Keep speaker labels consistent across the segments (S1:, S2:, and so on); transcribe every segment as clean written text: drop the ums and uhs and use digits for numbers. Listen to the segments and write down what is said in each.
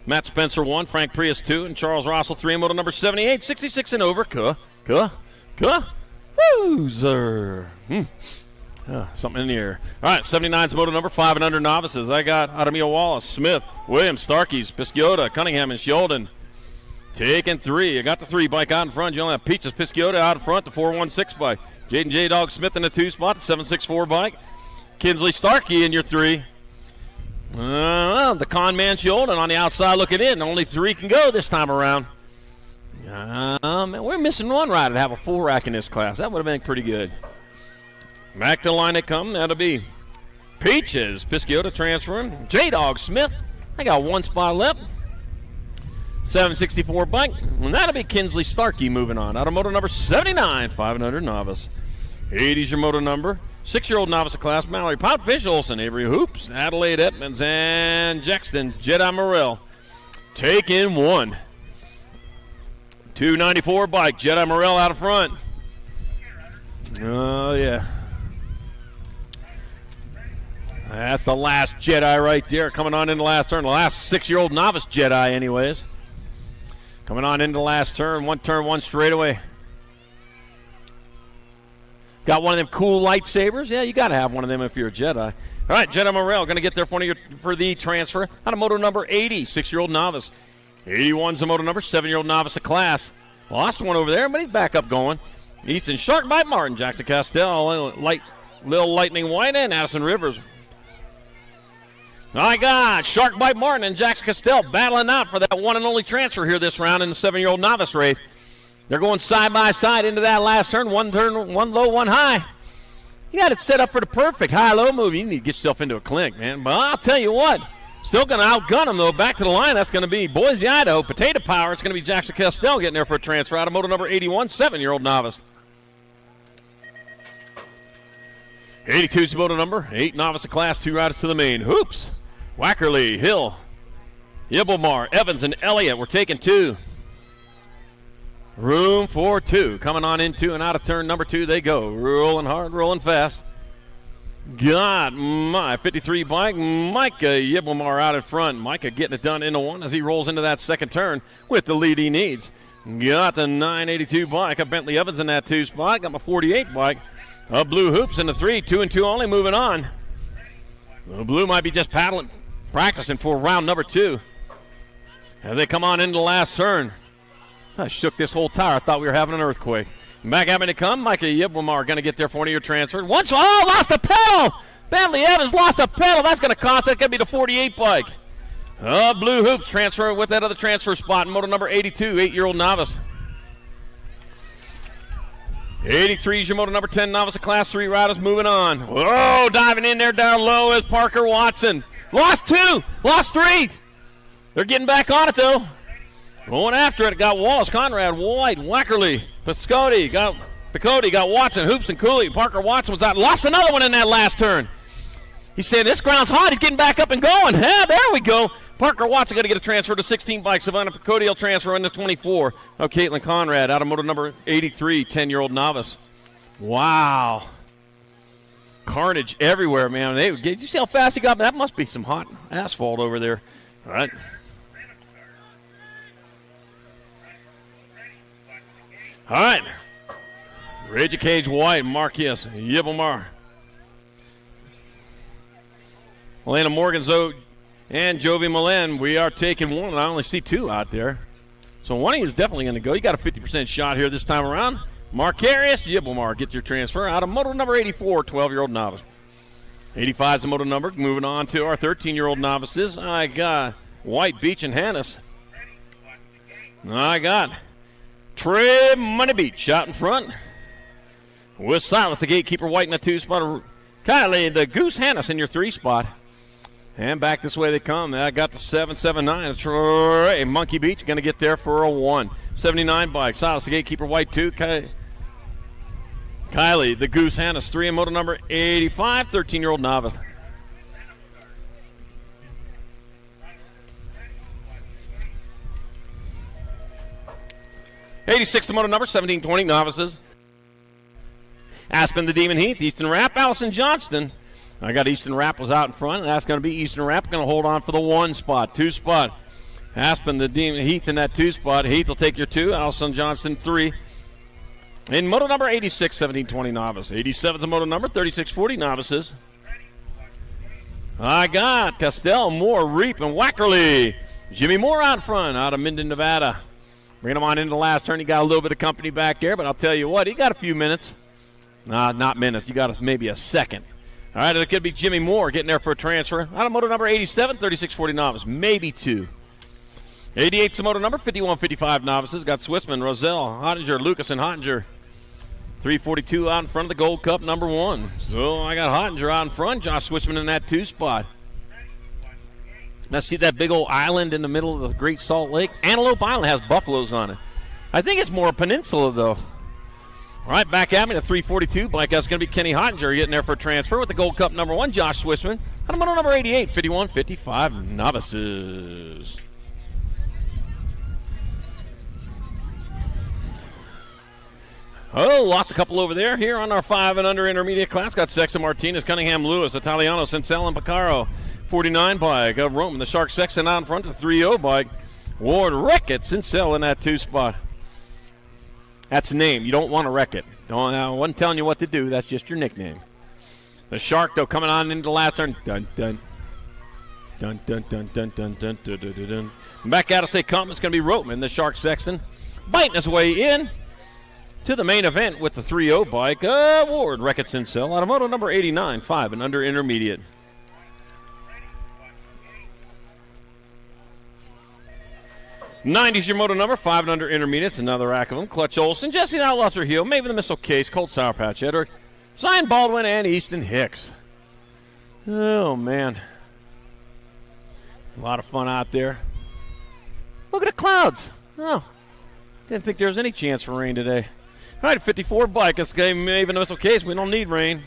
S1: Matt Spencer 1, Frank Prius 2, and Charles Rossell 3 in moto number 78. 66 and over. Woozer. Something in the air. All right, 79's moto number 5 and under novices. I got Adamio Wallace, Smith, Williams, Starkeys, Pisciota, Cunningham, and Sheldon. Taking 3. I got the 3 bike out in front. You only have Peaches, Pisciota out in front, the 416 bike. Jaden J-Dog Smith in the 2 spot, the 764 bike. Kinsley Starkey in your 3. The con man Sheldon on the outside looking in. Only 3 can go this time around. Man, we're missing one rider to have a full rack in this class. That would have been pretty good. Back to the line they come. That'll be Peaches, Pisciota transferring. J-Dog Smith. I got 1 spot left. 764 bike. And that'll be Kinsley Starkey moving on. Out of moto number 79, 500 novice. 80's your moto number. 6-year-old novice class. Mallory Pout, Fish Olson, Avery Hoops, Adelaide Edmonds, and Jackson Jedi Morrell. Take in 1. 294 bike. Jedi Morrell out of front. Oh, yeah. That's the last Jedi right there coming on in the last turn. The last 6-year-old novice Jedi anyways. Coming on into the last turn. 1 turn, 1 straightaway. Got one of them cool lightsabers? Yeah, you got to have one of them if you're a Jedi. All right, Jedi Morrell going to get there for the transfer. Out of moto number 80, 6-year-old novice. 81's the moto number, 7-year-old novice of class. Lost one over there, but he's back up going. Easton Shark Bite Martin, Jackson Castell, Lil Lightning White, and Addison Rivers. My God, Shark Bite Martin and Jackson Castell battling out for that one and only transfer here this round in the 7-year-old novice race. They're going side by side into that last turn, one low, one high. You got it set up for the perfect high-low move. You need to get yourself into a clinic, man. But I'll tell you what, still going to outgun them, though. Back to the line, that's going to be Boise, Idaho. Potato Power, it's going to be Jackson Castell getting there for a transfer out of moto number 81, 7-year-old novice. 82's the moto number, 8 novice of class, 2 riders to the main. Hoops. Wackerly, Hill, Yibblmar, Evans, and Elliott. We're taking 2. Room for 2. Coming on into and out of turn number 2 they go. Rolling hard, rolling fast. God, my 53 bike. Micah Yibblmar out in front. Micah getting it done into 1 as he rolls into that second turn with the lead he needs. Got the 982 bike. A Bentley Evans in that 2 spot. Got my 48 bike. A Blue Hoops in the 3. 2 and 2 only moving on. The Blue might be just practicing for round number 2 as they come on into the last turn. So I shook this whole tire. I thought we were having an earthquake. Back having to come. Micah Yibblmar going to get there for 1-year transfer. Lost a pedal. Bentley Evans lost a pedal. That's going to cost. That's going to be the 48 bike. Blue Hoops transfer with that other transfer spot in moto number 82, 8-year-old novice. 83 is your moto number 10 novice of class 3 riders moving on. Whoa, diving in there down low is Parker Watson. Lost 2, lost 3. They're getting back on it though. Going after it, got Wallace, Conrad, White, Wackerly, Piscotti, got Watson, Hoops, and Cooley. Parker Watson was out, lost another one in that last turn. He said, this ground's hot, he's getting back up and going. Yeah, there we go. Parker Watson got to get a transfer to 16 bikes. Savannah Piscotti will transfer into 24. Oh, Caitlin Conrad, out of moto number 83, 10-year-old novice. Wow. Carnage everywhere, man. Did you see how fast he got? That must be some hot asphalt over there. All right. All right. Reggie Cage White, Marquez, Yibblmar. Elena Morganzo and Jovi Milan. We are taking 1, and I only see 2 out there. So one of you is definitely going to go. You got a 50% shot here this time around. Marcarius Yibblmar gets your transfer out of moto number 84, 12-year-old novice. 85 is the moto number. Moving on to our 13-year-old novices. I got White, Beach, and Hannes. I got Trey Money Beach out in front. With Silas, the gatekeeper, White in the 2 spot. Kylie, the Goose Hannes in your 3 spot. And back this way they come. I got the 779. Troy Monkey Beach going to get there for a 1. 79 bike. Silas, the gatekeeper, White 2. Kylie, the Goose Hannes 3 in moto number 85, 13-year-old novice. '86 the moto number 1720 novices. Aspen the Demon Heath, Easton Rapp, Allison Johnston. I got Easton Rapp was out in front. That's going to be Easton Rapp going to hold on for the 1 spot. 2 spot. Aspen, the Demon, Heath in that 2 spot. Heath will take your 2. Allison Johnson, 3. In moto number 86, 1720 novice. 87 is the moto number, 3640 novices. I got Castell, Moore, Reap, and Wackerly. Jimmy Moore out front, out of Minden, Nevada. Bringing him on into the last turn. He got a little bit of company back there, but I'll tell you what, he got a few minutes. Not minutes. You got maybe a second. All right, it could be Jimmy Moore getting there for a transfer. Out of moto number 87, 3640 novice. Maybe 2. 88's the moto number, 5155 novices. Got Swissman, Roselle, Hottinger, Lucas, and Hottinger. 342 out in front of the Gold Cup number 1. So I got Hottinger out in front. Josh Swissman in that 2 spot. Now see that big old island in the middle of the Great Salt Lake? Antelope Island has buffaloes on it. I think it's more a peninsula, though. All right, back at me to 342. Black that's going to be Kenny Hottinger getting there for a transfer with the Gold Cup number 1. Josh Swissman. Out of moto number 88, 5155 novices. Oh, lost a couple over there. Here on our 5 and under intermediate class, got Sexton, Martinez, Cunningham, Lewis, Italiano, Cincel, and Picaro. 49 bike of Roman. The Shark Sexton out in front of the 3-0 bike. Ward Rickett, Cincel in that 2 spot. That's the name. You don't want to wreck it. I wasn't telling you what to do. That's just your nickname. The Shark, though, coming on into the last turn. Dun, dun. Dun, dun, dun, dun, dun, dun, dun, dun, dun, dun. Back out to say come. It's going to be Roteman, the Shark Sexton, biting his way in to the main event with the 3-0 bike. Ward Rickett Cincel out of moto number 89, 5 and under intermediate. '90's your moto number, 5 and under intermediates. Another rack of them. Clutch Olson, Jesse Outlaster Heel, Maven the Missile Case, Colt Sour Patch Edward, Zion Baldwin, and Easton Hicks. Oh, man. A lot of fun out there. Look at the clouds. Oh, didn't think there was any chance for rain today. All right, 54 bike. This game, Maven the Missile Case. We don't need rain.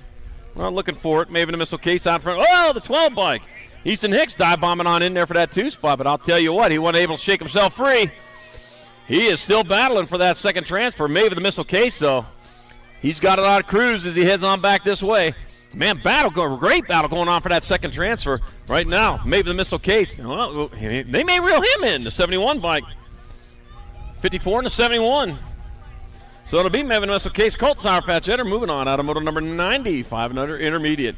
S1: We're not looking for it. Maven the Missile Case out front. Oh, the 12 bike. Easton Hicks dive bombing on in there for that 2 spot, but I'll tell you what, he wasn't able to shake himself free. He is still battling for that second transfer. Maven the Missile Case, though. He's got it on cruise as he heads on back this way. Man, great battle going on for that second transfer right now. Maven the Missile Case. Well, they may reel him in, the 71 bike. 54 and the 71. So it'll be Maven the Missile Case, Colt Sour Patch Edder moving on out of moto number 90, 5 and under intermediate.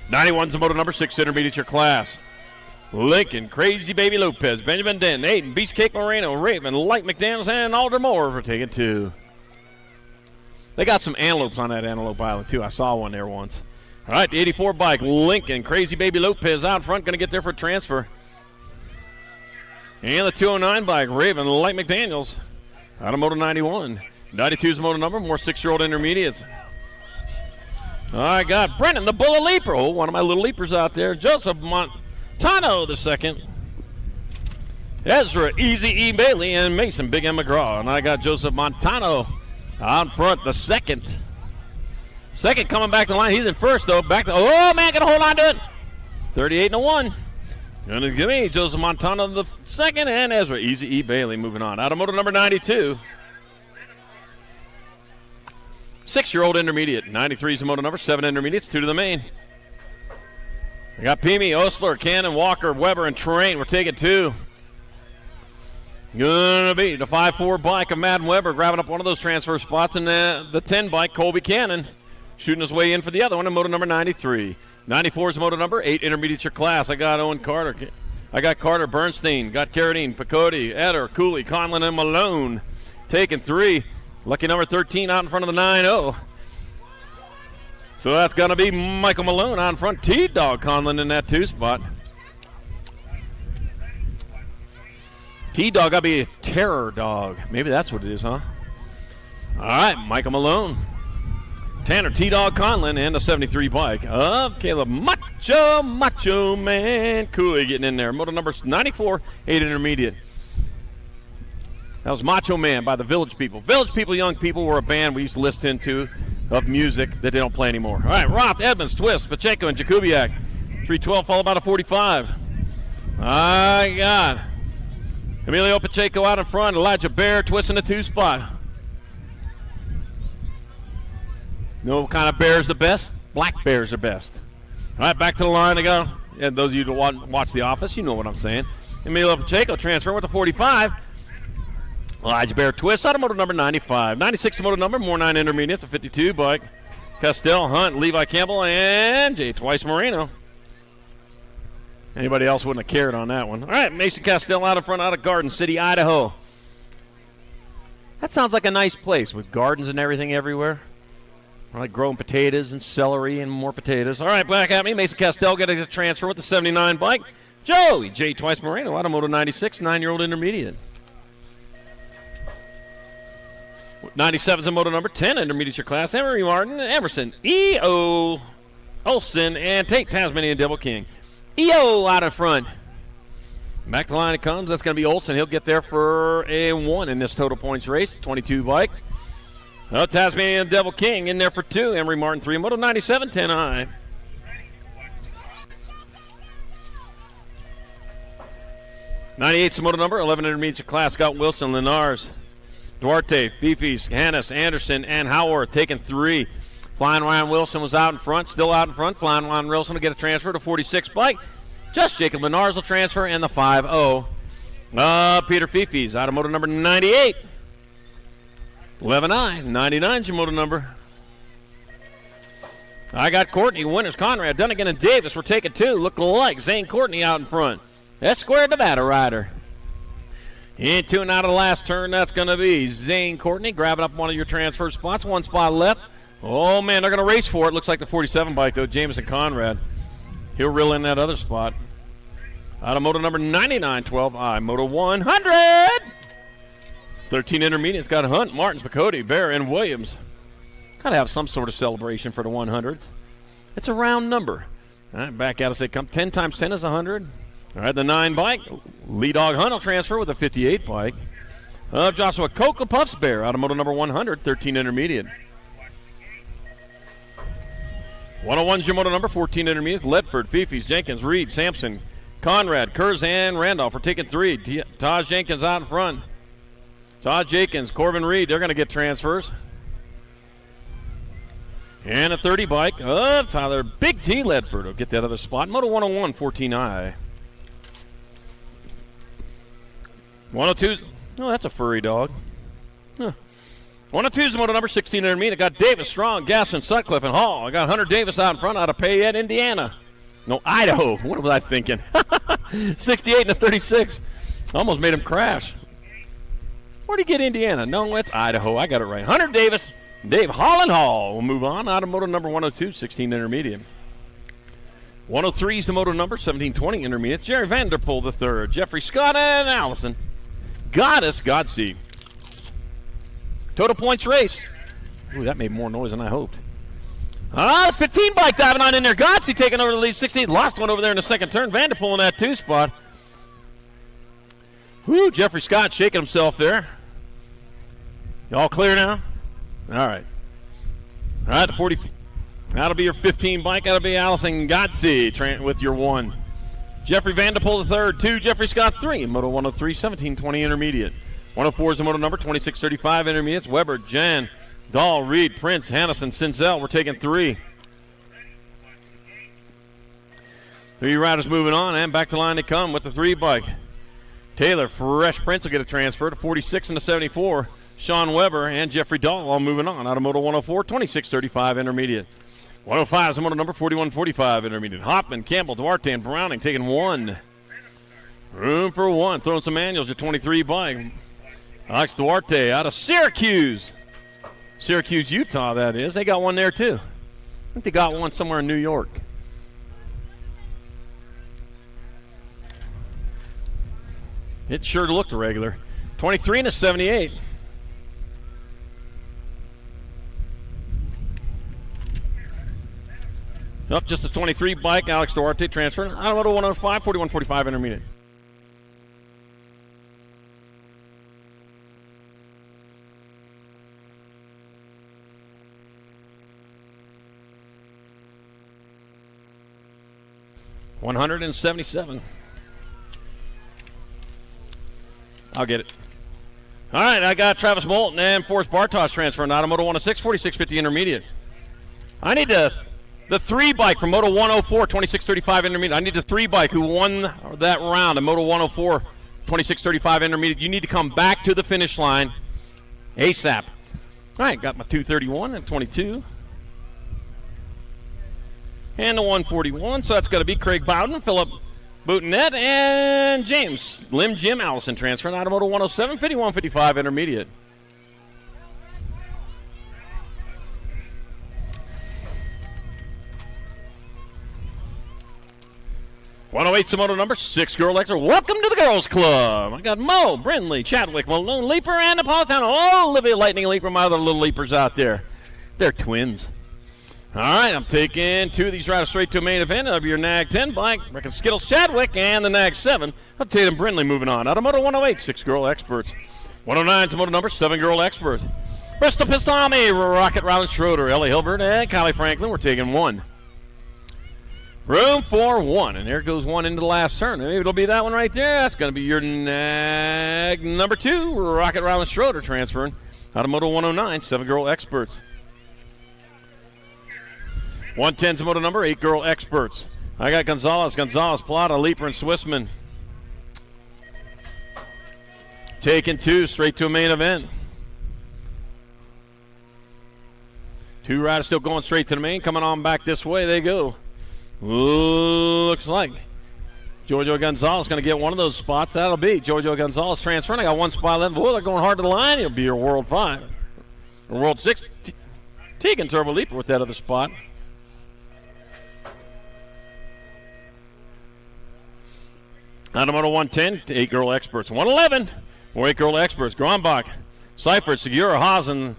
S1: 91's the moto number 6 intermediate your class. Lincoln, Crazy Baby Lopez, Benjamin Denton, Aiden, Beachcake Moreno, Raven, Light McDaniels, and Alder Moore for taking 2. They got some antelopes on that Antelope Island, too. I saw one there once. All right, the 84 bike, Lincoln, Crazy Baby Lopez out front, going to get there for transfer. And the 209 bike, Raven, Light McDaniels, out of moto 91. 92's the moto number, more 6-year-old intermediates. I got Brennan, the Bullet Leaper. Oh, one of my little leapers out there. Joseph Montano, the second. Ezra, Easy E. Bailey, and Mason, Big M. McGraw. And I got Joseph Montano out front, the second. Second coming back to the line. He's in first, though. Oh, man, going to hold on to it. 38 and 1. Going to give me Joseph Montano the second, and Ezra, Easy E. Bailey moving on. Out of moto number 92. 6-year-old intermediate. 93 is the moto number. 7 intermediates, 2 to the main. We got Peamy, Osler, Cannon, Walker, Weber, and Terrain. We're taking 2. Gonna be the 5-4 bike of Madden Weber grabbing up one of those transfer spots, and the 10 bike, Colby Cannon, shooting his way in for the other one in moto number 93. 94 is the moto number. 8 intermediate your class. I got Owen Carter. I got Carter, Bernstein, got Carradine, Picotti, Eder, Cooley, Conlon, and Malone. Taking 3. Lucky number 13 out in front of the 9-0. So that's going to be Michael Malone out in front. T-Dog Conlon in that 2 spot. T-Dog got to be a terror dog. Maybe that's what it is, huh? All right, Michael Malone. Tanner T-Dog Conlon and the 73 bike of Caleb Macho Man Cooley getting in there. Moto number 94, 8 intermediate. That was Macho Man by the Village People. Village People, Young People were a band we used to listen to of music that they don't play anymore. All right, Roth, Edmonds, Twist, Pacheco, and Jakubiak. 312 followed by a 45. I got Emilio Pacheco out in front. Elijah Bear Twist in the 2 spot. You know what kind of bear is the best? Black bears are best. All right, back to the line. I got And those of you who watch The Office, you know what I'm saying. Emilio Pacheco transferring with the 45. Elijah Bear twist, automotive number 95. 96 automotive number, more 9 intermediates, a 52 bike. Castell, Hunt, Levi Campbell, and J. Twice Moreno. Anybody else wouldn't have cared on that one. All right, Mason Castell out in front, out of Garden City, Idaho. That sounds like a nice place with gardens and everything everywhere. I like growing potatoes and celery and more potatoes. All right, back at me. Mason Castell getting a transfer with the 79 bike. Joey J. Twice Moreno, automotive 96, 9-year-old intermediate. 97's a moto number 10, intermediate class. Emery Martin, Emerson, E.O. Olson, and Tate Tasmanian Devil King. E.O. out in front. Back the line it comes. That's going to be Olson. He'll get there for a 1 in this total points race. 22 bike. Tasmanian Devil King in there for 2. Emery Martin 3. Moto 97, 10i. '98's the moto number 11 intermediate class. Scott Wilson, Linares, Duarte, Fifis, Hannes, Anderson, and Howard taking 3. Flying Ryan Wilson was out in front, still out in front. Flying Ryan Wilson will get a transfer to 46 bike. Just Jacob Linares will transfer, and the 5-0. Peter Fifis, automotive number 98. 11i, 99's your moto number. I got Courtney, Winters, Conrad, Dunnigan, and Davis. We're taking 2. Looking like Zane Courtney out in front. That's Square Nevada rider. Into and out of the last turn, that's going to be Zane Courtney grabbing up one of your transfer spots. 1 spot left. Oh, man, they're going to race for it. Looks like the 47 bike, though, Jameson Conrad. He'll reel in that other spot. Automotive number 99, 12i, Moto 100. 13 intermediates got Hunt, Martins, Picotti, Bear, and Williams. Got to have some sort of celebration for the 100s. It's a round number. All right, back out and say, come 10 times 10 is 100. All right, the 9 bike. Lee Dog Hunt will transfer with a 58 bike. Joshua Coca Puffs Bear, automotive number 100, 13 intermediate. 101's your moto number, 14 intermediate. Ledford, Fifis, Jenkins, Reed, Sampson, Conrad, Kurz, and Randolph. We're taking 3. Taj Jenkins out in front. Todd Jenkins, Corbin Reed, they're going to get transfers. And a 30 bike of Tyler Big T Ledford will get that other spot. Moto 101, 14i. 102's, oh, that's a furry dog. Huh. 102's moto number 16 intermediate. I got Davis, Strong, Gasson, Sutcliffe, and Hall. I got Hunter Davis out in front out of Payette, Indiana. No, Idaho. What was I thinking? 68 and a 36. Almost made him crash. Where'd he get Indiana? No, it's Idaho. I got it right. Hunter Davis, Dave Holland Hall. We'll move on. Automotive number 102, 16 intermediate. 103 is the moto number, 1720 intermediate. Jerry Vanderpool the third. Jeffrey Scott and Allison. Goddess Godsey. Total points race. Ooh, that made more noise than I hoped. 15 bike diving on in there. Godsey taking over the lead. 16. Lost one over there in the second turn. Vanderpool in that 2 spot. Whoo, Jeffrey Scott shaking himself there. Y'all clear now? All right. All right, the 40. That'll be your 15 bike. That'll be Allison Godsey with your 1. Jeffrey Vanderpool the third. 2. Jeffrey Scott 3. Moto 103, 1720 intermediate. 104 is the moto number, 2635 intermediates. Weber, Jan, Dahl, Reed, Prince, Hannison, Sinzel. We're taking 3. 3 riders moving on, and back to line they come with the 3 bike. Taylor, Fresh Prince will get a transfer to 46 and the 74. Sean Weber and Jeffrey Dahl all moving on. Out of moto 104, 2635 intermediate. 105 is the moto number, 4145 intermediate. Hoffman, Campbell, Duarte, and Browning taking 1. Room for 1. Throwing some manuals at 23 bike. Alex Duarte out of Syracuse. Syracuse, Utah, that is. They got one there, too. I think they got one somewhere in New York. It sure looked regular. 23 and a 78. Up just a 23 bike. Alex Duarte transfer. I don't know, 105, 41-45 intermediate. $177. I'll get it. All right, I got Travis Moulton and Forrest Bartosh transferring. Automoto 106, 4650 intermediate. I need to The 3 bike from Moto 104, 2635 intermediate. I need the 3 bike who won that round in Moto 104, 2635 intermediate. You need to come back to the finish line ASAP. All right, got my 231 and 22. And the 141, so that's going to be Craig Bowden, Philip Boutonnet, and James Lim Jim Allison transferring out of Moto 107, 5155 intermediate. .108's the moto number 6 girl Xer. Welcome to the girls club. I got Mo, Brindley, Chadwick, Malone Leaper, and Napolitano. Oh, Olivia Lightning Leaper, my other little leapers out there. They're twins. All right, I'm taking 2 of these riders straight to a main event. Of your Nag 10 bike, Reckon Skittles Chadwick, and the Nag 7 of Tatum Brindley moving on. Out of Moto 108, 6 girl experts. 109's the moto number 7 girl experts. Bristol Pistami, Rocket Ryland Schroeder, Ellie Hilbert, and Kylie Franklin. We're taking 1. Room for 1, and there goes 1 into the last turn. Maybe it'll be that one right there. That's going to be your Nag number 2, Rocket Ryland Schroeder transferring out of Moto 109, 7 girl experts. 110's moto number 8 girl experts. I got Gonzalez, Plata, Leaper, and Swissman. Taking 2 straight to a main event. 2 riders still going straight to the main. Coming on back this way they go. Ooh, looks like Giorgio Gonzalez going to get one of those spots. That'll be Giorgio Gonzalez transferring. I got 1 spot left. Boy, they're going hard to the line. He'll be your World 5. Or World 6. Tegan Turbo Leaper with that other spot. Out of Moto 110, 8 girl experts. 111, more 8 girl experts. Grombach, Seifert, Segura, Haas, and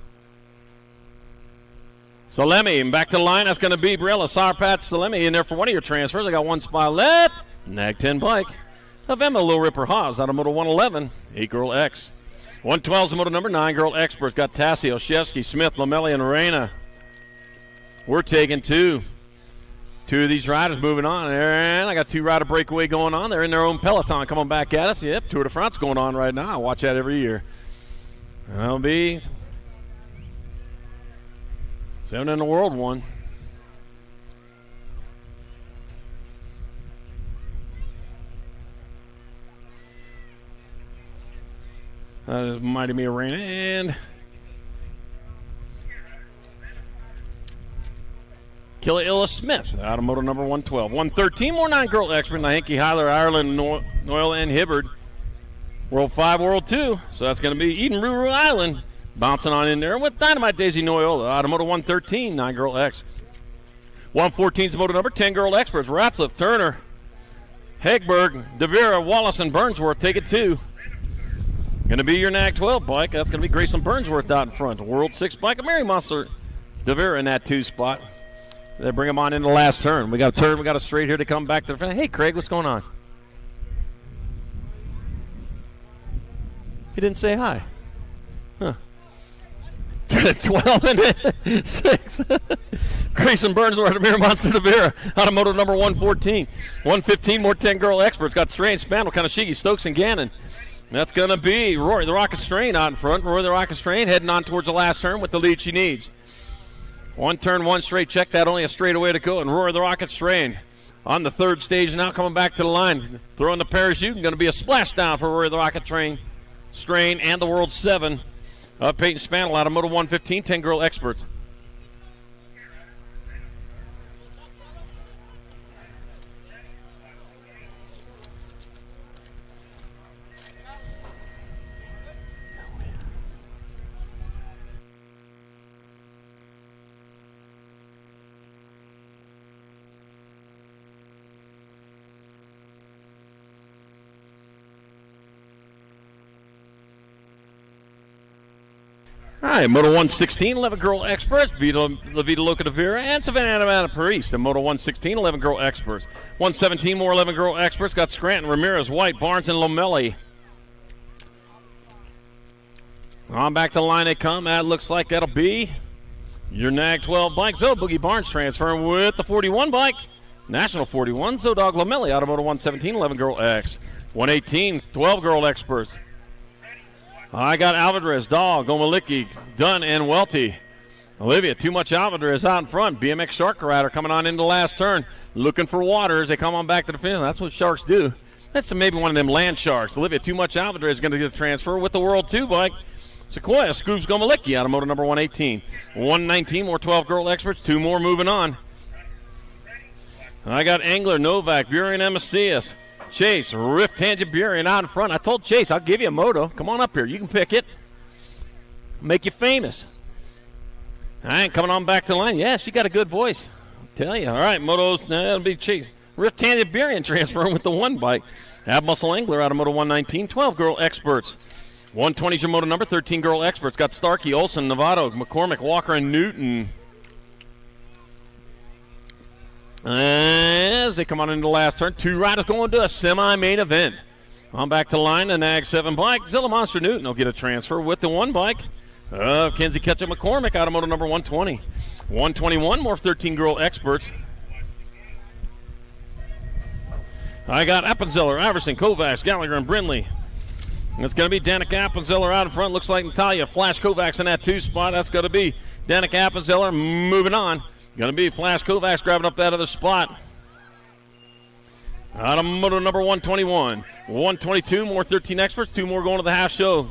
S1: Salemi. And back to the line, that's going to be Briella, Sarpat, Salemi in there for one of your transfers. I got 1 spot left. Nag 10 bike of Emma Lil Ripper Haas out of Moto 111, 8 girl X. 112 is the moto number 9 girl experts. Got Tassi, Olszewski, Smith, Lomelli, and Reina. We're taking 2. 2 of these riders moving on. And I got 2 rider breakaway going on. They're in their own peloton coming back at us. Yep, Tour de France going on right now. I watch that every year. That'll be 7 in the world one. Mighty Me Arena and Killa Smith out of moto number 112. 113, more 9 girl expert. Nahanki, Heiler, Ireland, Noel, and Hibbard. World 5, World 2. So that's going to be Eden Ruru Island bouncing on in there with Dynamite Daisy Noyola out of moto 113, 9 girl X. 114 is moto number 10 girl experts. Ratzliff, Turner, Hegberg, DeVera, Wallace, and Burnsworth take it 2. Going to be your Nag 12 bike. That's going to be Grayson Burnsworth out in front. World 6 bike of Mary Monster, DeVera in that 2 spot. They bring him on in the last turn. We got a turn. We got a straight here to come back to the front. Hey, Craig, what's going on? He didn't say hi. Huh. 12 and 6. Grayson Burnsworth, Amir Monster DeVera out of moto number 114. 115, more 10 girl experts. Got Strange, Spandel, Kanashigi, Stokes, and Gannon. That's going to be Rory the Rocket Strain out in front. Rory the Rocket Strain heading on towards the last turn with the lead she needs. 1 turn, 1 straight. Check that. Only a straightaway to go. And Rory the Rocket Strain on the 3rd stage now coming back to the line. Throwing the parachute. Going to be a splashdown for Rory the Rocket Strain and the World 7. Peyton Spandel out of moto 115. 10 girl experts. All right, Moto 116, 11 girl experts, Levita Loca DeVera, and Savannah Amanda Paris. And Moto 116, 11 girl experts. 117, more 11 girl experts. Got Scranton, Ramirez, White, Barnes, and Lomelli. On back to the line they come. That looks like that'll be your Nag 12 bike. So Boogie Barnes transferring with the 41 bike. National 41, Zodog Lomelli out of Moto 117, 11 girl X. 118, 12 girl experts. I got Alvarez, Dahl, Gomalicki, Dunn, and Welty. Olivia, Too Much Outlander is out in front. BMX Shark Rider coming on into the last turn, looking for water as they come on back to the finish. That's what sharks do. That's maybe one of them land sharks. Olivia, Too Much Outlander is going to get a transfer with the World 2 bike. Sequoia, Scoops Gomalicki out of motor number 118. 119, more 12 girl experts, 2 more moving on. I got Angler, Novak, Burien, Macias, Chase, Rift, Tangent, Burien out in front. I told Chase, I'll give you a moto. Come on up here. You can pick it. Make you famous. All right, coming on back to the line. Yeah, she got a good voice. I'll tell you. All right, motos, that'll be Chase. Rift, Tangent, Burien transferring with the 1 bike. Ab Muscle Angler out of moto 119, 12 girl experts. 120 is your moto number, 13 girl experts. Got Starkey, Olsen, Novato, McCormick, Walker, and Newton. As they come on into the last turn, 2 riders going to a semi-main event. On back to the line, the Nag 7 bike. Zilla Monster Newton will get a transfer with the 1 bike. Kenzie Ketchup McCormick out of moto number 120. 121, more 13 girl experts. I got Appenzeller, Iverson, Kovacs, Gallagher, and Brindley. It's going to be Danica Appenzeller out in front. Looks like Natalia Flash Kovacs in that 2 spot. That's going to be Danica Appenzeller moving on. Going to be Flash Kovacs grabbing up that other spot. Out of moto number 121. 122, more 13 experts. 2 more going to the half show.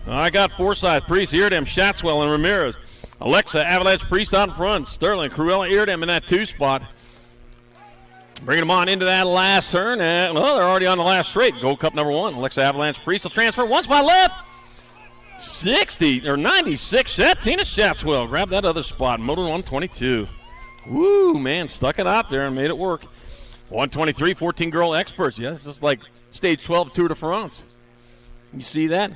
S1: I got Forsyth, Priest, Eardam, Shatswell, and Ramirez. Alexa, Avalanche, Priest out in front. Sterling, Cruella, Eardam in that 2 spot. Bringing them on into that last turn. And, well, they're already on the last straight. Gold Cup number 1. Alexa, Avalanche, Priest will transfer. 1 spot left. 60 or 96. Tina Shatswell grabbed that other spot. Moto 122. Woo, man, stuck it out there and made it work. 123, 14 girl experts. Yeah, it's just like stage 12 Tour de France. You see that?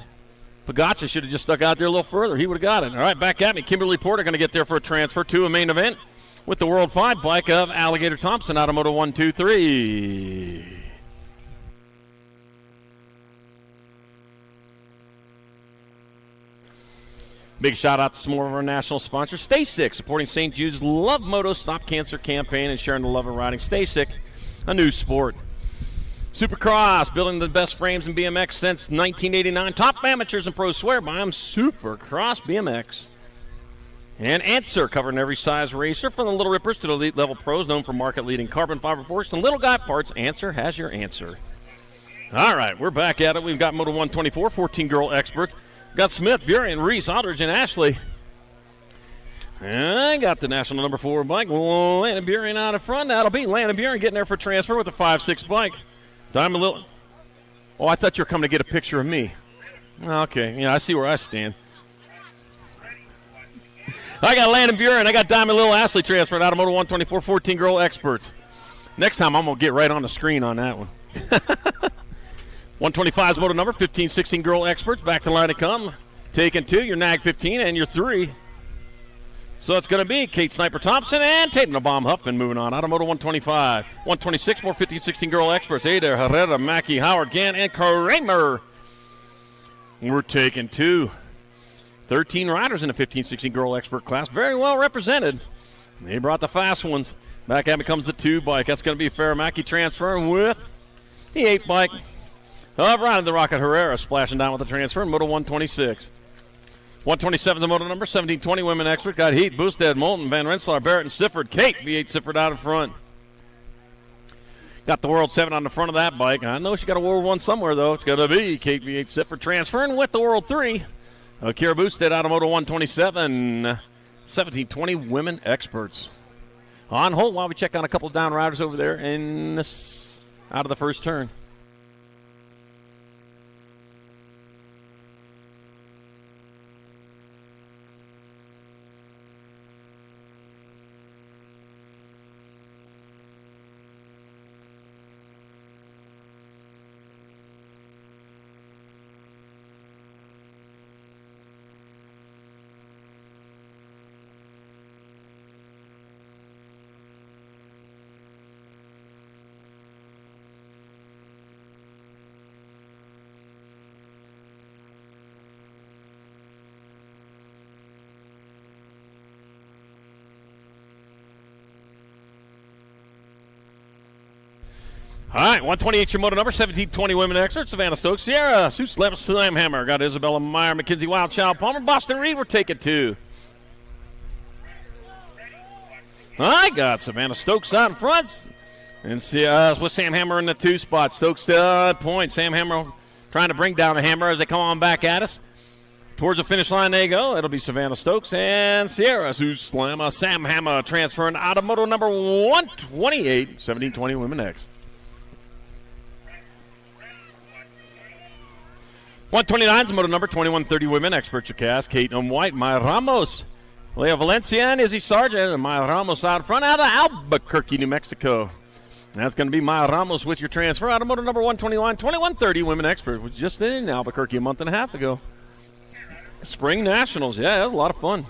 S1: Pagaccia should have just stuck out there a little further. He would have got it. All right, back at me. Kimberly Porter going to get there for a transfer to a main event with the World 5 bike of Alligator Thompson out of moto 123. Big shout out to some more of our national sponsors. Stay Sick, supporting St. Jude's Love Moto Stop Cancer campaign and sharing the love of riding. Stay Sick, a new sport. Supercross, building the best frames in BMX since 1989. Top amateurs and pros swear by them. Supercross BMX. And Answer, covering every size racer from the Little Rippers to the elite level pros, known for market-leading carbon fiber forks and little guy parts. Answer has your answer. All right, we're back at it. We've got Moto 124, 14 girl experts. Got Smith, Burien, Reese, Aldridge, and Ashley. And I got the national number 4 bike. Landon Burien out in front. That'll be Landon Burien getting there for transfer with the 5.6 bike. Diamond Little. Oh, I thought you were coming to get a picture of me. Okay, yeah, I see where I stand. I got Landon Burien. I got Diamond Little Ashley transferred out of Moto 124, 14 girl experts. Next time I'm going to get right on the screen on that one. 125's moto number, 15, 16 girl experts. Back to the line to come. Taking 2, your Nag 15 and your 3. So it's going to be Kate Sniper Thompson and Tatum the Bomb Huffman moving on. Out of moto 125. 126, more 15, 16 girl experts. Ada, Herrera, Mackey, Howard, Gann, and Kramer. We're taking 2. 13 riders in the 15, 16 girl expert class. Very well represented. They brought the fast ones. Back at me comes the 2 bike. That's going to be Faramaki transferring with the 8 bike. Riding the Rocket Herrera, splashing down with the transfer in moto 126. 127 the moto number, 1720 women expert. Got Heat, Boosted, Moulton, Van Rensselaer, Barrett, and Sifford. Kate, V8 Sifford out in front. Got the World 7 on the front of that bike. I know she got a World 1 somewhere, though. It's going to be Kate, V8 Sifford transferring with the World 3. Kira Boosted out of moto 127. 1720 women experts. On hold while we check on a couple of down riders over there in this, out of the first turn. All right, 128 your moto number, 1720 women experts. Savannah Stokes, Sierra, Sue Slamhammer. Got Isabella Meyer, Mackenzie Wild, Child Palmer, Boston Reed. We're taking 2. I got Savannah Stokes out in front. And see, with Sam Hammer in the 2 spot. Stokes point. Sam Hammer trying to bring down the Hammer as they come on back at us. Towards the finish line they go. It'll be Savannah Stokes and Sierra Suslama. Sam Hammer transferring out of moto number 128. 1720 women next. 129 is moto number 2130 women. Expert Chacas, Kate White, Maya Ramos. Lea Valencia and Izzy Sargent. And Maya Ramos out front out of Albuquerque, New Mexico. That's going to be Maya Ramos with your transfer out of moto number 121, 2130 women expert, was just in Albuquerque a month and a half ago. Spring Nationals, yeah, that was a lot of fun.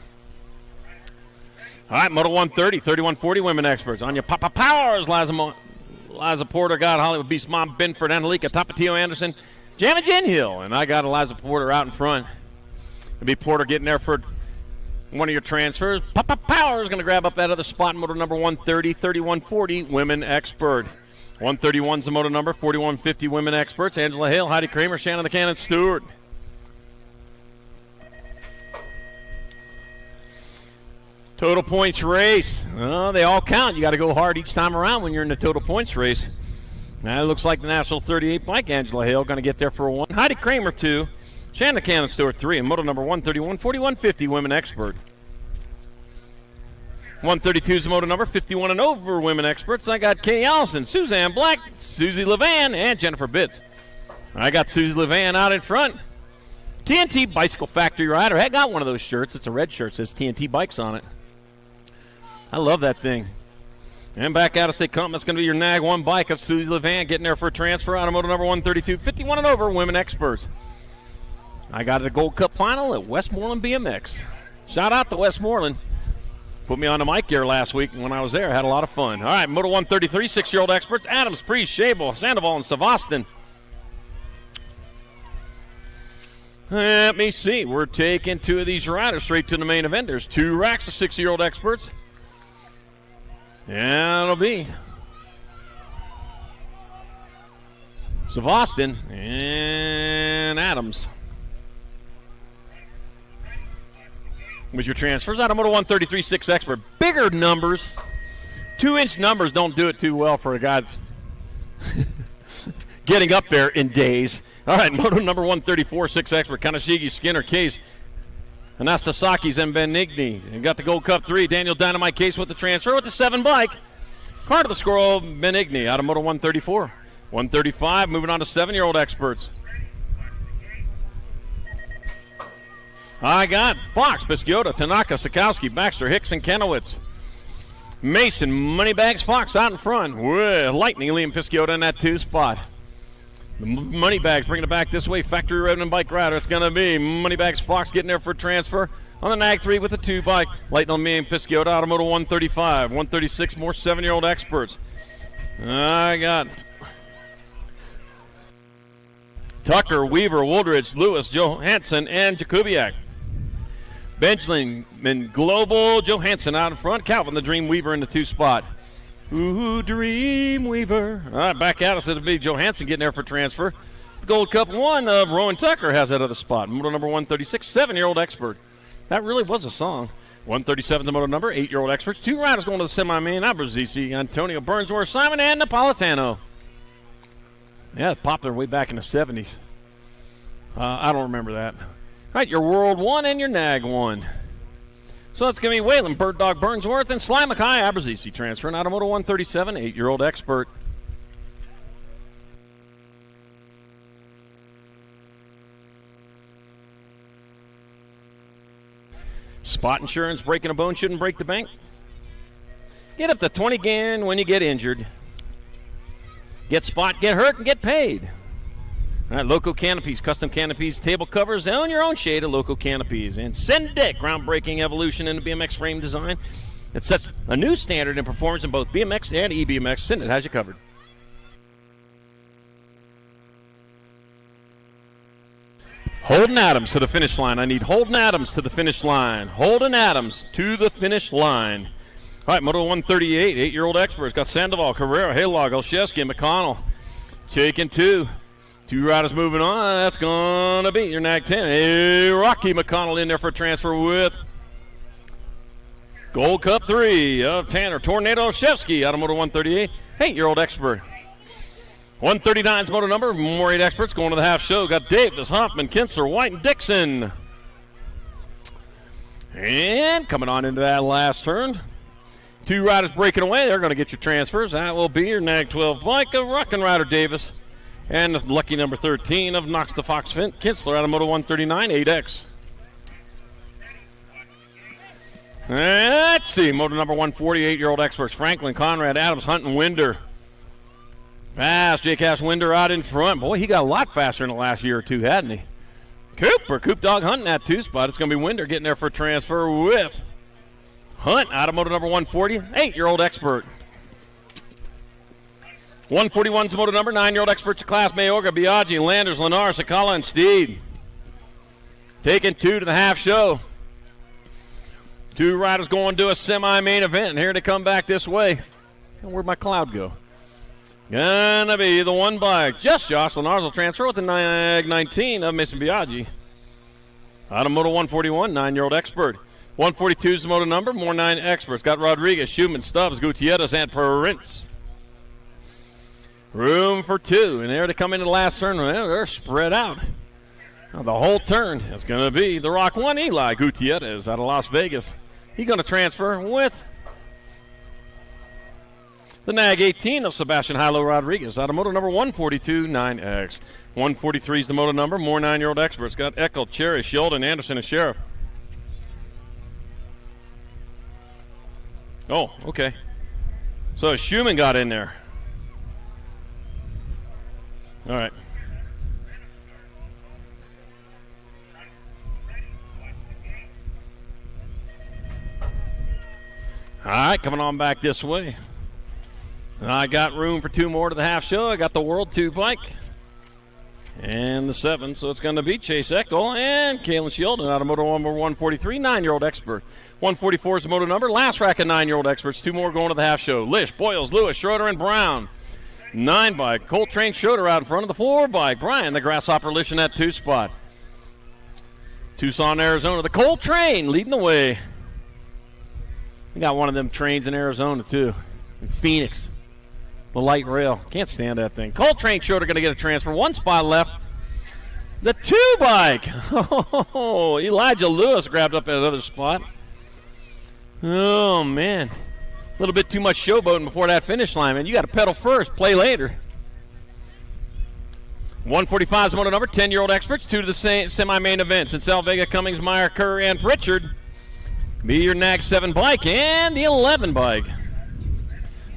S1: All right, moto 130, 3140 women experts. Anya Papa Powers, Liza Porter got Hollywood Beast Mom Binford, Annalika Tapatio Anderson, Jamie Jen Hill, and I got Eliza Porter out in front. It'll be Porter getting there for one of your transfers. Papa Power is going to grab up that other spot. Moto number 130, 3140, women expert. 131 is the moto number, 4150 women experts. Angela Hale, Heidi Kramer, Shannon the Cannon Stewart. Total points race. They all count. You got to go hard each time around when you're in the total points race. Now it looks like the National 38 bike. Angela Hale going to get there for a 1. Heidi Kramer 2. Shannon Cannon Stewart 3, and moto number 131, 4150 women expert. 132 is the moto number, 51 and over women experts. I got Katie Allison, Suzanne Black, Susie Levan, and Jennifer Bitts. I got Susie Levan out in front. TNT Bicycle Factory rider. I got one of those shirts. It's a red shirt. It says TNT Bikes on it. I love that thing. And back out as they come. That's going to be your Nag 1 bike of Susie Levan getting there for a transfer out of moto number 132, 51 and over women experts. I got a Gold Cup final at Westmoreland BMX. Shout out to Westmoreland. Put me on the mic here last week when I was there. Had a lot of fun. All right, Moto 133, 6-year-old experts. Adams, Priest, Shable, Sandoval, and Savastin. Let me see. We're taking 2 of these riders straight to the main event. There's 2 racks of 6-year-old experts. And it'll be Savastin and Adams. With your transfers out of Moto 133 6 expert. Bigger numbers. 2-inch numbers don't do it too well for a guy that's getting up there in days. All right, Moto number 134 6 expert. Kanashigi, Skinner, Case, Anastasakis, and Benigni. And got the Gold Cup 3. Daniel Dynamite Case with the transfer with the 7 bike. Card of the Squirrel, Benigni out of Moto 134. 135, moving on to 7-year-old experts. I got Fox, Pisciota, Tanaka, Sikowski, Baxter, Hicks, and Kenowitz. Mason, Moneybags, Fox out in front. With Lightning, Liam Pisciota in that 2 spot. The Moneybags bringing it back this way. Factory Road and Bike Rider. It's going to be Moneybags, Fox getting there for a transfer on the Nag 3 with the 2 bike. Lightning, Liam Pisciota, Automoto 135. 136, more 7-year-old experts. I got Tucker, Weaver, Woldridge, Lewis, Johansson, and Jakubiak. Benjamin Global, Johansson out in front. Calvin the Dream Weaver in the 2 spot. Ooh, Dream Weaver. All right, back out. It'll be Johansson getting there for transfer. The Gold Cup 1 of Rowan Tucker has that other spot. Moto number 136, 7-year-old expert. That really was a song. 137 the moto number, 8-year-old experts. 2 riders going to the semi-main. Abruzzese, Antonio Burnsworth, Simon, and Napolitano. Yeah, it popped their way back in the 70s. I don't remember that. All right, your World 1 and your Nag 1. So it's going to be Waylon, Bird Dog Burnsworth, and Sly Mackay Abruzzese transferring out of Moto 137, 8-year-old expert. Spot insurance, breaking a bone shouldn't break the bank. Get up to 20 grand when you get injured. Get spot, get hurt, and get paid. All right, Loco Canopies, custom canopies, table covers, own your own shade of Loco Canopies. And Sendet, groundbreaking evolution in the BMX frame design. It sets a new standard in performance in both BMX and EBMX. Sendet has you covered. Holden Adams to the finish line. I need Holden Adams to the finish line. Holden Adams to the finish line. All right, Moto 138, 8-year-old experts. Got Sandoval, Carrera, Haylog, Olszewski, and McConnell. Taking 2. 2 riders moving on. That's going to be your Nag 10. Hey, Rocky McConnell in there for a transfer with Gold Cup 3 of Tanner Tornado Shevsky out of Moto 138. 8-year-old expert. 139's moto number. More 8 experts going to the half show. Got Davis, Hoffman, Kinsler, White, and Dixon. And coming on into that last turn. 2 riders breaking away. They're going to get your transfers. That will be your Nag 12 bike of Rockin' Rider Davis. And the lucky number 13 of Knox the Fox Fint, Kinsler out of Moto 139, 8X. Let's see, Moto number 148-year-old experts, Franklin, Conrad, Adams, Hunt, and Winder. Fast, J-Cash Winder out in front. Boy, he got a lot faster in the last year or two, hadn't he? Coop Dog hunting that 2 spot. It's going to be Winder getting there for a transfer with Hunt out of Moto number 140, 8-year-old expert. 141's the moto number, 9-year-old experts of class, Mayorga, Biaggi, Landers, Lennar, Sakala, and Steed. Taking 2 to the half show. 2 riders going to a semi-main event, and here they come back this way. Where'd my cloud go? Gonna be the 1 bike. Just Jocelyn Lenars will transfer with the Nag 19 of Mason Biaggi. Out of Moto 141, 9-year-old expert. 142 is the moto number, more 9 experts. Got Rodriguez, Schumann, Stubbs, Gutierrez, and Prince. Room for 2, and there to come into the last turn. Well, they're spread out. Now, the whole turn is going to be the Rock 1 Eli Gutierrez out of Las Vegas. He's going to transfer with the Nag 18 of Sebastian Hilo Rodriguez out of moto number 142, 9X. 143 is the moto number, more 9-year-old experts. Got Eckel, Cherry, Sheldon, Anderson, and Sheriff. Oh, okay. So Schumann got in there. All right. All right, coming on back this way. I got room for 2 more to the half show. I got the World 2 bike and the 7. So it's going to be Chase Eckel and Kalen Sheldon out of moto number 143, 9-year-old expert. 144 is the moto number. Last rack of 9-year-old experts. 2 more going to the half show. Lish, Boyles, Lewis, Schroeder, and Brown. 9 bike. Coltrane Schroeder out in front of the 4 bike. Brian, the Grasshopper, Lish in that 2 spot. Tucson, Arizona. The Coltrane leading the way. We got one of them trains in Arizona, too. In Phoenix. The light rail. Can't stand that thing. Coltrane Schroeder going to get a transfer. 1 spot left. The 2 bike. Oh, Elijah Lewis grabbed up at another spot. Oh, man. A little bit too much showboating before that finish line, man. You got to pedal first, play later. 145 is the moto number, 10-year-old experts, 2 to the semi-main events. It's Al Vega, Cummings, Meyer, Kerr, and Pritchard. Be your Nag 7 bike and the 11 bike.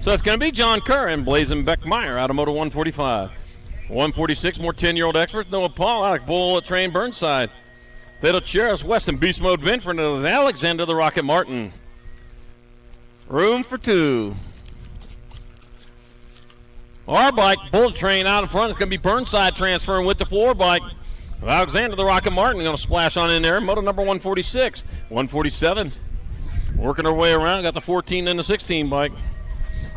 S1: So it's going to be John Kerr and Blazin Beck-Meyer out of moto 145. 146, more 10-year-old experts. Noah Paul, Alec Bullet Train, Burnside. Theodore Cheris, Weston, Beast Mode, Benford, and Alexander the Rocket Martin. Room for 2. Our bike, Bullet Train out in front. It's going to be Burnside transferring with the 4 bike. Alexander the Rocket Martin going to splash on in there. Moto number 146. 147. Working our way around. Got the 14 and the 16 bike.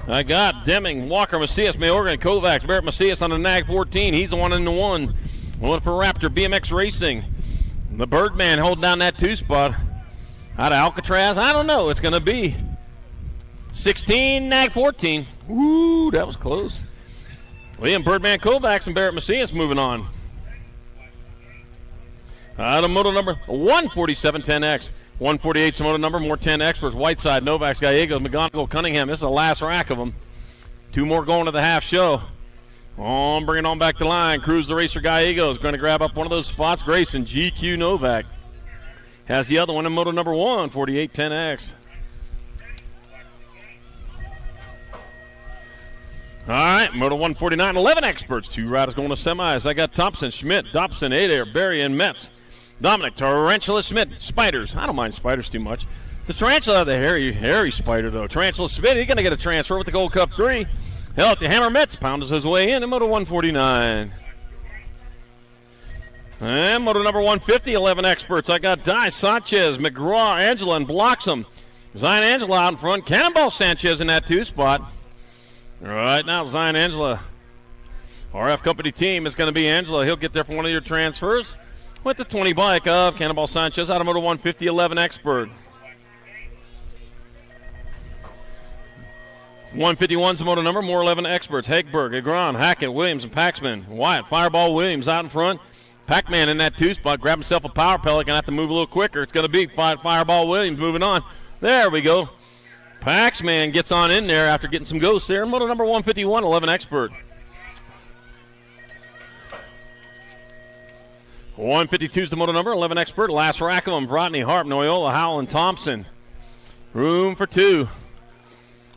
S1: I got Deming, Walker, Macias, Mayorga, and Kovacs. Barrett Macias on the Nag 14. He's the 1 in the 1. One for Raptor, BMX Racing. The Birdman holding down that 2 spot. Out of Alcatraz, I don't know. It's going to be 16, Nag 14. Ooh, that was close. Liam Birdman, Kovacs, and Barrett Macias moving on. Out of moto number 147, 10X. 148's moto number, more 10 experts. Whiteside, Novak, Gallegos, McGonigal, Cunningham. This is the last rack of them. 2 more going to the half show. Oh, bringing on back the line. Cruz the Racer, Gallegos going to grab up one of those spots. Grayson, GQ, Novak has the other one in moto number 148, 10X. All right, moto 149, 11 experts. 2 riders going to semis. I got Thompson, Schmidt, Dobson, Adair, Berry, and Metz. Dominic, Tarantula, Schmidt, Spiders. I don't mind Spiders too much. The Tarantula, the hairy Spider, though. Tarantula, Schmidt, he's going to get a transfer with the Gold Cup 3. Hell, the Hammer Metz pounds his way in moto 149. And moto number 150, 11 experts. I got Di, Sanchez, McGraw, Angela, and Bloxham. Zion Angela out in front. Cannonball Sanchez in that 2 spot. All right, now Zion Angela. RF Company team is going to be Angela. He'll get there for one of your transfers with the 20 bike of Cannonball Sanchez out of moto 150, 11 expert. 151's the motor number, more 11 experts. Hegberg, Agron, Hackett, Williams, and Paxman. Wyatt, Fireball, Williams out in front. Pac-Man in that 2 spot, grab himself a power pellet, gonna have to move a little quicker. It's gonna be Fireball Williams moving on. There we go. Paxman gets on in there after getting some ghosts there. Motor number 151, 11 expert. 152 is the motor number, 11 expert. Last rack of them, Vrotny, Harp, Noyola, Howell, and Thompson. Room for 2.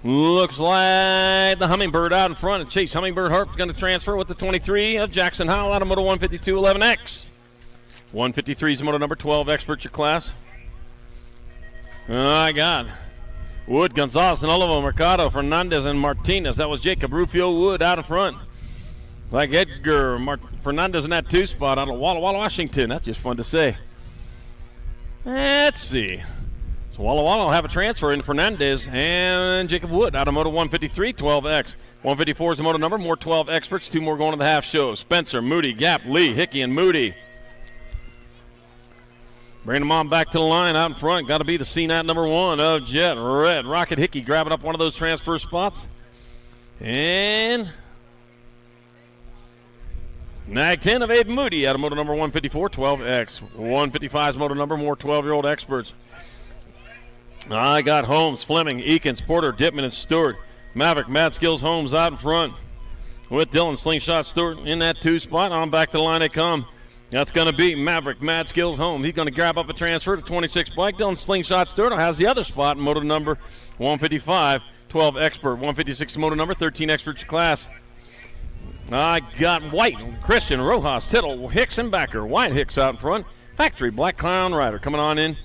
S1: Looks like the Hummingbird out in front. And Chase Hummingbird Harp's going to transfer with the 23 of Jackson Howell out of motor 152, 11X. 153 is the motor number, 12 expert your class. I got Wood, Gonzalez, and Olivo, Mercado, Fernandez, and Martinez. That was Jacob Rufio Wood out in front. Like Edgar Fernandez in that 2 spot out of Walla Walla, Washington. That's just fun to say. Let's see. So Walla Walla will have a transfer in Fernandez and Jacob Wood out of motor 153, 12X. 154 is the motor number, more 12 experts. 2 more going to the half show. Spencer, Moody, Gap, Lee, Hickey, and Moody. Bring them on back to the line out in front. Got to be the CNAT number 1 of Jet Red. Rocket Hickey grabbing up one of those transfer spots. And Nag 10 of Abe Moody out of motor number 154, 12X. 155's motor number, more 12-year-old experts. I got Holmes, Fleming, Eakins, Porter, Dittman, and Stewart. Maverick, Mad Skills, Holmes out in front. With Dylan, Slingshot, Stewart in that 2 spot. On back to the line they come. That's going to be Maverick, Mad Skills, Holmes. He's going to grab up a transfer to 26 bike. Dylan, Slingshot, Stewart has the other spot in motor number 155, 12 expert. 156 motor number, 13 expert class. I got White, Christian, Rojas, Tittle, Hicks, and Backer. White Hicks out in front. Factory, Black Clown Rider coming on in.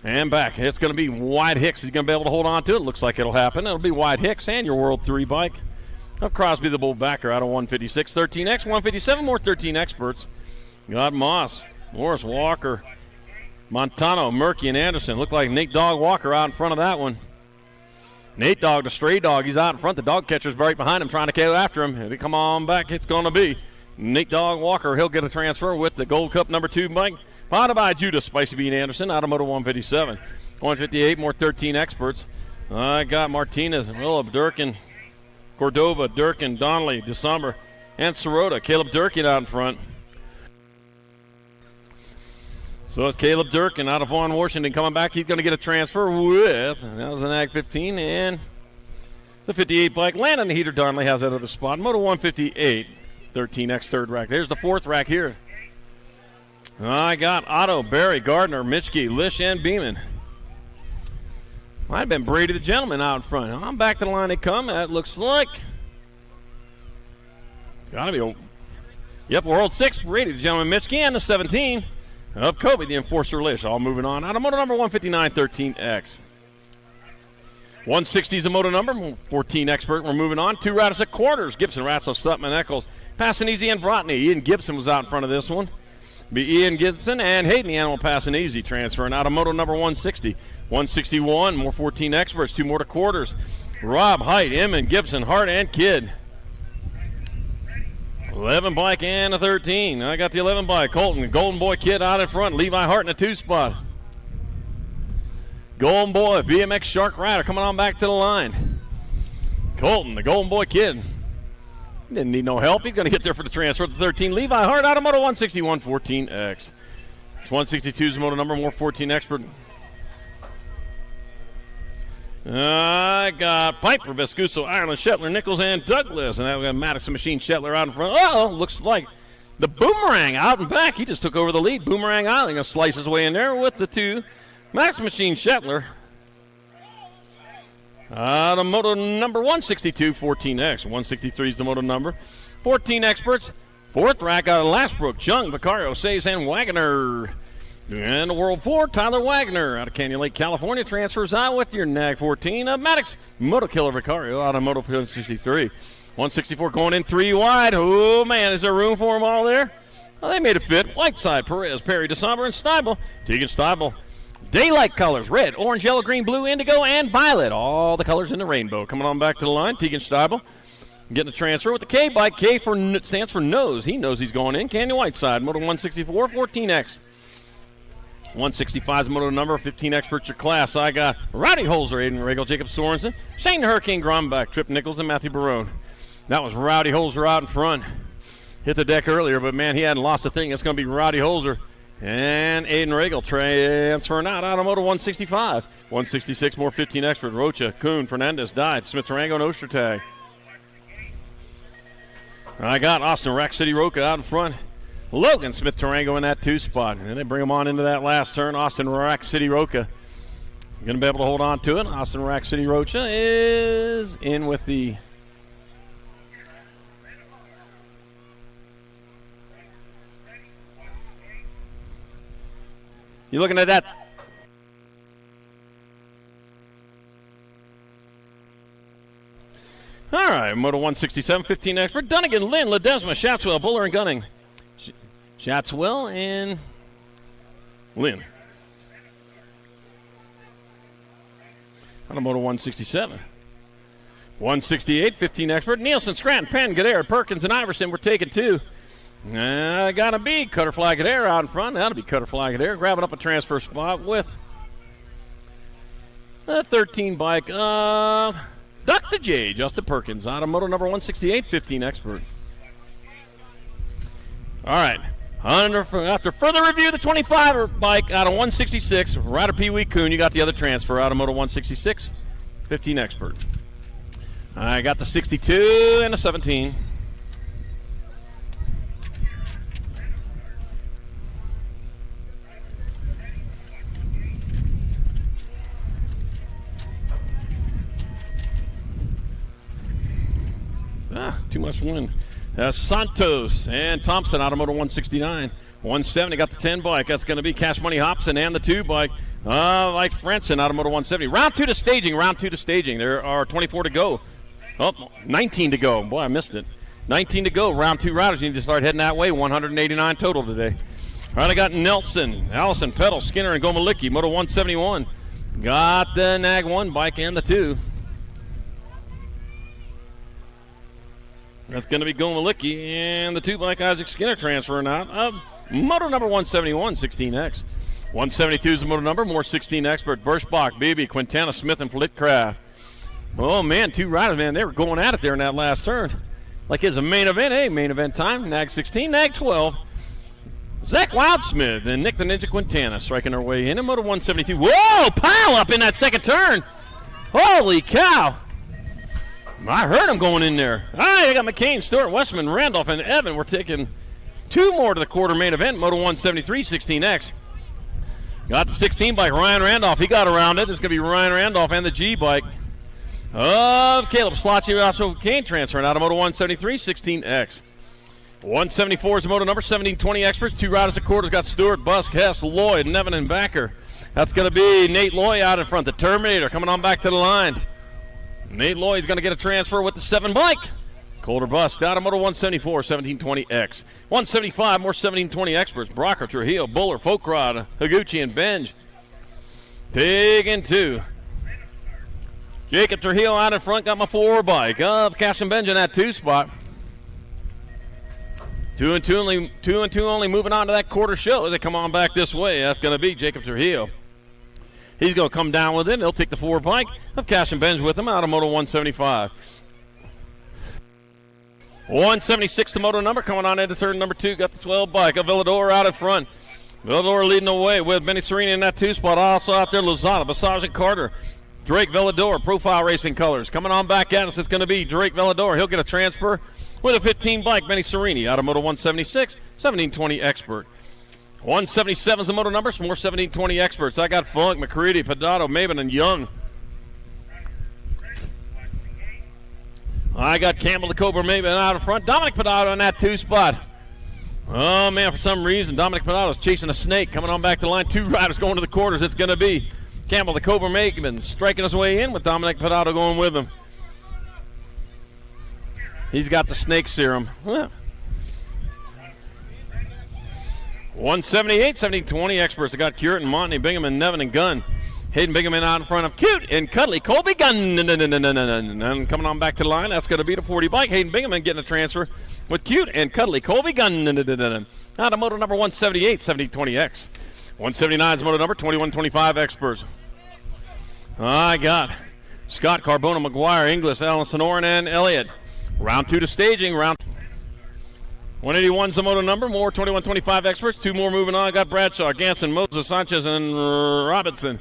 S1: And back. It's going to be White Hicks. He's going to be able to hold on to it. Looks like it'll happen. It'll be White Hicks and your World 3 bike. Now Crosby, the Bull Backer out of 156. 13X, 157 more 13 experts. Got Moss, Morris, Walker, Montano, Murky, and Anderson. Looked like Nate Dog Walker out in front of that one. Nate Dog, the stray dog, he's out in front. The dog catcher's right behind him trying to go after him. If he come on back, it's going to be Nate Dog Walker. He'll get a transfer with the Gold Cup number 2 bike. Followed by Judas, Spicy Bean Anderson, out of motor 157. 158, more 13 experts. I got Martinez, Willab, Durkin, Cordova, Durkin, Donnelly, December, and Sirota. Caleb Durkin out in front. So it's Caleb Durkin out of Vaughan, Washington coming back. He's going to get a transfer with, and that was an Ag 15, and the 58 bike. Landon Heater Donnelly has that other spot. Moto 158, 13X third rack. There's the 4th rack here. I got Otto, Barry, Gardner, Mitchke, Lish, and Beeman. Might have been Brady the Gentleman out in front. I'm back to the line they come. That looks like got to be, yep, World 6, Brady the Gentleman, Mitchke, and the 17 of Kobe, the Enforcer Lish. All moving on. Out of motor number 159, 13X. 160 is the motor number, 14 expert. We're moving on. 2 riders at quarters. Gibson, Ratzel, Sutton, and Eccles. Passing easy and Vrotny. Ian Gibson was out in front of this one. Be Ian Gibson and Hayden the Animal passing easy, transferring out of moto number 160. 161, more 14 experts, 2 more to quarters. Rob, Height, Emmon, Gibson, Hart, and Kidd. 11 bike and a 13. I got the 11 bike. Colton, Golden Boy Kid out in front. Levi Hart in a 2 spot. Golden Boy, BMX Shark Rider coming on back to the line. Colton, the Golden Boy Kid. Didn't need no help. He's going to get there for the transfer to 13. Levi Hart out of moto 161, 14X. It's 162's moto number, more 14 expert. I got Piper, Vescuso, Ireland, Shetler, Nichols, and Douglas. And then we got Madison Machine Shetler out in front. Oh, looks like the Boomerang out and back. He just took over the lead. Boomerang Island going to slice his way in there with the 2. Madison Machine Shetler. The moto number 162, 14X. 163 is the moto number. 14 experts. 4th rack out of Lastbrook. Chung, Vicario, Says, and Wagner. And the World 4, Tyler Wagner out of Canyon Lake, California. Transfers out with your Nag 14 of Maddox. Moto Killer Vicario out of Moto 163. 164 going in 3 wide. Oh, man, is there room for them all there? Well, they made it fit. Whiteside, Perez, Perry, DeSomber, and Steibel. Tegan Steibel. Daylight colors, red, orange, yellow, green, blue, indigo, and violet. All the colors in the rainbow. Coming on back to the line, Tegan Steibel. Getting a transfer with the K bike. K stands for nose. He knows he's going in. Canyon Whiteside, Moto 164, 14X. 165 is moto number, 15 experts your class. I got Rowdy Holzer, Aiden Regal, Jacob Sorensen, Shane the Hurricane Grombach, Trip Nichols, and Matthew Barone. That was Rowdy Holzer out in front. Hit the deck earlier, but man, he hadn't lost a thing. It's going to be Rowdy Holzer and Aiden Regal transferring out of moto 165. 166 more 15 expert. Rocha, Kuhn, Fernandez, Died, Smith, Tarango, and Ostertag. I got Austin Rack City Roca out in front. Logan Smith Tarango in that 2 spot. And they bring him on into that last turn. Austin Rack City Roca going to be able to hold on to it. Austin Rack City Rocha is in with the... You looking at that? All right, Moto 167, 15 expert. Dunnigan, Lynn, Ledesma, Shatswell, Buller, and Gunning. Shatswell and Lynn. On a Moto 167. 168, 15 expert. Nielsen, Scranton, Penn, Gadare, Perkins, and Iverson were taking 2. Gotta be Cutterfly Gadare out in front. That'll be Cutterfly Gadare grabbing up a transfer spot with a 13 bike of Dr. J, Justin Perkins, out of moto number 168, 15 expert. All right. After further review, the 25 bike out of 166, Ryder Pee Wee Kuhn. You got the other transfer out of moto 166, 15 expert. I got the 62 and the 17. Too much wind. Santos and Thompson out of moto 169. 170 got the 10 bike. That's going to be Cash Money Hobson and the 2 bike. Like Frenson out of moto 170. Round 2 to staging. There are 24 to go. 19 to go. Boy, I missed it. 19 to go. Round 2 riders need to start heading that way. 189 total today. All right, I got Nelson, Allison, Peddle, Skinner, and Gomalicki. Moto 171. Got the Nag 1 bike and the 2. That's going to be Gomalicki and the 2 bike Isaac Skinner transferring out of moto number 171, 16X. 172 is the moto number, more 16 expert. Birschbach, Beebe, Quintana, Smith, and Flitcraft. Oh, man, 2 riders, man, they were going at it there in that last turn. Like it's a main event, main event time. Nag 16, Nag 12. Zach Wildsmith and Nick the Ninja Quintana striking their way in moto 172. Whoa, pile up in that second turn. Holy cow. I heard him going in there. All right, I got McCain, Stewart, Westman, Randolph, and Evan. We're taking 2 more to the quarter main event, Moto 173, 16X. Got the 16 bike, Ryan Randolph. He got around it. It's going to be Ryan Randolph and the G bike of Caleb Slotchy, also Kane transferring out of Moto 173, 16X. 174 is the moto number, 1720 experts. 2 riders at quarters got Stewart, Busk, Hess, Lloyd, Nevin, and Backer. That's going to be Nate Loy out in front. The Terminator coming on back to the line. Nate Lloyd's going to get a transfer with the 7 bike. Colder Bust out of moto 174, 1720X. 175, more 1720 experts. Brocker, Trujillo, Buller, Folkrod, Higuchi, and Benj. Taking 2. Jacob Trujillo out in front, got my 4 bike of Cash and Benj in that 2 spot. 2 and 2 only moving on to that quarter show as they come on back this way. That's going to be Jacob Trujillo. He's going to come down with it. He'll take the 4 bike of Cash and Benj with him out of moto 175. 176 the moto number coming on into turn number 2. Got the 12 bike of Villador out in front. Villador leading the way with Benny Sereni in that 2 spot. Also out there Lozada, Basage, and Carter. Drake Villador, Profile Racing Colors. Coming on back at us, it's going to be Drake Villador. He'll get a transfer with a 15 bike. Benny Sereni out of moto 176, 1720 expert. 177 is the moto numbers, more 1720 experts. I got Funk, McCready, Pedato, Maben, and Young. I got Campbell, the Cobra, Maben out in front. Dominic Pedato in that 2 spot. Oh, man, for some reason, Dominic Pedato's chasing a snake. Coming on back to the line. 2 riders going to the quarters. It's going to be Campbell, the Cobra, Maben, striking his way in with Dominic Pedato going with him. He's got the snake serum. Yeah. 178, 1720 experts. I got Curtin, Monty, Bingham, and Nevin, and Gunn. Hayden Bingham out in front of Cute and Cuddly. Colby Gunn. And coming on back to the line, that's going to be the 40 bike. Hayden Bingham getting a transfer with Cute and Cuddly. Colby Gunn. Out of moto number 178, 1720X. 179 is the moto number, 2125 experts. I got Scott, Carbona, McGuire, Inglis, Allen, Sonoran, and Elliott. Round 2 to staging. Round 181 is the moto number, more 2125 experts. 2 more moving on. I got Bradshaw, Ganson, Moses, Sanchez, and Robinson.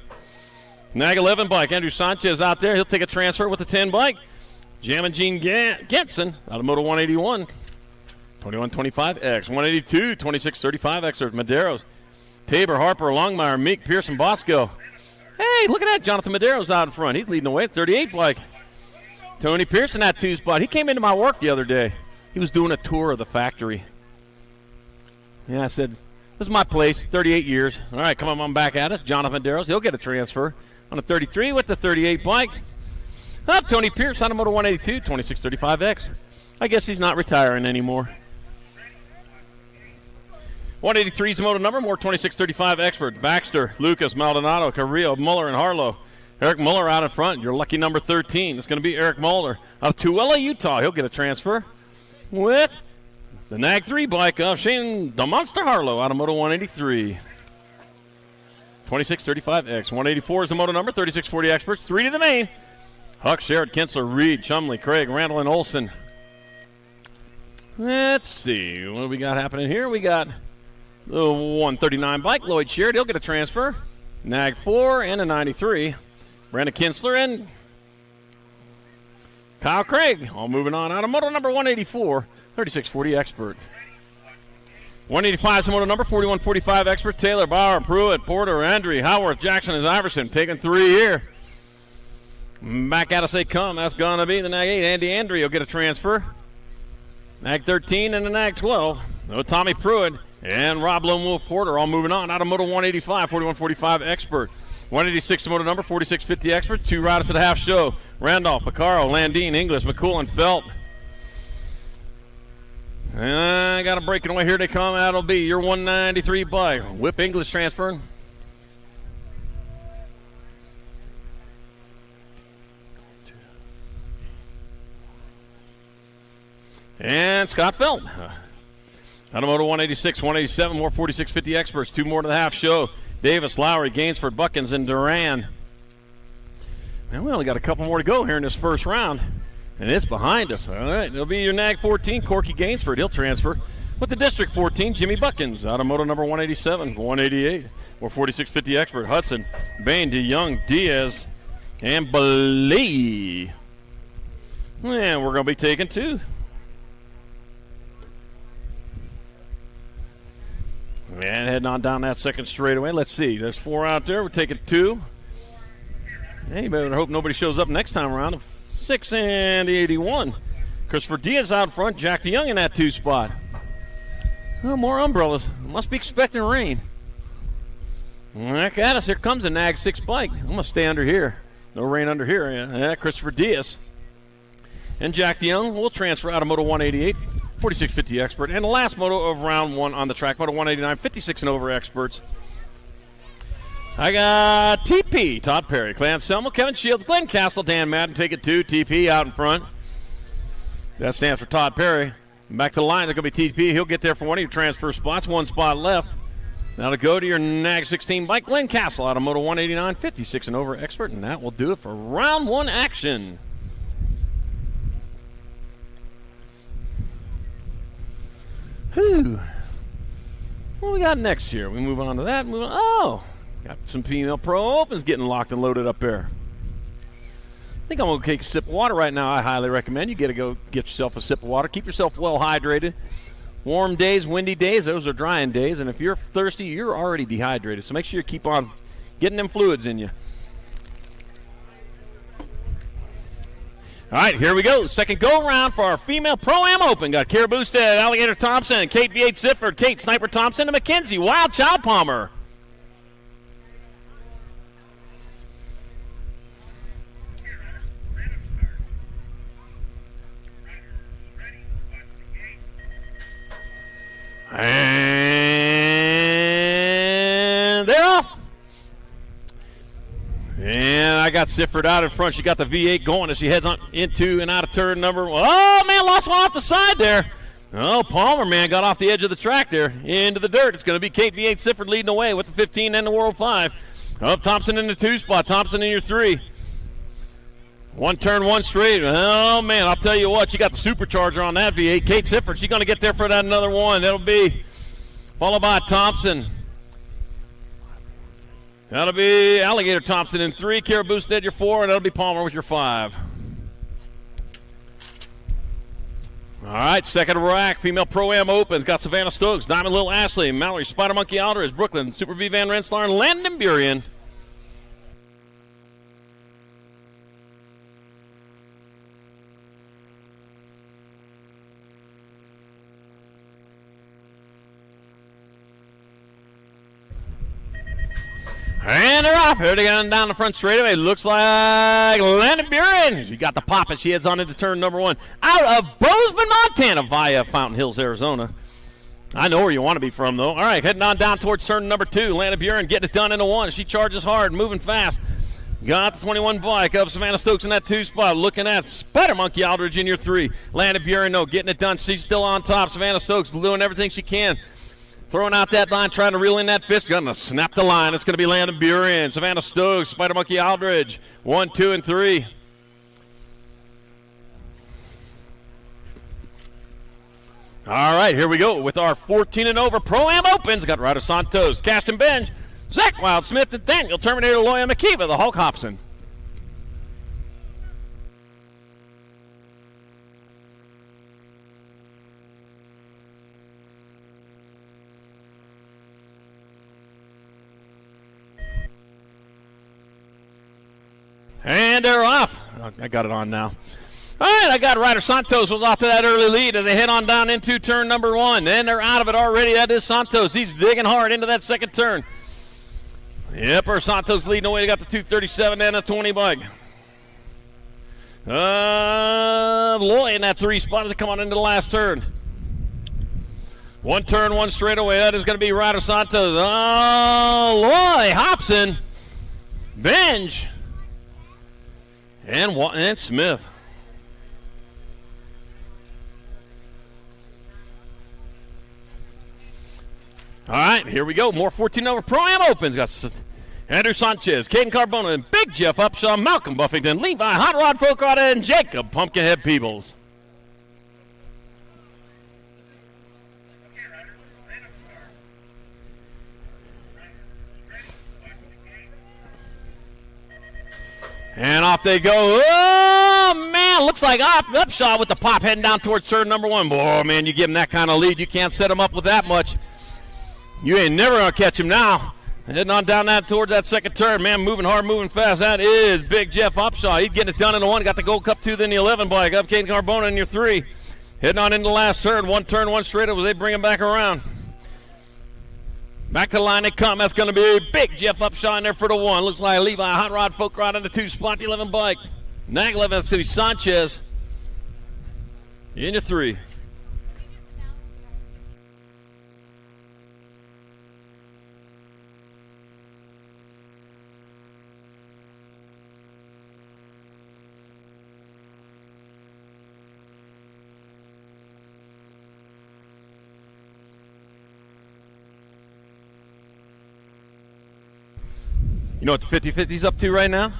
S1: Nag 11 bike. Andrew Sanchez out there. He'll take a transfer with the 10 bike. Jammin' Gene Genson out of moto 181. 2125X. 182, 2635X. Maderos. Tabor, Harper, Longmire, Meek, Pearson, Bosco. Hey, look at that. Jonathan Madero's out in front. He's leading the way at 38 bike. Tony Pearson, that 2 spot. He came into my work the other day. He was doing a tour of the factory. Yeah, I said, this is my place, 38 years. All right, come on back at us. Jonathan Maderos, he'll get a transfer on a 33 with the 38 bike. Up, Tony Pierce on a moto 182, 2635X. I guess he's not retiring anymore. 183 is the moto number, more 2635 expert. Baxter, Lucas, Maldonado, Carrillo, Muller, and Harlow. Eric Muller out in front. Your lucky number 13. It's going to be Eric Muller of Tooele, Utah. He'll get a transfer with the Nag 3 bike of Shane the Monster Harlow out of moto 183. 2635X. 184 is the moto number, 3640 experts. 3 to the main. Huck, Sherrod, Kinsler, Reed, Chumley, Craig, Randall, and Olson. Let's see. What do we got happening here? We got the 139 bike, Lloyd Sherrod. He'll get a transfer. Nag 4 and a 93. Brandon Kinsler and Kyle Craig. All moving on out of moto number 184, 3640 expert. 185 is the moto number, 4145 expert. Taylor, Bauer, Pruitt, Porter, Andrew, Howarth, Jackson, and Iverson. Taking 3 here. Back at us they come. That's going to be the Nag 8. Andy Andrew will get a transfer. Nag 13 and the Nag 12. No Tommy Pruitt and Rob Lone Wolf Porter all moving on out of moto 185, 4145 expert. 186 moto number, 4650 expert. 2 riders to the half show. Randolph, Picaro, Landine, Inglis, McCool, and Felt. I got a breaking away. Here they come. That'll be your 193 bike. Whip English transferring. And Scott Felt. Out of moto 186, 187, more 4650 experts. 2 more to the half show. Davis, Lowry, Gainsford, Buckins, and Duran. Man, we only got a couple more to go here in this first round. And it's behind us. All right, it'll be your Nag 14, Corky Gainsford. He'll transfer with the District 14, Jimmy Buckins. Out of moto number 187, 188, or 4650 expert. Hudson, Bain, DeYoung, Diaz, and Bailey. And we're going to be taking 2. And heading on down that second straightaway. Let's see. There's 4 out there. We're taking 2. Hey, better hope nobody shows up next time around. 6 and the 81. Christopher Diaz out front. Jack DeYoung in that 2 spot. Oh, more umbrellas. Must be expecting rain. Back at us. Here comes a Nag 6 bike. I'm going to stay under here. No rain under here. Yeah, Christopher Diaz. And Jack DeYoung will transfer out of moto 188. 4650 expert. And the last moto of round 1 on the track, moto 189, 56 and over experts. I got TP, Todd Perry, Clan Selma, Kevin Shields, Glenn Castle, Dan Madden, take it 2. TP out in front. That stands for Todd Perry. Back to the line, it's going to be TP. He'll get there for one of your transfer spots. 1 spot left. Now to go to your Nag 16 bike, Glenn Castle out of moto 189, 56 and over expert. And that will do it for round 1 action. Whew. What we got next here? We move on to that. Oh, got some female pro opens getting locked and loaded up there. I think I'm going to take a sip of water right now. I highly recommend you go get yourself a sip of water. Keep yourself well hydrated. Warm days, windy days, those are drying days. And if you're thirsty, you're already dehydrated. So make sure you keep on getting them fluids in you. All right, here we go. Second go-around for our female Pro-Am Open. Got Kara Boosted, Alligator Thompson, Kate V8 Sifford, Kate Sniper Thompson, and Mackenzie Wild Child Palmer. And they're off. And I got Sifford out in front. She got the V8 going as she heads on into and out of turn number 1. Oh, man, lost one off the side there. Oh, Palmer, man, got off the edge of the track there into the dirt. It's going to be Kate V8 Sifford leading the way with the 15 and the World 5. Oh, Thompson in the 2 spot. Thompson in your 3. One turn, one straight. Oh, man, I'll tell you what. She got the supercharger on that V8. Kate Sifford, she's going to get there for that another one. That'll be followed by Thompson. That'll be Alligator Thompson in 3. Kara Boosted your 4, and that'll be Palmer with your 5. All right, second rack, female Pro-Am Opens. Got Savannah Stokes, Diamond Lil Ashley, Mallory Spider Monkey Aldridge, Brooklyn, Super V Van Rensselaer, and Landon Burien. And they're off. Here they go down the front straightaway. Looks like Landon Burien. She got the pop and she heads on into turn number 1. Out of Bozeman, Montana via Fountain Hills, Arizona. I know where you want to be from, though. All right, heading on down towards turn number 2. Landon Burien getting it done into 1. She charges hard, moving fast. Got the 21 bike of Savannah Stokes in that 2 spot. Looking at Spider Monkey Aldridge in your 3. Landon Burien, no, getting it done. She's still on top. Savannah Stokes doing everything she can. Throwing out that line, trying to reel in that fist. Going to snap the line. It's going to be Landon Burien, Savannah Stokes, Spider Monkey Aldridge. 1, 2, and 3. All right, here we go with our 14 and over Pro-Am Opens. Got Ryder Santos, Caston Benj, Zach Wildsmith, and Daniel Terminator Loya McKeeva, the Hulk Hobson. And they're off. I got it on now. All right, I got Ryder Santos was off to that early lead as they head on down into turn number 1. And they're out of it already. That is Santos. He's digging hard into that second turn. Yep, Santos leading away. They got the 237 and a 20 bike. Loy in that 3 spot as they come on into the last turn. One turn, one straightaway. That is going to be Ryder Santos. Oh, Loy, Hobson, Benj, and Smith. All right, here we go. More 14 over Pro-Am Opens. Got Andrew Sanchez, Caden Carbona, and Big Jeff Upshaw, Malcolm Buffington, Levi Hot Rod Folkrod, and Jacob Pumpkinhead Peebles. And off they go. Oh, man, looks like Upshaw with the pop heading down towards turn number 1. Boy, man, you give him that kind of lead. You can't set him up with that much. You ain't never going to catch him now. Heading on down that towards that second turn. Man, moving hard, moving fast. That is Big Jeff Upshaw. He's getting it done in the 1. Got the Gold Cup 2, then the 11 bike. Up Caden Carbona in your 3. Heading on into the last turn. One turn, one straight up as they bring him back around. Back to the line they come. That's going to be Big Jeff Upshaw in there for the 1. Looks like Levi Hot Rod Folkrod in the 2 spot, the 11 bike. Nag 11, that's going to be Sanchez in your 3. You know what the 50-50's up to right now?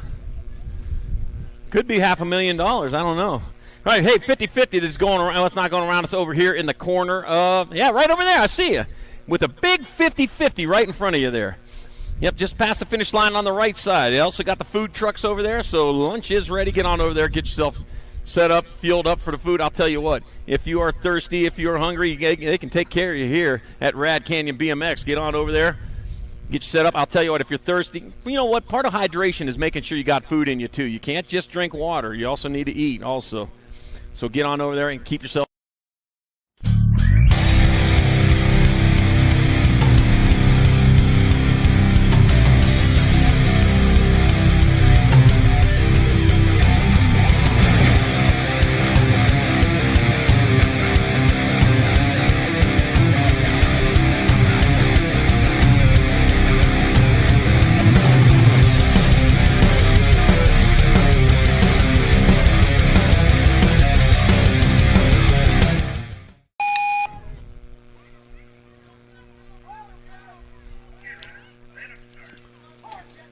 S1: Could be $500,000. I don't know. All right, hey, 50-50 that's going around. Well, it's not going around us over here in the corner of, yeah, right over there. I see you. With a big 50-50 right in front of you there. Yep, just past the finish line on the right side. They also got the food trucks over there, so lunch is ready. Get on over there. Get yourself set up, fueled up for the food. I'll tell you what, if you are thirsty, if you are hungry, they can take care of you here at Rad Canyon BMX. Get on over there. Get you set up. I'll tell you what, if you're thirsty, you know what? Part of hydration is making sure you got food in you, too. You can't just drink water. You also need to eat also. So get on over there and keep yourself.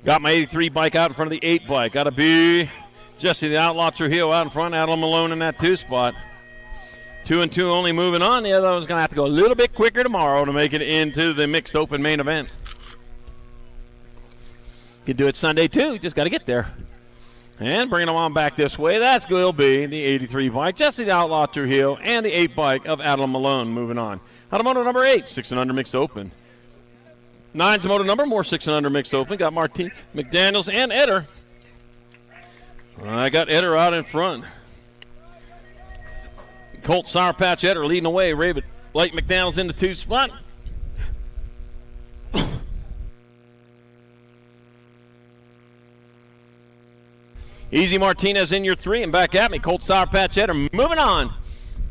S1: Got my 83 bike out in front of the 8 bike. Got to be Jesse the Outlaw Trujillo out in front. Adam Malone in that 2 spot. 2 and 2 only moving on. The other one's going to have to go a little bit quicker tomorrow to make it into the mixed open main event. You can do it Sunday too. Just got to get there. And bringing them on back this way. That's going to be the 83 bike. Jesse the Outlaw Trujillo and the 8 bike of Adam Malone moving on. Automoto number 8, 6 and under mixed open. 9's moto number, more 6 and under mixed open. Got Martin McDaniels and Eder. I got Eder out in front. Colt Sour Patch Eder leading away. Raven Light McDaniels in the 2 spot. Easy Martinez in your 3 and back at me. Colt Sour Patch Eder moving on.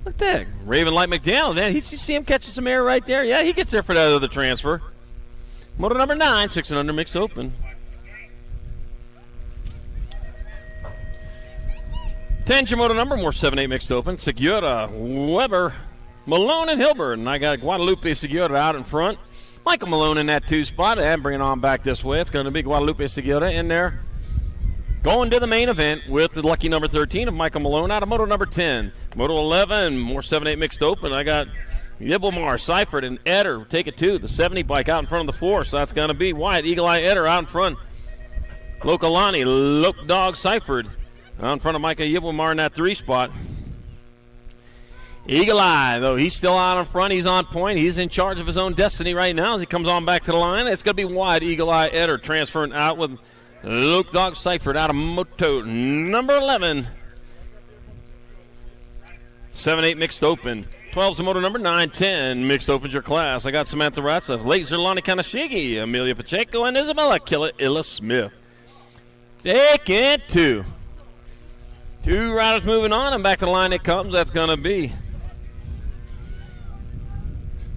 S1: Look at that. Raven Light McDaniel. Man, you see him catching some air right there? Yeah, he gets there for that other transfer. Moto number 9, 6 and under mixed open. 10's your moto number, more 7-8 mixed open. Segura, Weber, Malone, and Hilbert. And I got Guadalupe Segura out in front. Michael Malone in that 2 spot. And bringing on back this way. It's going to be Guadalupe Segura in there. Going to the main event with the lucky number 13 of Michael Malone out of moto number 10. Moto 11, more 7-8 mixed open. I got Yibblemar, Seifert, and Eder take it to the 70 bike out in front of the 4. So that's going to be Wyatt, Eagle Eye Eder out in front. Lokalani, Loke Dog, Seifert out in front of Micah Yibblemar in that 3 spot. Eagle Eye, though, he's still out in front. He's on point. He's in charge of his own destiny right now as he comes on back to the line. It's going to be Wyatt, Eagle Eye Eder transferring out with Luke Dog Seifert out of moto number 11. 7-8 mixed open. 12's the moto number 9, 10 mixed opens your class. I got Samantha Ratza, Laser Lonnie Kanashigi, Amelia Pacheco, and Isabella Illa Smith. Taking 2. 2 riders moving on, and back to the line it comes. That's going to be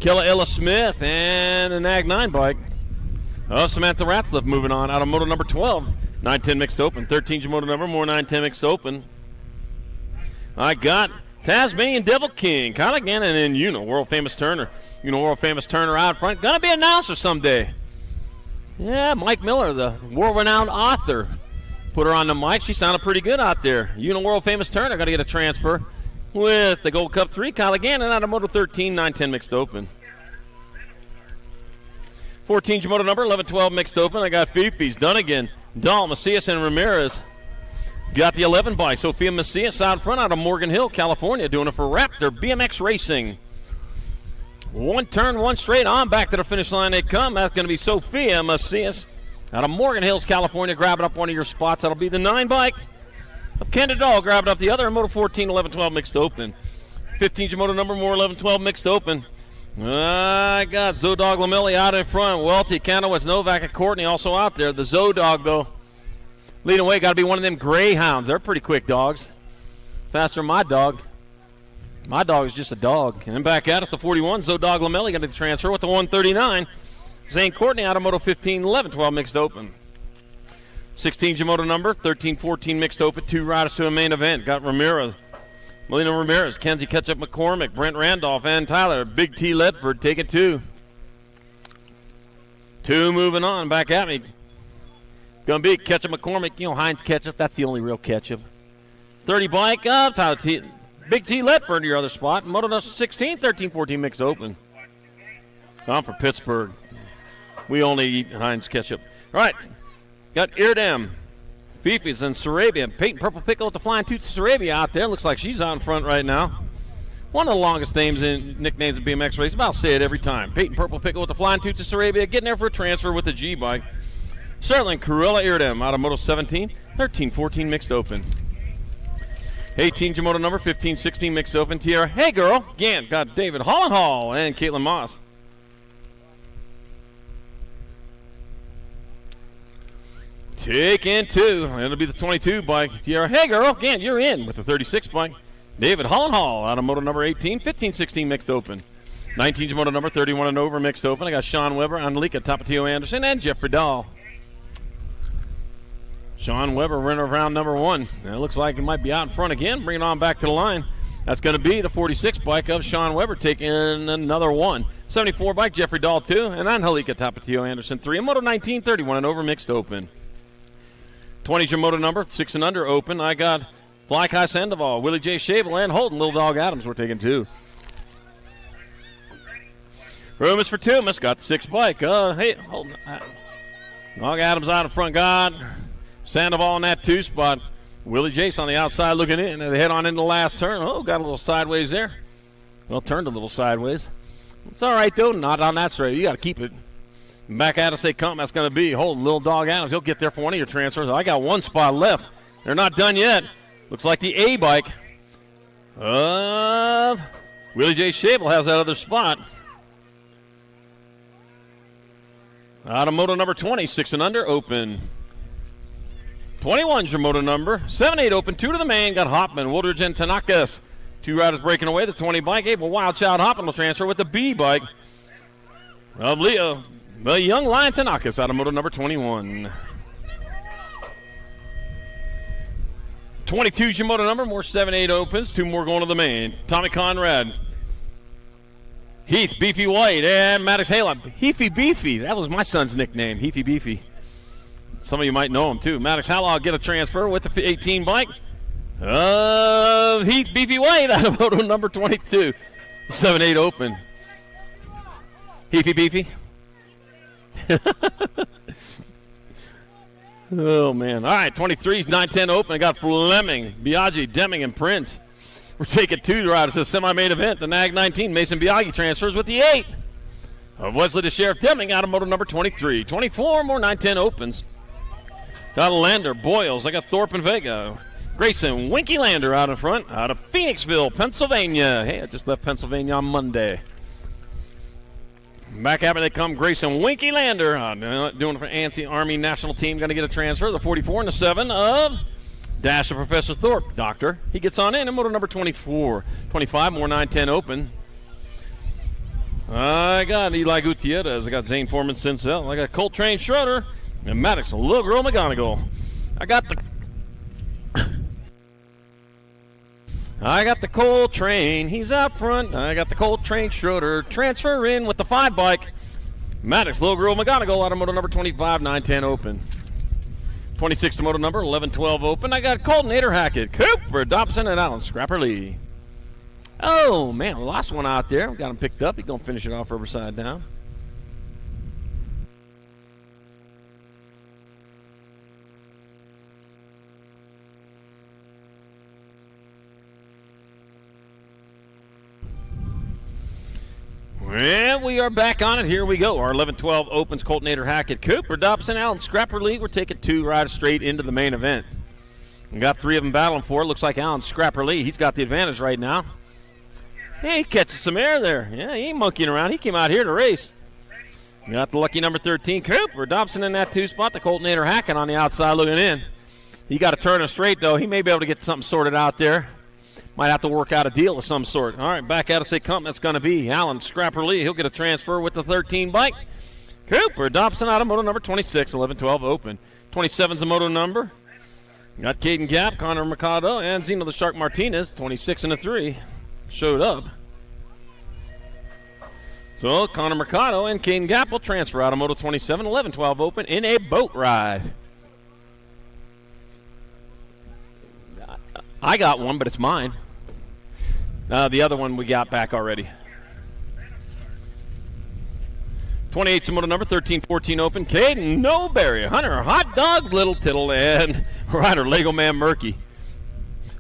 S1: Illa Smith and an Ag 9 bike. Samantha Ratcliffe moving on out of moto number 12. 9-10 mixed open. 13's your moto number, more 9-10 mixed open. I got Tasmanian Devil King, Kyle Gannon, and world famous Turner. World famous Turner out front. Gonna be an announcer someday. Yeah, Mike Miller, the world-renowned author, put her on the mic. She sounded pretty good out there. World famous Turner got to get a transfer with the Gold Cup 3. Kyle Gannon out of moto 13, 9-10 mixed open. 14's your moto number, 11-12 mixed open. I got Fifi's, Dunnigan, Dahl, Macias, and Ramirez. Got the 11 bike, Sophia Macias out front out of Morgan Hill, California, doing it for Raptor BMX Racing. 1 turn, 1 straight on, back to the finish line they come. That's going to be Sophia Macias out of Morgan Hills, California, grabbing up one of your spots. That'll be the 9 bike of Canada Dahl, grabbing up the other in moto 14, 11-12 mixed open. 15's your moto number, more 11-12 mixed open. I got Zodog Lamelli out in front. Welty, Canowitz, Novak, and Courtney also out there. The Zodog, though, leading away. Got to be one of them greyhounds. They're pretty quick dogs. Faster than my dog. My dog is just a dog. And back at us, the 41. Zodog Lamelli going to transfer with the 139. Zane Courtney out of moto 15, 11-12 mixed open. 16's your moto number, 13-14 mixed open. 2 riders to a main event. Got Ramirez. Melina Ramirez, Kenzie Ketchup McCormick, Brent Randolph, and Tyler. Big T Ledford taking 2. 2 moving on. Back at me. Going to be Ketchup McCormick. Heinz Ketchup. That's the only real ketchup. 30 bike up. Tyler T. Big T Ledford, your other spot. Moto 16, 13-14 mixed open. I'm from Pittsburgh. We only eat Heinz Ketchup. All right. Got Irdam, Fifi's, and Sarabia. Peyton Purple Pickle with the Flying Toots of Sarabia out there. Looks like she's out in front right now. One of the longest nicknames in BMX racing. I'll say it every time. Peyton Purple Pickle with the Flying Toots of Sarabia, getting there for a transfer with the G-bike. Sterling Corella Irdam out of Moto 17, 13-14 mixed open. 18's your moto number, 15-16 mixed open. Tierra, hey girl, Gant, got David Hollenhall and Caitlin Moss. Taking 2. It'll be the 22 bike. Tierra, hey girl, Gant, you're in with the 36 bike. David Hollenhall out of moto number 18, 15-16 mixed open. 19's your moto number, 31 and over mixed open. I got Sean Weber, Annalika Tapatio Anderson, and Jeffrey Dahl. Sean Weber, runner of round number 1. And it looks like he might be out in front again, bringing on back to the line. That's going to be the 46 bike of Sean Weber, taking another 1. 74 bike, Jeffrey Dahl 2, and Angelica Tapatio Anderson 3. And moto 19, 31 and over mixed open. 20's your moto number, 6 and under open. I got Fly Kai Sandoval, Willie J. Shable, and Holden. Little Dog Adams, we're taking 2. Room is for 2. Miss got the 6 bike. Hey, Holden. Dog Adams out in front. Got Sandoval in that 2 spot. Willie Jace on the outside looking in. They head on into the last turn. Oh, got a little sideways there. Well, turned a little sideways. It's all right, though. Not on that straight. You got to keep it. Back at us, they come. That's going to be Holden, Little Dog Adams. He'll get there for one of your transfers. I got 1 spot left. They're not done yet. Looks like the A bike. Willie J. Shable has that other spot. Out of moto number 20, 6 and under, open. 21's your moto number. 7-8 open, 2 to the main. Got Hoppman, Woodridge, and Tanakas. 2 riders breaking away. The 20 bike. Able Wild Child Hoppman will transfer with the B bike of Leo. The young Lion Tanakas out of moto number 21. 22's your moto number. More 7-8 opens. 2 more going to the main. Tommy Conrad. Heath Beefy White and Maddox Halop. Heafy Beefy. That was my son's nickname, Heafy Beefy. Some of you might know him, too. Maddox Halop get a transfer with the 18 bike. Heath Beefy White out of moto number 22. 7-8 open. Heafy Beefy. Oh, man. All right, 23's 9-10 open. I got Fleming, Biaggi, Deming, and Prince. We're taking 2 riders to the semi-main event. The NAG 19, Mason Biaggi transfers with the 8 of Wesley the Sheriff Deming out of moto number 23. 24 more 9-10 opens. Got Lander, Boyles. I got Thorpe and Vega. Grayson, Winky Lander out in front, out of Phoenixville, Pennsylvania. Hey, I just left Pennsylvania on Monday. Back after they come, Grayson, Winky Lander. Doing it for Ansi Army National Team. Going to get a transfer. The 44 and the 7 of Dash of Professor Thorpe. Doctor. He gets on in moto number 24. 25, more 9-10 open. I got Eli Gutierrez. I got Zane Foreman Sincel. I got Coltrane Schroeder. And Maddox, Little Girl McGonigal. I got the Coltrane. He's out front. I got the Coltrane Schroeder. Transfer in with the 5 bike. Maddox, Little Girl McGonigal out of moto number 25, 9-10 open. 26 to moto number 11-12 open. I got Colton Nader Hackett, Cooper Dobson, and Alan Scrapper Lee. Oh, man, we lost one out there. We got him picked up. He's going to finish it off Riverside down. And we are back on it. Here we go. Our 11-12 opens. Colton Nader Hackett, Cooper Dobson, Alan Scrapper Lee. We're taking 2 riders straight into the main event. We got 3 of them battling for it. Looks like Alan Scrapper Lee. He's got the advantage right now. Yeah, he catches some air there. Yeah, he ain't monkeying around. He came out here to race. We got the lucky number 13, Cooper Dobson in that 2 spot. The Colton Nader Hackett on the outside looking in. He got to turn him straight, though. He may be able to get something sorted out there. Might have to work out a deal of some sort. All right, back at us they come. That's going to be Alan Scrapper Lee. He'll get a transfer with the 13 bike. Cooper Dobson out of moto number 26, 11-12 open. 27's the moto number. Got Caden Gap, Connor Mercado, and Zeno the Shark Martinez, 26 and a 3. Showed up. So Connor Mercado and Caden Gap will transfer out of moto 27, 11-12 open in a boat ride. I got one, but it's mine. The other one we got back already. 28's the moto number, 13-14 open. Caden Noberry, Hunter Hot Dog Little Tittle, and rider Lego Man Murky.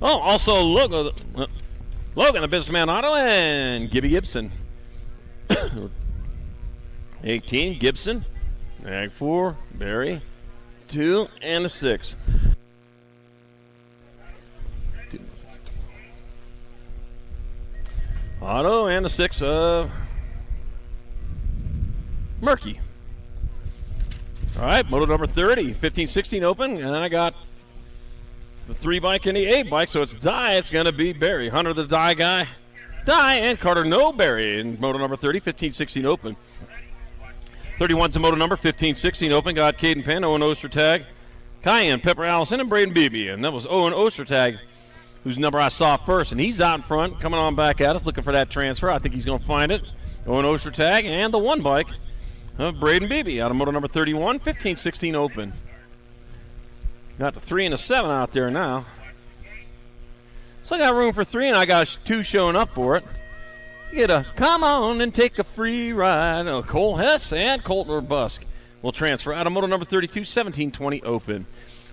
S1: Oh, also Logan the Businessman Auto, and Gibby Gibson. 18, Gibson. Ag 4, Barry. 2, and a 6. Auto and a 6 of Murky. All right, moto number 30, 15-16 open, and I got the 3 bike and the 8 bike, so it's Die. It's going to be Barry. Hunter the Die guy. Die and Carter Noberry in moto number 30, 15-16 open. 31's the moto number, 15-16 open. Got Caden Penn, Owen Ostertag, Cayenne, Pepper Allison, and Braden Beebe. And that was Owen Ostertag, whose number I saw first, and he's out in front, coming on back at us, looking for that transfer. I think he's going to find it. Owen Ostertag and the 1 bike of Braden Beebe out of moto number 31, 15-16 open. Got the 3 and a 7 out there now. So I got room for 3, and I got 2 showing up for it. You get a come on and take a free ride. Cole Hess and Colton Busk will transfer out of moto number 32, 1720 open.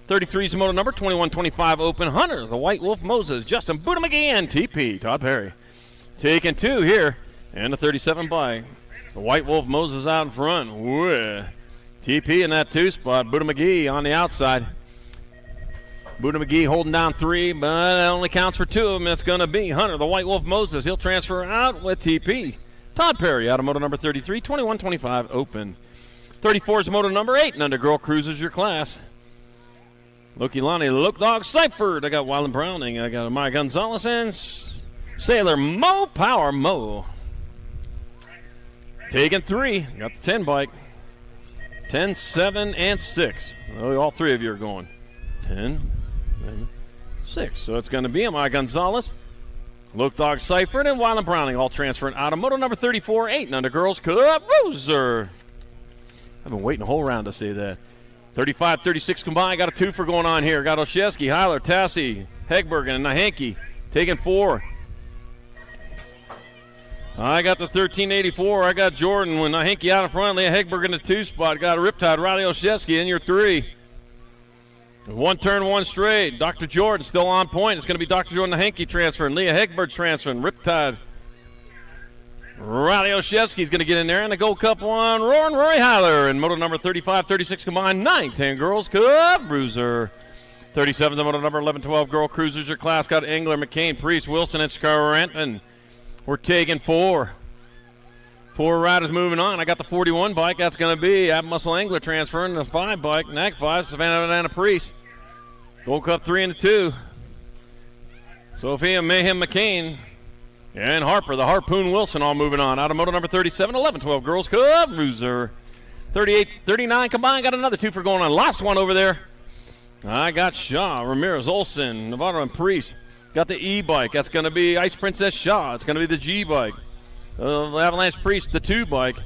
S1: 33 is the moto number, 2125 open. Hunter, the White Wolf Moses, Justin Buddha McGee, and TP, Todd Perry. Taking 2 here, and the 37 bike. The White Wolf Moses out in front. Whoa. TP in that 2 spot. Buddha McGee on the outside. Buddha McGee holding down 3, but it only counts for 2 of them. It's going to be Hunter, the White Wolf Moses. He'll transfer out with TP. Todd Perry out of moto number 33, 2125 open. 34 is moto number 8, and under girl cruises your class. Loki Lonnie, Loke Dog Seifert. I got Wyland Browning. I got Amaya Gonzalez and Sailor Mo Power Mo. Taking 3. Got the 10 bike. 10, 7, and 6. All 3 of you are going. 10, 11, 6. So it's going to be Amaya Gonzalez, Loke Dog Seifert, and Wyland Browning all transferring out of moto number 34, 8, and under girls Cup Rooser. I've been waiting a whole round to say that. 35, 36 combined. Got a 2 for going on here. Got Olszewski, Heiler, Tassi, Hegberg, and Nahanke taking 4. I got the 1384. I got Jordan with Nahanke out in front. Leah Hegberg in the 2 spot. Got a Riptide, Riley Olszewski in your 3. 1 turn, 1 straight. Dr. Jordan still on point. It's going to be Dr. Jordan Nahanke transferring. Leah Hegberg transferring. Riptide. Riley Olszewski's going to get in there. And the Gold Cup 1, Rory Heiler. And moto number 35, 36 combined. 9, 10 girls. Cup Bruiser. 37, the moto number 11, 12 girl cruisers. Your class got Engler, McCain, Priest, Wilson, and Scarenton. We're taking 4. 4 riders moving on. I got the 41 bike. That's going to be Ab Muscle Angler transferring. The 5 bike, NAC 5, Savannah Banana Priest. Gold Cup 3 and 2. Sophia Mayhem McCain and Harper, the Harpoon Wilson, all moving on. Out of moto number 37, 11, 12 girls. Cup Bruiser. 38, 39 combined. Got another 2 for going on. Last one over there. I got Shaw, Ramirez, Olsen, Navarro, and Priest. Got the E-bike. That's going to be Ice Princess Shaw. It's going to be the G-bike. Avalanche Priest, the 2 bike.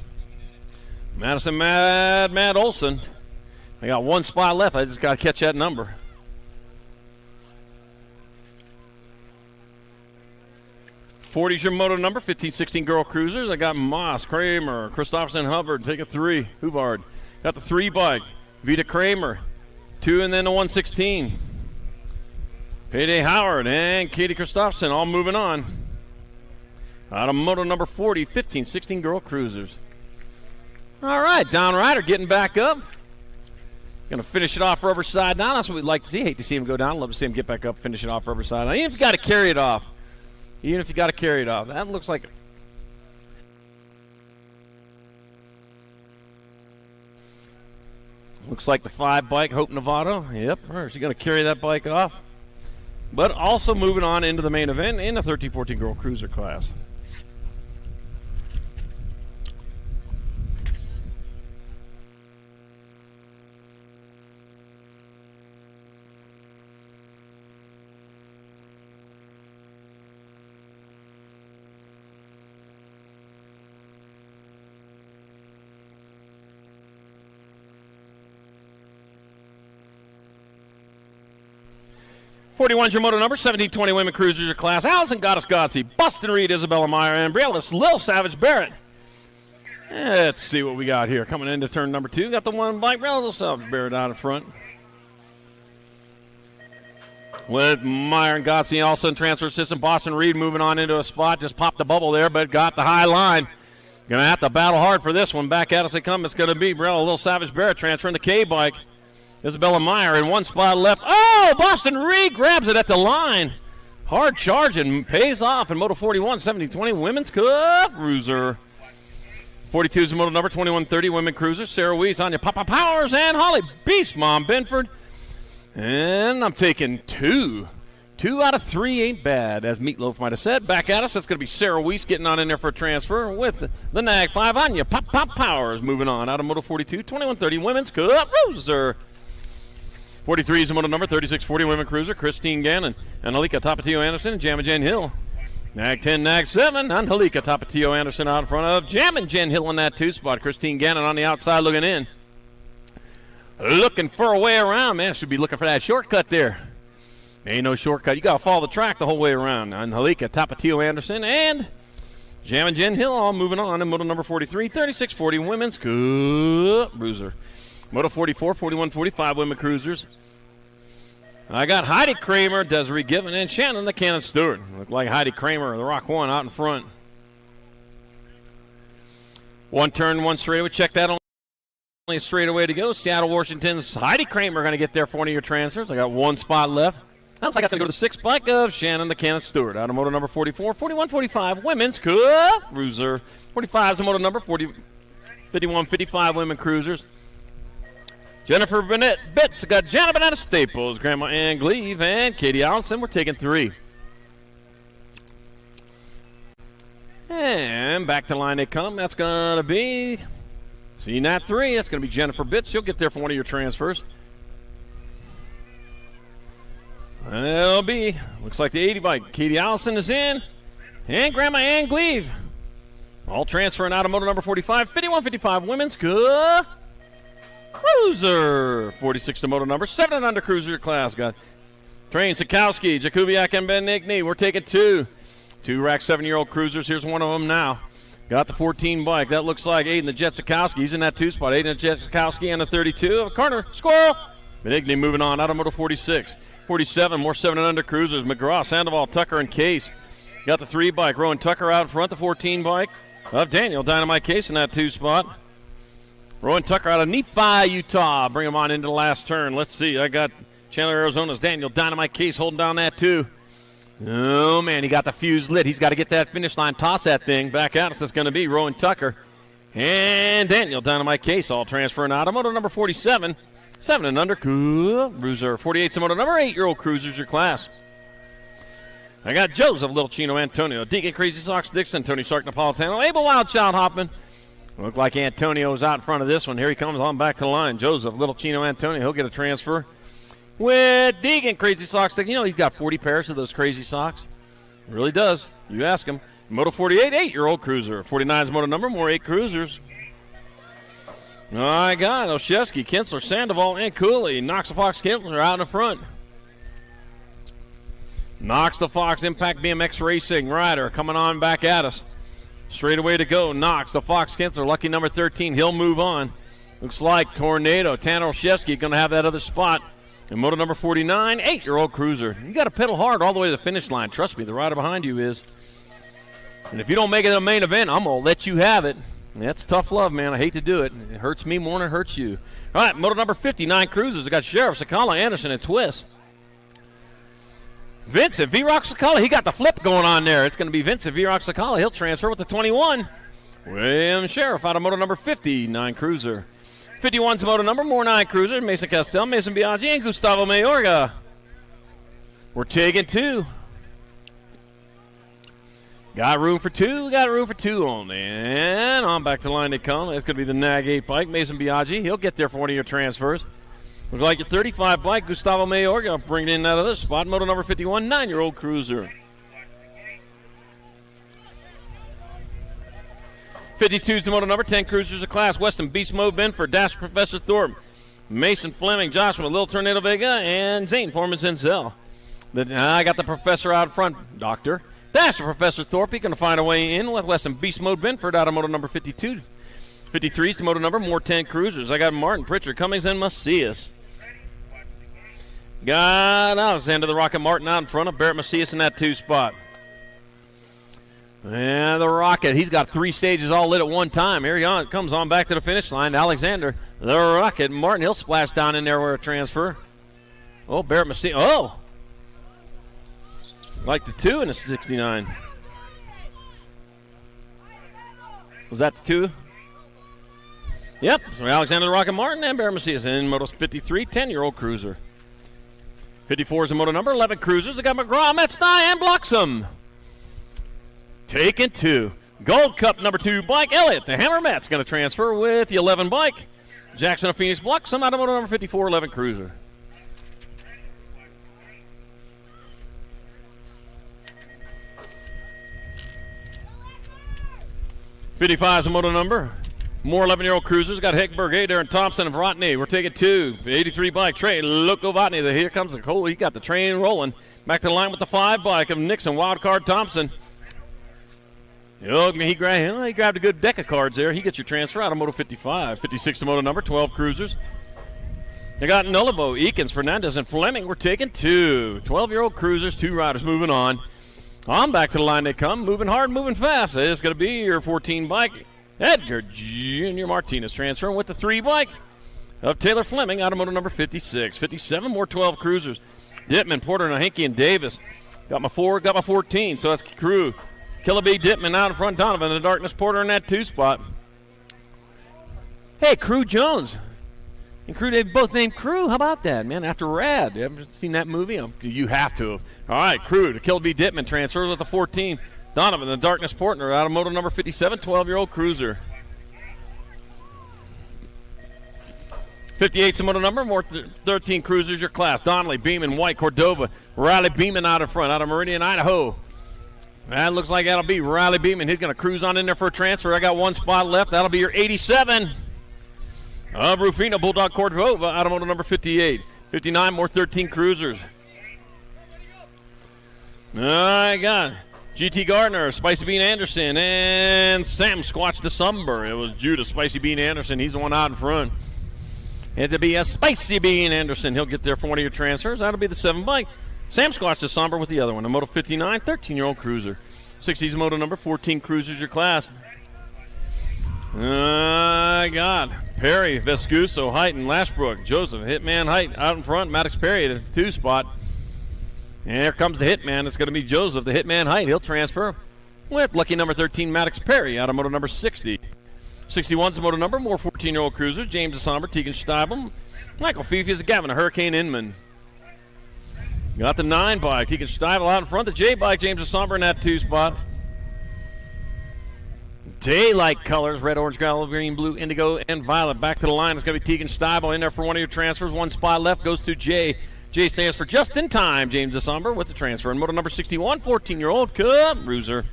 S1: Madison Mad Olsen. I got 1 spot left. I just got to catch that number. '40's your moto number. 15, 16 girl cruisers. I got Moss, Kramer, Christopherson, Hubbard. Take a 3. Huvard. Got the 3 bike. Vita Kramer. 2 and then the 116. Payday Howard and Katie Christopherson all moving on. Out of moto number 40, 15, 16 girl cruisers. All right, Down Rider getting back up. Going to finish it off rubber side down. That's what we'd like to see. Hate to see him go down. Love to see him get back up, finish it off rubber side down. Even if you got to carry it off. That looks like the 5 bike, Hope Novato. Yep, she's going to carry that bike off. But also moving on into the main event in the 13-14 girl cruiser class. '41's your moto number, 1720 women cruisers your class. Allison Goddess Godsey, Boston Reed, Isabella Meyer, and Briellis Lil Savage Barrett. Let's see what we got here. Coming into turn number 2, got the 1 bike, Lil Savage Barrett out in front. With Meyer and Godsey also in transfer system. Boston Reed moving on into a spot, just popped the bubble there, but got the high line. Going to have to battle hard for this one. Back at us they come. It's going to be Briella Lil Savage Barrett transferring the K bike. Isabella Meyer in 1 spot left. Oh, Boston Reed grabs it at the line. Hard charging, pays off in Moto 41, 1720 Women's Cup Cruiser. 42 is the moto number, 2130 Women Cruiser. Sarah Weiss, Anya Papa Powers, and Holly Beast Mom Benford. And I'm taking 2. 2 out of 3 ain't bad, as Meatloaf might have said. Back at us, that's going to be Sarah Weiss getting on in there for a transfer with the NAG 5. Anya Pop Powers moving on out of Moto 42, 2130 Women's Cup Cruiser. 43 is the moto number, 3640 Women Cruiser. Christine Gannon and Halika Tapatio Anderson and Jammin' Jen Hill. Nag 10, Nag 7, and Halika Tapatio Anderson out in front of Jammin' Jen Hill in that 2 spot. Christine Gannon on the outside looking in. looking for a way around, man. Should be looking for that shortcut there. Ain't no shortcut. You got to follow the track the whole way around. And Halika, Tapatio Anderson, and Jammin' Jen Hill all moving on in moto number 43, 36-40 women's cruiser. Moto 44, 41-45 women cruisers. I got Heidi Kramer, Desiree Given, and Shannon the Cannon Stewart. Look like Heidi Kramer, the Rock One, out in front. One turn, one straightaway. Check that on. Only a straightaway to go. Seattle, Washington's Heidi Kramer going to get there for one of your transfers. I got one spot left. Looks like it's going to go to the 6th bike of Shannon the Cannon Stewart. Out of moto number 44, 41-45 women's cruiser. 45 is the moto number, 51-55 women cruisers. Jennifer Bennett Bitts got Jana Banana Staples, Grandma Ann Gleave, and Katie Allison. We're taking 3. And back to the line they come. That's going to be CNAT 3. That's going to be Jennifer Bitts. She'll get there for one of your transfers. That'll be, looks like the 80 bike. Katie Allison is in, and Grandma Ann Gleave. All transferring out of moto number 45, 51-55 women's cruiser. 46 to moto number 7 and under cruiser class. Got Train, Sikowski, Jakubiak, and Benigny. We're taking 2. 2 rack 7-year-old cruisers. Here's one of them now. Got the 14 bike. That looks like Aiden the Jet Sikowski. He's in that 2 spot. Aiden the Jet Sikowski and the 32. Corner, squirrel. Benigny moving on out of moto 46. 47, more 7 and under cruisers. McGraw, Sandoval, Tucker, and Case. Got the 3 bike. Rowan Tucker out in front. The 14 bike of Daniel Dynamite Case in that 2 spot. Rowan Tucker out of Nephi, Utah. Bring him on into the last turn. Let's see. I got Chandler, Arizona's Daniel Dynamite Case holding down that 2. Oh, man, he got the fuse lit. He's got to get that finish line, toss that thing back out. It's going to be Rowan Tucker and Daniel Dynamite Case all transferring out of moto number 47. 7 and under cruiser. 48's the moto number 8-year-old cruisers your class. I got Joseph Little Chino Antonio, Deacon Crazy Sox Dixon, Tony Shark Napolitano, Abel Wildchild Hoffman. Look like Antonio's out in front of this one. Here he comes on back to the line. Joseph Little Chino Antonio, he'll get a transfer with Deacon Crazy Sox Dixon. You know he's got 40 pairs of those Crazy Socks. He really does. You ask him. Moto 48, 8-year-old cruiser. 49's moto number, more 8 cruisers. I got Oshevsky, Kinsler, Sandoval, and Cooley. Knox the Fox Kinsler out in front. Knox the Fox Impact BMX Racing rider coming on back at us. Straight away to go. Knox the Fox Kinsler, lucky number 13. He'll move on. Looks like Tornado, Tanner Oshevsky going to have that other spot. And moto number 49, 8-year-old cruiser. You got to pedal hard all the way to the finish line. Trust me, the rider behind you is. And if you don't make it a main event, I'm going to let you have it. That's tough love, man. I hate to do it. It hurts me more than it hurts you. All right, moto number 59 cruisers. I got Sheriff, Sakala, Anderson, and Twist. Vincent V-Rock Sakala, he got the flip going on there. It's going to be Vincent V-Rock Sakala. He'll transfer with the 21. William Sheriff out of moto number 59 cruiser. 51's moto number, more 9 cruiser. Mason Castell, Mason Biaggi, and Gustavo Mayorga. We're taking 2. Got room for 2. Got room for 2 only. And on back to the line they come. That's going to be the Nag 8 bike, Mason Biaggi. He'll get there for one of your transfers. Looks like your 35 bike, Gustavo Mayorga, bringing in that other spot. Moto number 51, 9-year-old cruiser. 52's the moto number 10 cruisers of class. Weston Beast Mode Benford, Dash Professor Thorpe, Mason Fleming, Joshua Little Tornado Vega, and Zane Foreman Zenzel. I got the professor out front, Doctor. Dash Professor Thorpe, he's going to find a way in with Weston Beast Mode Benford out of moto number 52. 53's the moto number, more 10 cruisers. I got Martin Pritchard, Cummings, and Macias. Got Alexander the Rocket Martin out in front of Barrett Macias in that 2 spot. And the Rocket, he's got 3 stages all lit at one time. Here he comes on back to the finish line. Alexander, the Rocket Martin, he'll splash down in there where a transfer. Oh, Barrett Macias. Oh! Like the 2 in the 69. Was that the 2? Yep. So Alexander the Rocket Martin and Barrett Macias in Moto 53, 10-year-old cruiser. 54 is the moto number, 11 cruisers. They got McGraw, Metzny, and Bloxham. Taking 2. Gold Cup number 2 bike, Elliott. The Hammer Matt's going to transfer with the 11 bike. Jackson of Phoenix Bloxham out of moto number 54, 11 cruiser. $55 is the moto number. More 11-year-old cruisers. Got Hegberg, Adair, and Thompson and Vrotny. We're taking 2. 83 bike, Trey Lokovotny. Here comes the Cole. He got the train rolling. Back to the line with the 5 bike of Nixon, Wildcard Thompson. He grabbed a good deck of cards there. He gets your transfer out of Moto 55. 56 to Moto number, 12 cruisers. They got Nullibo, Eakins, Fernandez, and Fleming. We're taking 2. 12-year-old cruisers, 2 riders moving on. On back to the line they come, moving hard, moving fast. It's going to be your 14 bike. Edgar Jr. Martinez transferring with the 3 bike of Taylor Fleming out of Moto number 56. 57, more 12 cruisers. Dittman, Porter, Nahinke, and Davis. Got my 4, got my 14, so that's crew. Killaby, Dittman out in front, Donovan, and Darkness Porter in that 2 spot. Hey, Crew Jones. And Crew, they both named Crew. How about that, man? After Rad. You haven't seen that movie? You have to have. All right, Crew to Killaby, Dittman transfers with the 14. Donovan, the Darkness Portner, out of Moto number 57, 12-year-old cruiser. 58's the Moto number, more 13 cruisers, your class. Donnelly, Beeman, White, Cordova, Riley Beeman out in front, out of Meridian, Idaho. That looks like that'll be Riley Beeman. He's going to cruise on in there for a transfer. I got 1 spot left. That'll be your 87. Rufino, Bulldog, Cordova, out of Moto number 58. 59, more 13 cruisers. I got GT Gardner, Spicy Bean Anderson, and Sam Squatch DeSumber. It was Judah Spicy Bean Anderson. He's the one out in front. Had to be a Spicy Bean Anderson. He'll get there for one of your transfers. That'll be the 7 bike. Sam Squatch DeSumber with the other one. A Moto 59, 13-year-old cruiser. 60's Moto number, 14 cruisers your class. I got Perry, Vescuso, Height, and Lashbrook. Joseph, Hitman Height out in front. Maddox Perry at the 2 spot. And here comes the Hitman. It's going to be Joseph, the Hitman Height. He'll transfer with lucky number 13, Maddox Perry, out of Moto number 60. 61's the Moto number, more 14-year-old cruisers. James DeSomber, Tegan Steibel, Michael Fifi is a Gavin, a Hurricane Inman. Got the 9 bike, Tegan Steibel out in front. The J bike, James DeSomber in that 2 spot. Daylight colors, red, orange, yellow, green, blue, indigo, and violet. Back to the line. It's going to be Tegan Steibel in there for one of your transfers. 1 spot left goes to J. J stands for just in time. James DeSomber with the transfer. And Moto number 61, 14-year-old Cub Bruiser.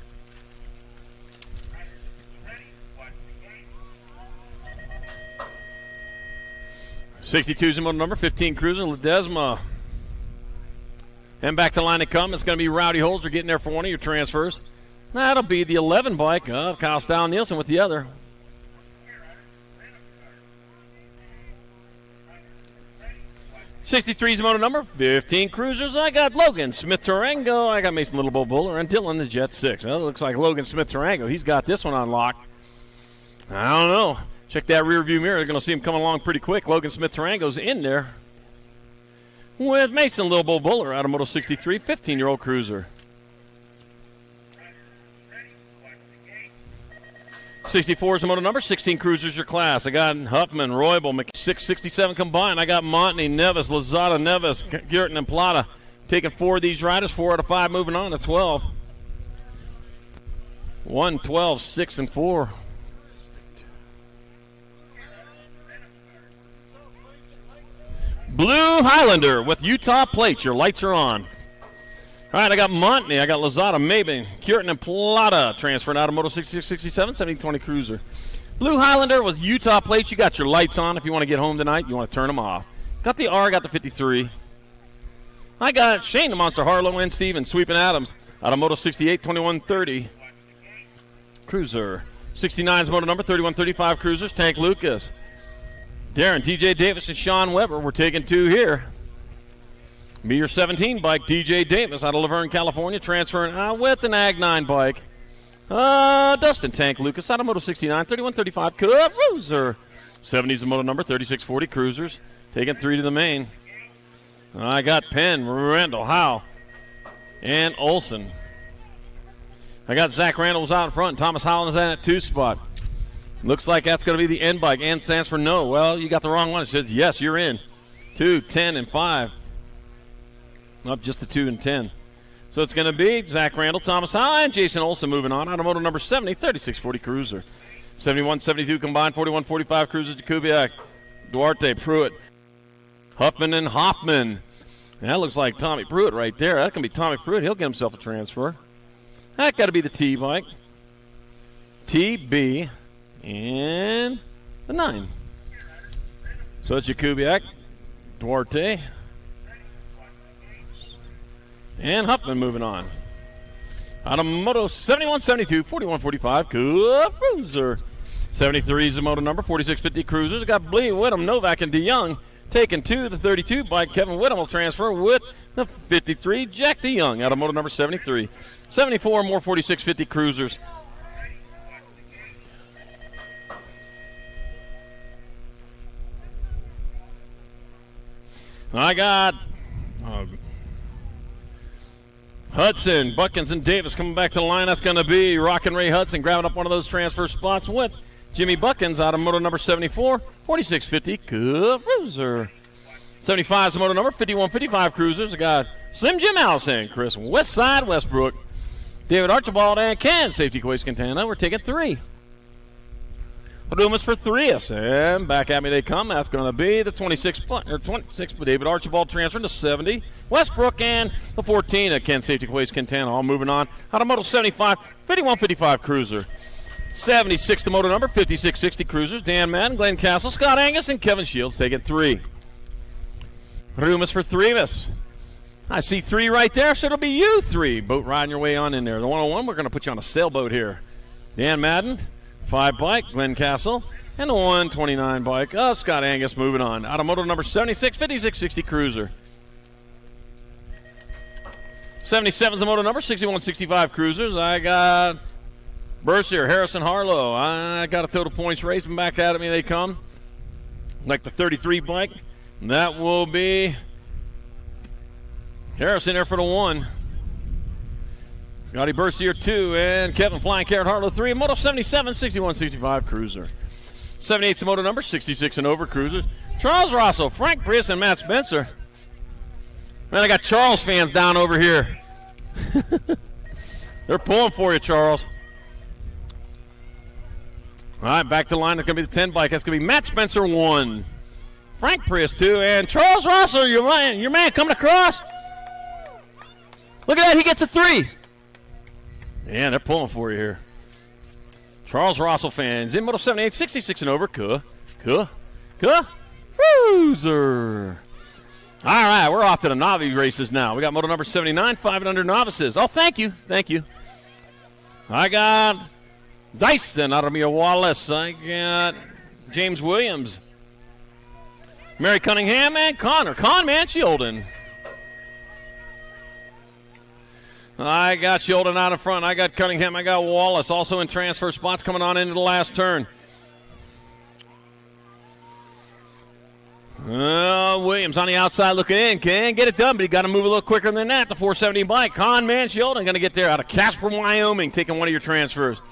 S1: '62's the Moto number 15 cruiser Ledesma. And back to the line they come. It's going to be Rowdy Holzer getting there for one of your transfers. That'll be the 11 bike of Kyle Style Nielsen with the other. '63's the Moto number, 15 cruisers. I got Logan Smith-Tarango. I got Mason Littlebow Buller and Dylan the Jet 6. Well, it looks like Logan Smith-Tarango. He's got this one unlocked. I don't know. Check that rear view mirror. You're going to see him coming along pretty quick. Logan Smith-Tarango's in there with Mason Littlebow Buller out of Moto 63, 15-year-old cruiser. 64 is the Moto number, 16 cruisers your class. I got Huffman, Roybal, McSix, 67 combined. I got Montney, Nevis, Lozada, Nevis, Girton, and Plata. Taking 4 of these riders, 4 out of 5 moving on to 12. 1, 12, 6, and 4. Blue Highlander with Utah plates. Your lights are on. All right, I got Montney, I got Lozada, Maben, Curtin, and Plata transferring out of Moto 66, 67, 70-20 cruiser. Blue Highlander with Utah plates. You got your lights on if you want to get home tonight. You want to turn them off. Got the R, got the 53. I got Shane the Monster Harlow and Steven Sweeping Adams out of Moto 68, 21-30 cruiser. 69's Moto number, 31-35 cruisers. Tank Lucas, Darren, TJ Davis, and Sean Weber. We're taking 2 here. Be your 17 bike, DJ Davis out of Laverne, California, transferring with an Ag 9 bike. Dustin Tank Lucas out of Moto 69, 31-35 cruiser. 70's the Moto number, 36-40 cruisers. Taking 3 to the main. I got Penn, Randall, Howe, and Olson. I got Zach Randall was out in front. Thomas Howland is in that 2 spot. Looks like that's going to be the N bike. N stands for no. Well, you got the wrong one. It says yes, you're in. 2, 10, and 5. Not just the 2 and 10. So it's going to be Zach Randall, Thomas Howland, and Jason Olson moving on. Automoto number 70, 36-40 cruiser. 71-72 combined, 41-45 cruiser. Jakubiak, Duarte, Pruitt, Huffman, and Hoffman. And that looks like Tommy Pruitt right there. That can be Tommy Pruitt. He'll get himself a transfer. That got to be the T bike. TB And the 9. So it's Jakubiak, Duarte, and Huffman moving on. Out of Moto 71-72, 41-45, Cruiser. 73 is the Moto number, 46-50 Cruisers. We got Blee, Whittam, Novak, and DeYoung taking 2. The 32 by Kevin Whittam will transfer with the 53, Jack DeYoung, out of Moto number 73. 74 more 46-50 Cruisers. I got Hudson, Buckins, and Davis coming back to the line. That's going to be Rockin' Ray Hudson grabbing up one of those transfer spots with Jimmy Buckins out of Moto number 74, 46-50 Cruiser. 75 is the Moto number, 51-55 Cruisers. I got Slim Jim Allison, Chris Westside Westbrook, David Archibald, and Ken Safety Quays Quintana. We're taking 3. Movements for 3s, and back at me they come. That's going to be the 26 for David Archibald transferring to 70. Westbrook and the 14 at Ken Safety Quays Quintana all moving on. Out of Moto 75, 51-55 Cruiser. 76 the Moto number, 56-60 Cruisers. Dan Madden, Glenn Castle, Scott Angus, and Kevin Shields taking 3. Movements for 3s. I see 3 right there, so it'll be you 3. Boat riding your way on in there. The 101, we're going to put you on a sailboat here. Dan Madden, 5 bike, Glenn Castle, and the 129 bike of Scott Angus moving on. Out of Moto number 76, 56-60 Cruiser. 77 is the Moto number, 61-65 Cruisers. I got Bercier, Harrison Harlow. I got a total points race, and back at me they come. Like the 33 bike. That will be Harrison there for the 1. Scotty Bercier 2, and Kevin Flying Carrot Harlow 3. Moto 77, 61-65 Cruiser. 78's the Moto number, 66 and over Cruisers. Charles Rosso, Frank Prius, and Matt Spencer. Man, I got Charles fans down over here. They're pulling for you, Charles. All right, back to the line. It's going to be the 10 bike. That's going to be Matt Spencer 1. Frank Prius 2, and Charles Rosso, your man coming across. Look at that, he gets a 3. Yeah, they're pulling for you here. Charles Rosso fans in Moto 78, 66 and over. Cruiser. All right, we're off to the Navi races now. We got Moto number 79, 5 and under novices. Oh, thank you. I got Dyson out of Mia Wallace. I got James Williams, Mary Cunningham, and Connor Shieldon. I got Shieldon out in front. I got Cunningham. I got Wallace also in transfer spots coming on into the last turn. Williams on the outside looking in. Can't get it done, but he got to move a little quicker than that. The 470 bike. Shieldon going to get there out of Casper, Wyoming, taking one of your transfers.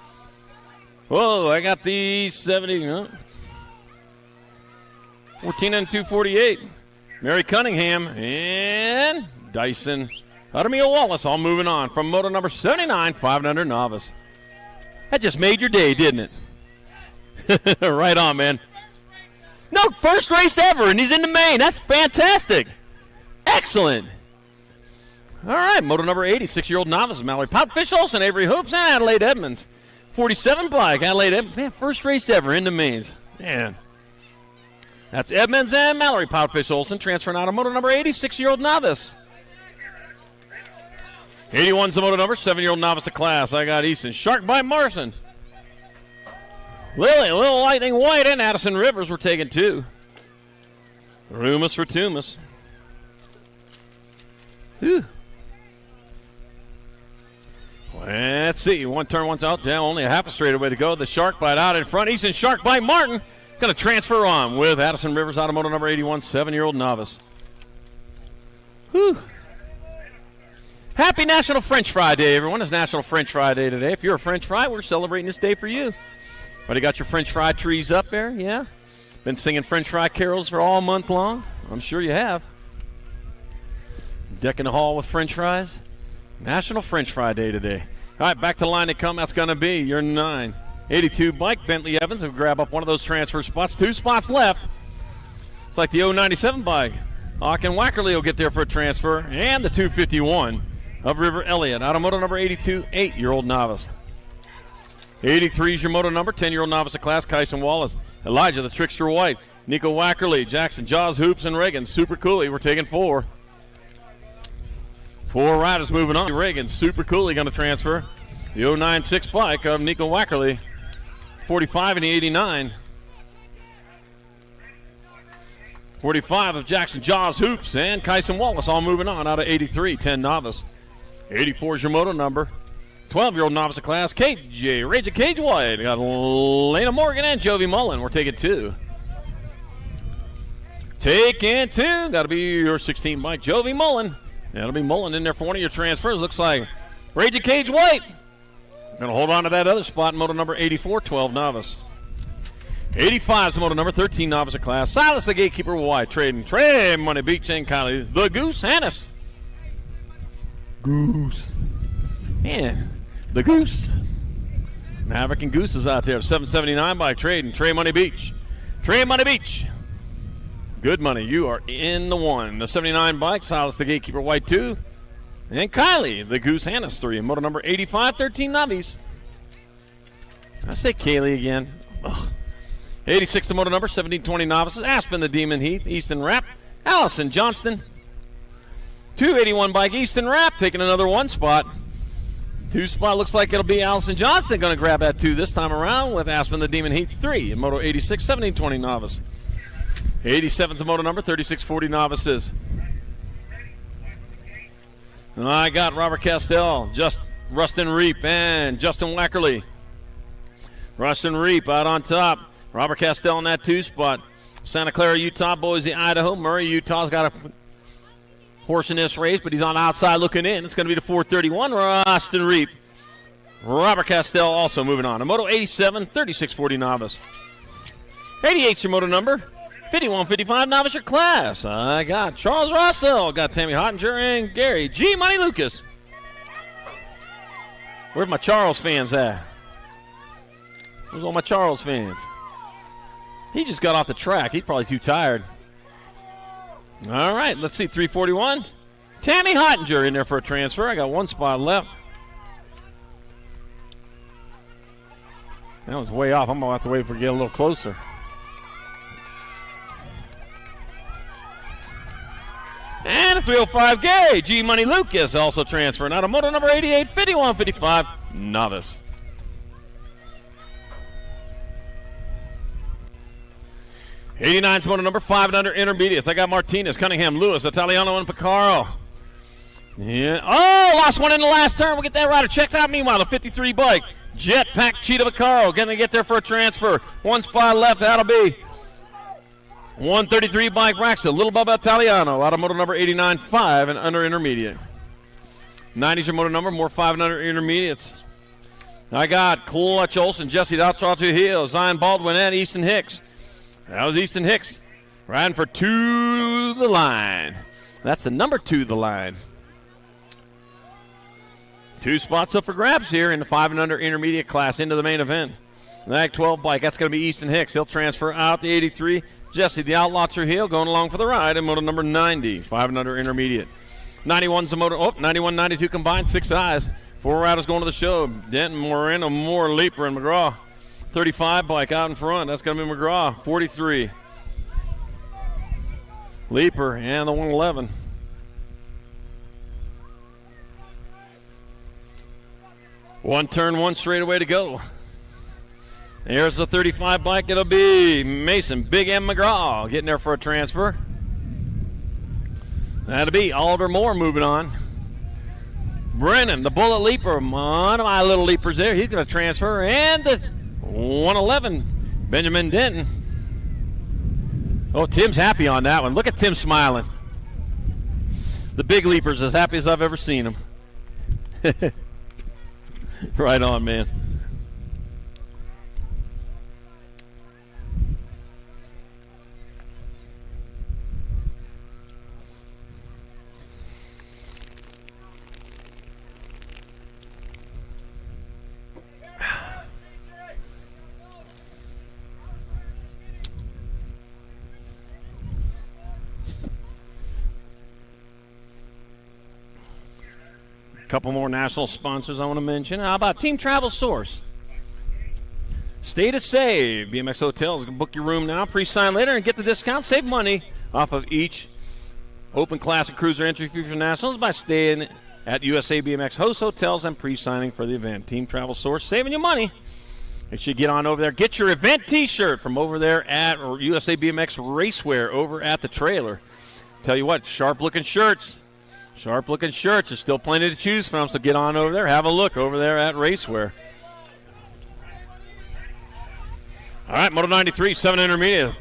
S1: Whoa, I got the 70. 14 and 248. Mary Cunningham and Dyson. Adamia Wallace all moving on from Moto number 79, 5 and under novice. That just made your day, didn't it? Right on, man. No, first race ever, and he's in the main. That's fantastic. Excellent. All right, Moto number 80, 6-year-old novice. Mallory Pop, Fish Olsen, Avery Hoops, and Adelaide Edmonds. 47 bike, Adelaide Edmonds. Man, first race ever in the mains. Man. That's Edmonds and Mallory Pop, Fish Olsen transferring out of Moto number 80, 6-year-old novice. 81's the Moto number, 7-year-old novice of class. I got Easton. Shark by Morrison. Lily, Little Lightning White, and Addison Rivers were taking 2. Rumus for Tumas. Whew. Let's see. One turn, one's out. Down, only a half a straightaway to go. The Shark Bite out in front. Easton Shark by Martin. Going to transfer on with Addison Rivers, Automotive number 81, 7-year-old novice. Whew. Happy National French Fry Day, everyone. It's National French Fry Day today. If you're a French fry, we're celebrating this day for you. But you got your French fry trees up there, yeah? Been singing French fry carols for all month long? I'm sure you have. Decking the hall with French fries. National French Fry Day today. All right, back to the line they come. That's going to be your 9. 82 bike, Bentley Evans will grab up one of those transfer spots. 2 spots left. It's like the 097 bike. Hawken Wackerly will get there for a transfer. And the 251 of River Elliott. Automotive number 82, 8-year-old novice. 83 is your moto number. 10-year-old novice of class, Kyson Wallace. Elijah, the Trickster White. Nico Wackerly, Jackson Jaws, Hoops, and Reagan. Super Cooley, we're taking 4. 4 riders moving on. Reagan, Super Cooley going to transfer. The 096 bike of Nico Wackerly. 45 and the 89. 45 of Jackson Jaws, Hoops, and Kyson Wallace all moving on out of 83, 10 novice. 84 is your moto number. 12-year-old novice of class, KJ, Rage Cage White. Got Lena Morgan and Jovi Mullen. We're taking 2. Taking 2. Got to be your 16 bike, Jovi Mullen. That'll be Mullen in there for one of your transfers. Looks like Rage Cage White. Going to hold on to that other spot, moto number 84, 12 novice. 85 is the moto number 13 novice of class. Silas the Gatekeeper White. Trading Trey Money Beach and Kylie the Goose Hannes. Goose. Man, the Goose. Maverick and Goose is out there. 779 by Trading Trey Money Beach. Trey Money Beach. Good money. You are in the 1. The 79 bike. Silas the Gatekeeper White 2. And Kylie the Goose Hannes 3. And moto number 85, 13 novice. I say Kaylee again. Ugh. 86 the moto number, 1720 novices. Aspen the Demon Heath, Easton Rapp, Allison Johnston. 281 bike, Easton Rapp taking another 1 spot. 2 spot looks like it'll be Allison Johnston going to grab that 2 this time around with Aspen the Demon Heath 3 in moto 86, 1720 novice. 87's the moto number, 3640 novices. I got Robert Castell, Rustin Reap, and Justin Wackerly. Rustin Reap out on top. Robert Castell in that 2 spot. Santa Clara, Utah, Boise, Idaho. Murray, Utah's got a horse in this race, but he's on the outside looking in. It's going to be the 431, Rustin Reap. Robert Castell also moving on. A moto 87, 3640 novice. 88's your moto number. 5155 novice your class. I got Charles Russell. Got Tammy Hottinger and Gary G. Money Lucas. Where's my Charles fans at? Where's all my Charles fans? He just got off the track. He's probably too tired. All right, let's see. 341. Tammy Hottinger in there for a transfer. I got 1 spot left. That was way off. I'm going to have to wait for it to get a little closer. And a 305 Gary G. Money Lucas also transferring out of moto number 88, 5155 novice. 89's moto number 5 and under intermediates. I got Martinez, Cunningham, Lewis, Italiano, and Picaro. Yeah. Oh, lost one in the last turn. We'll get that rider checked out. Meanwhile, the 53 bike, Jetpack Cheetah Picaro, going to get there for a transfer. 1 spot left. That'll be 133 bike Braxton, Little Bubba Italiano, out of moto number 89, 5 and under intermediate. 90's your moto number, more 5 and under intermediates. I got Clutch Olson, Jesse Doutratu Hill, Zion Baldwin, and Easton Hicks. That was Easton Hicks riding for To the Line. That's the number 2 the line. 2 spots up for grabs here in the 5 and under intermediate class into the main event. The Ag 12 bike, that's going to be Easton Hicks. He'll transfer out the 83. Jesse the Outlaw Trujillo going along for the ride in moto number 90, 5 and under intermediate. 91's the moto, 91, 92 combined, 6 eyes. 4 riders going to the show. Denton, Moreno, Moore, Leaper, and McGraw. 35 bike out in front. That's going to be McGraw. 43. Leaper and the 111. One turn, 1 straightaway to go. There's the 35 bike. It'll be Mason, Big M McGraw getting there for a transfer. That'll be Oliver Moore moving on. Brennan, the Bullet Leaper, one of my little leapers there. He's going to transfer. And the 111, Benjamin Denton. Oh, Tim's happy on that one. Look at Tim smiling. The big leaper's as happy as I've ever seen him. Right on, man. Couple more national sponsors I want to mention. How about Team Travel Source? Stay to save. BMX Hotels can book your room now, pre-sign later, and get the discount. Save money off of each Open Classic Cruiser entry fee for Nationals by staying at USA BMX host hotels and pre-signing for the event. Team Travel Source, saving you money. Make sure you get on over there. Get your event T-shirt from over there at USA BMX Racewear over at the trailer. Tell you what, sharp-looking shirts. Sharp-looking shirts. There's still plenty to choose from, so get on over there. Have a look over there at Racewear. All right, Moto 93, 7 intermediate.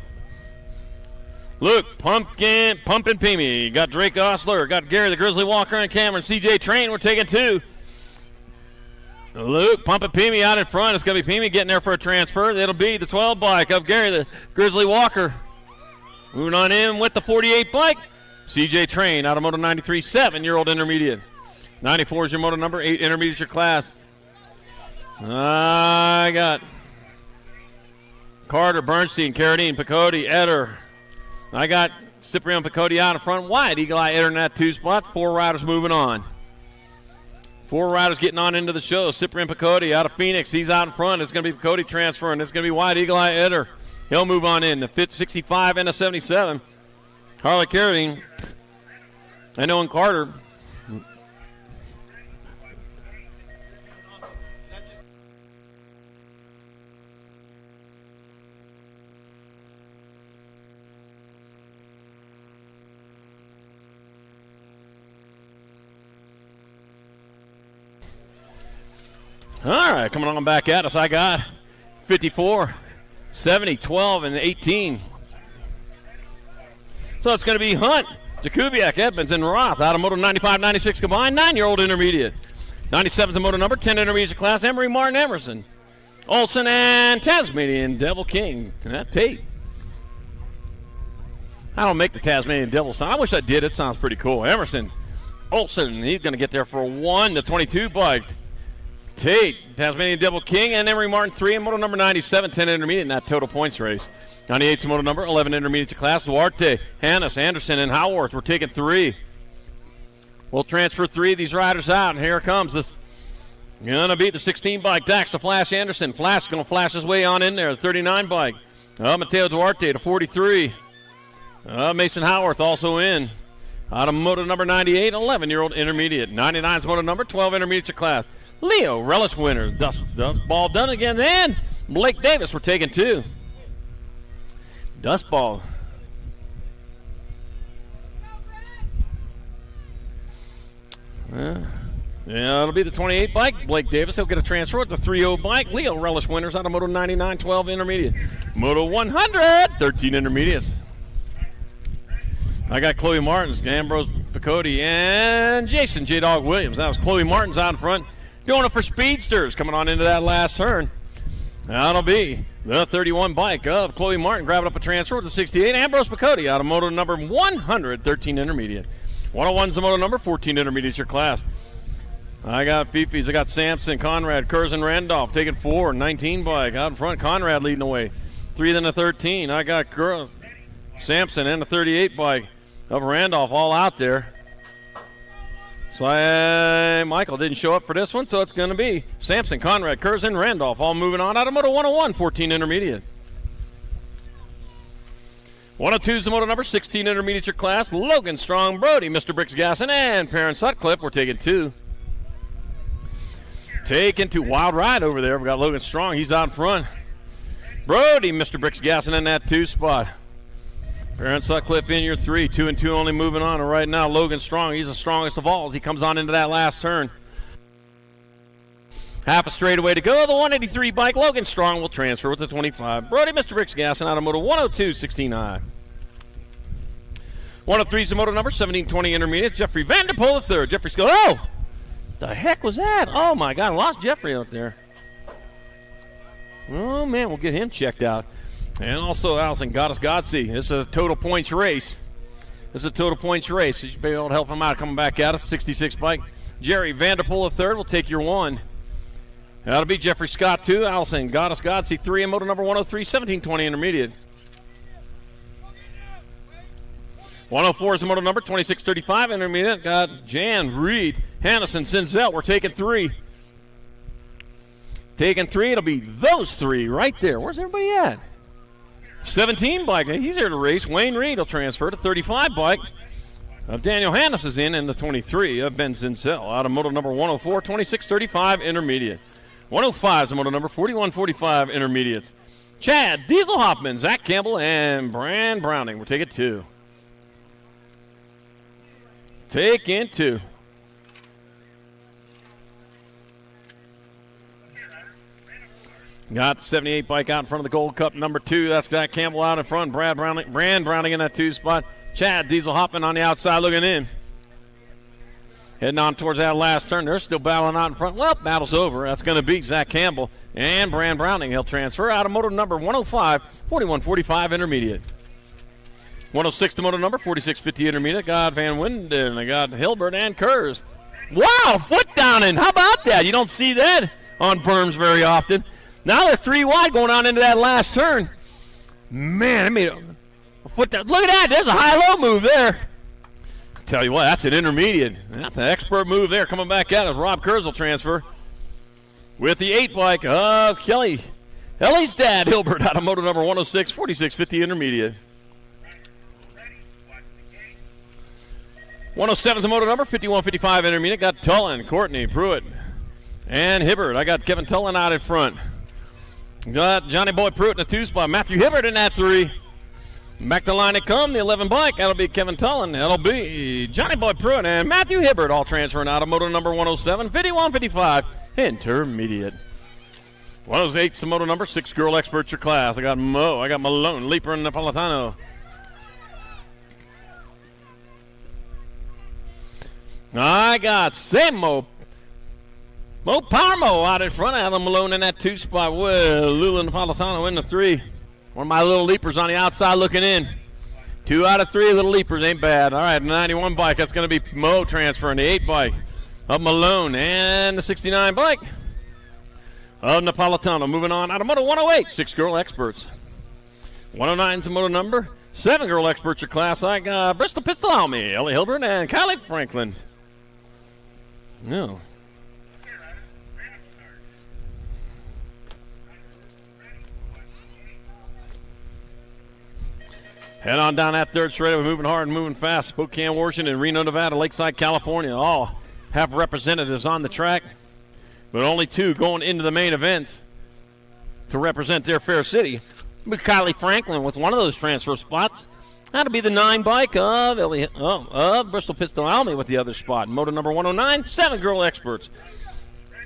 S1: Luke, Pumpkin Peamy. Got Drake Osler. Got Gary the Grizzly Walker and Cameron. CJ Train, we're taking 2. Luke, Pumpkin Peamy out in front. It's going to be Peamy getting there for a transfer. It'll be the 12 bike of Gary the Grizzly Walker. Moving on in with the 48 bike. CJ Train out of Moto 93, 7-year-old intermediate. 94 is your moto number, 8 intermediate your class. I got Carter, Bernstein, Carradine, Picotti, Eder. I got Cipriano Picotti out in front. Wide Eagle Eye Eder in that 2 spot. 4 riders moving on. 4 riders getting on into the show. Cipriano Picotti out of Phoenix. He's out in front. It's going to be Picotti transferring. It's going to be Wide Eagle Eye Eder. He'll move on in. The 65 and a 77. Harley Carradine. And Owen Carter. All right, coming on back at us, I got 54, 70, 12, and 18. So it's going to be Hunt, Jakubiak, Edmonds, and Roth out of Moto 95, 96 combined, 9-year-old intermediate. 97 is the Moto number, 10 intermediate class, Emery, Martin, Emerson, Olsen, and Tasmanian Devil King. And that Tate. I don't make the Tasmanian Devil sign. I wish I did. It sounds pretty cool. Emerson, Olsen, he's going to get there for a 1, the 22 bike. Tate, Tasmanian Devil King, and Emery Martin 3, and Moto number 97, 10 intermediate in that total points race. 98 is Moto number, 11 intermediate to class. Duarte, Hannes, Anderson, and Howarth. We're taking 3. We'll transfer 3 of these riders out, and here it comes. This going to beat the 16 bike. Dax to Flash Anderson. Flash going to flash his way on in there. The 39 bike. Mateo Duarte to 43. Mason Howarth also in. Out of Moto number 98, 11-year-old intermediate. 99 is Moto number, 12 intermediate to class. Leo, relish winner. Dust ball done again. And Blake Davis, we're taking 2. Dust ball. Yeah, it'll be the 28 bike. Blake Davis, he'll get a transfer with the 3-0 bike. Leo, relish winners out of Moto 99, 12 intermediate. Moto 100, 13 intermediates. I got Chloe Martins, Ambrose Picotti, and Jason J-Dog Williams. That was Chloe Martins out in front. Doing it for speedsters coming on into that last turn. That'll be the 31 bike of Chloe Martin grabbing up a transfer with the 68. Ambrose Picotti out of Moto number 100, 13 intermediate. 101's the Moto number, 14 intermediate your class. I got Fifi's. I got Sampson, Conrad, Curzon, Randolph taking 4. 19 bike out in front. Conrad leading the way. 3 then a 13. I got Sampson and the 38 bike of Randolph all out there. Michael didn't show up for this one, so it's going to be Sampson, Conrad, Curzon, Randolph all moving on out of Moto 101, 14 intermediate. 102 is the Moto number, 16 intermediate your class. Logan Strong, Brody, Mr. Bricks Gasson, and Perrin Sutcliffe. We're taking 2. Taking 2. Wild ride over there. We got Logan Strong. He's out in front. Brody, Mr. Bricks Gasson in that 2 spot. Perrin Sutcliffe in your 3. 2 and 2 only moving on. And right now, Logan Strong, he's the strongest of all as he comes on into that last turn. Half a straightaway to go. The 183 bike, Logan Strong will transfer with the 25. Brody, Mr. Bricks Gasson out of Moto 102, 16-9. 103 is the Moto number, 1720 intermediate. Jeffrey Vanderpool the 3rd. Jeffrey's going, oh! The heck was that? Oh, my God, I lost Jeffrey out there. Oh, man, we'll get him checked out. And also Allison Godsey. This is a total points race. You should be able to help him out coming back out. It's 66 bike. Jerry Vanderpool the 3rd will take your 1. That'll be Jeffrey Scott 2. Allison Godsey 3 and Moto number 103, 1720 intermediate. 104 is the Moto number, 2635 intermediate. Got Jan, Reed, Hannison, Sinzel. We're taking 3. Taking 3, it'll be those 3 right there. Where's everybody at? 17 bike. He's here to race. Wayne Reed will transfer to 35 bike. Daniel Hannes is in the 23 of Ben Zinsell. Out of moto number 104, 2635 intermediate. 105 is the moto number 4145 intermediates. Chad Diesel Hoffman, Zach Campbell, and Brand Browning. We're taking 2. Taking 2. Got the 78 bike out in front of the Gold Cup, number 2. That's Zach Campbell out in front. Brand Browning in that 2 spot. Chad Diesel Hoffman on the outside looking in. Heading on towards that last turn. They're still battling out in front. Well, battle's over. That's going to be Zach Campbell and Brand Browning. He'll transfer out of moto number 105, 4145 intermediate. 106 to moto number 4650 intermediate. Got Van Winden. I got Hilbert and Kurz. Wow, foot down in. How about that? You don't see that on berms very often. Now they're 3 wide going on into that last turn. Man, I made a foot down. Look at that. There's a high-low move there. Tell you what, that's an intermediate. That's an expert move there. Coming back out as Rob Kurz will transfer with the 8 bike of Kelly's dad, Hilbert, out of moto number 106, 4650 intermediate. 107 is the moto number, 5155 intermediate. Got Tullen, Courtney, Pruitt, and Hibbert. I got Kevin Tullen out in front. Got Johnny Boy Pruitt in the 2 spot. Matthew Hibbert in that 3. Back to line it come, the 11 bike. That'll be Kevin Tullen. That'll be Johnny Boy Pruitt and Matthew Hibbert all transferring out of moto number 107, 5155 intermediate. 108 is the moto number, 6 girl experts your class. I got Mo, I got Malone, Leaper, and Napolitano. I got Mo Parmo out in front. Adam Malone in that 2 spot. Well, Lula Napolitano in the 3. One of my little leapers on the outside looking in. 2 out of 3 little leapers ain't bad. All right, 91 bike. That's going to be Mo transferring the 8 bike of Malone and the 69 bike of Napolitano. Moving on out of moto 108, 6 girl experts. 109 is the moto number. 7 girl experts your class. I got Bristol Pistol Almy, Ellie Hilbert, and Kylie Franklin. No. Head on down that 3rd straight. We're moving hard and moving fast. Spokane, Washington, Reno, Nevada, Lakeside, California, all have representatives on the track, but only 2 going into the main events to represent their fair city. But Kylie Franklin with one of those transfer spots. That'll be the 9 bike of Bristol Pistol Almy with the other spot. Moto number 109, 7 girl experts.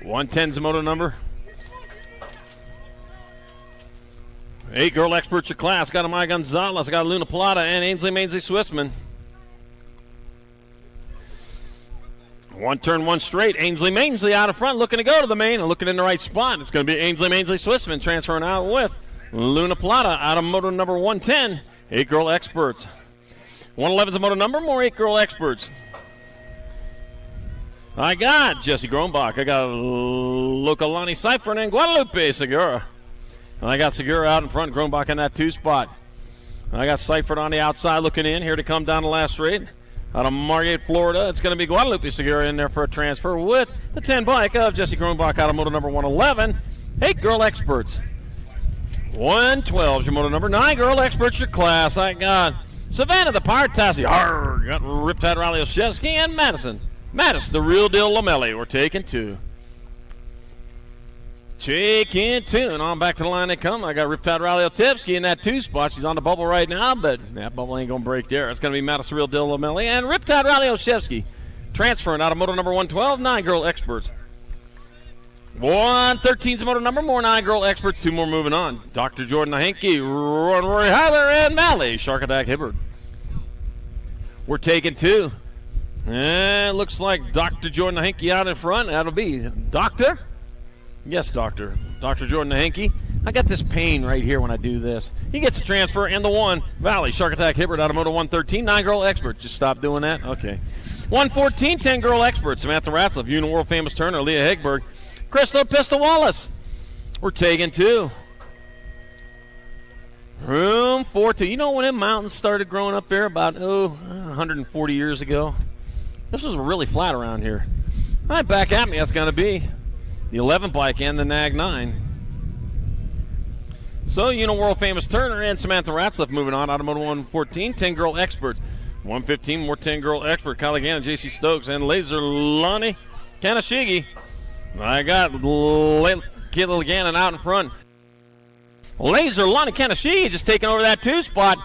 S1: 110 is the moto number. 8 girl experts your class. Got Amaya Gonzalez. I got Luna Plata and Ainsley Swissman. 1 turn, 1 straight. Ainsley out in front looking to go to the main and looking in the right spot. It's going to be Ainsley Swissman transferring out with Luna Plata out of moto number 110. 8 girl experts. 111 is the moto number. More 8 girl experts. I got Jesse Grombach. I got Localani Seifert and Guadalupe Segura. And I got Segura out in front, Grombach in that 2 spot. I got Seifert on the outside looking in, here to come down the last straight. Out of Margate, Florida, it's going to be Guadalupe Segura in there for a transfer with the 10 bike of Jesse Grombach out of moto number 111. 8 girl experts. 112 is your moto number. 9 girl experts your class. I got Savannah the Pirate Tassie. Got Riptide Riley Oshevsky and Madison, the real deal Lamelli. We're taking 2. Taking 2, and on back to the line they come. I got Riptide Riley Otevsky in that 2 spot. She's on the bubble right now, but that bubble ain't going to break there. It's going to be Madison Real Deal Lamelli and Riptide Riley Oshevsky transferring out of moto number 112, 9 girl experts. 113 is the moto number, more 9 girl experts, 2 more moving on. Dr. Jordan Ahenke, Rory Heiler, and Mally Shark Attack Hibbard. We're taking 2. And it looks like Dr. Jordan Ahenke out in front. That'll be Doctor. Yes, Doctor Jordan Ahenke. I got this pain right here when I do this. He gets the transfer and the 1. Valley, Shark Attack Hibbert out of moto 113. 9 girl expert. Just stop doing that? Okay. 114, 10 girl experts. Samantha Ratzlaff, Una World Famous Turner, Leah Hegberg, Crystal Pistol Wallace. We're taking 2. Room 42. You know when them mountains started growing up there about, 140 years ago? This was really flat around here. All right, back at me. That's going to be the 11 bike, and the Nag 9. So, world famous Turner and Samantha Ratzliff moving on. Automotive 114, 10 girl experts. 115, more 10 girl expert. Kylie Gannon, JC Stokes, and Laser Lonnie Kanashigi. I got Kayla Gannon out in front. Laser Lonnie Kanashigi just taking over that 2 spot.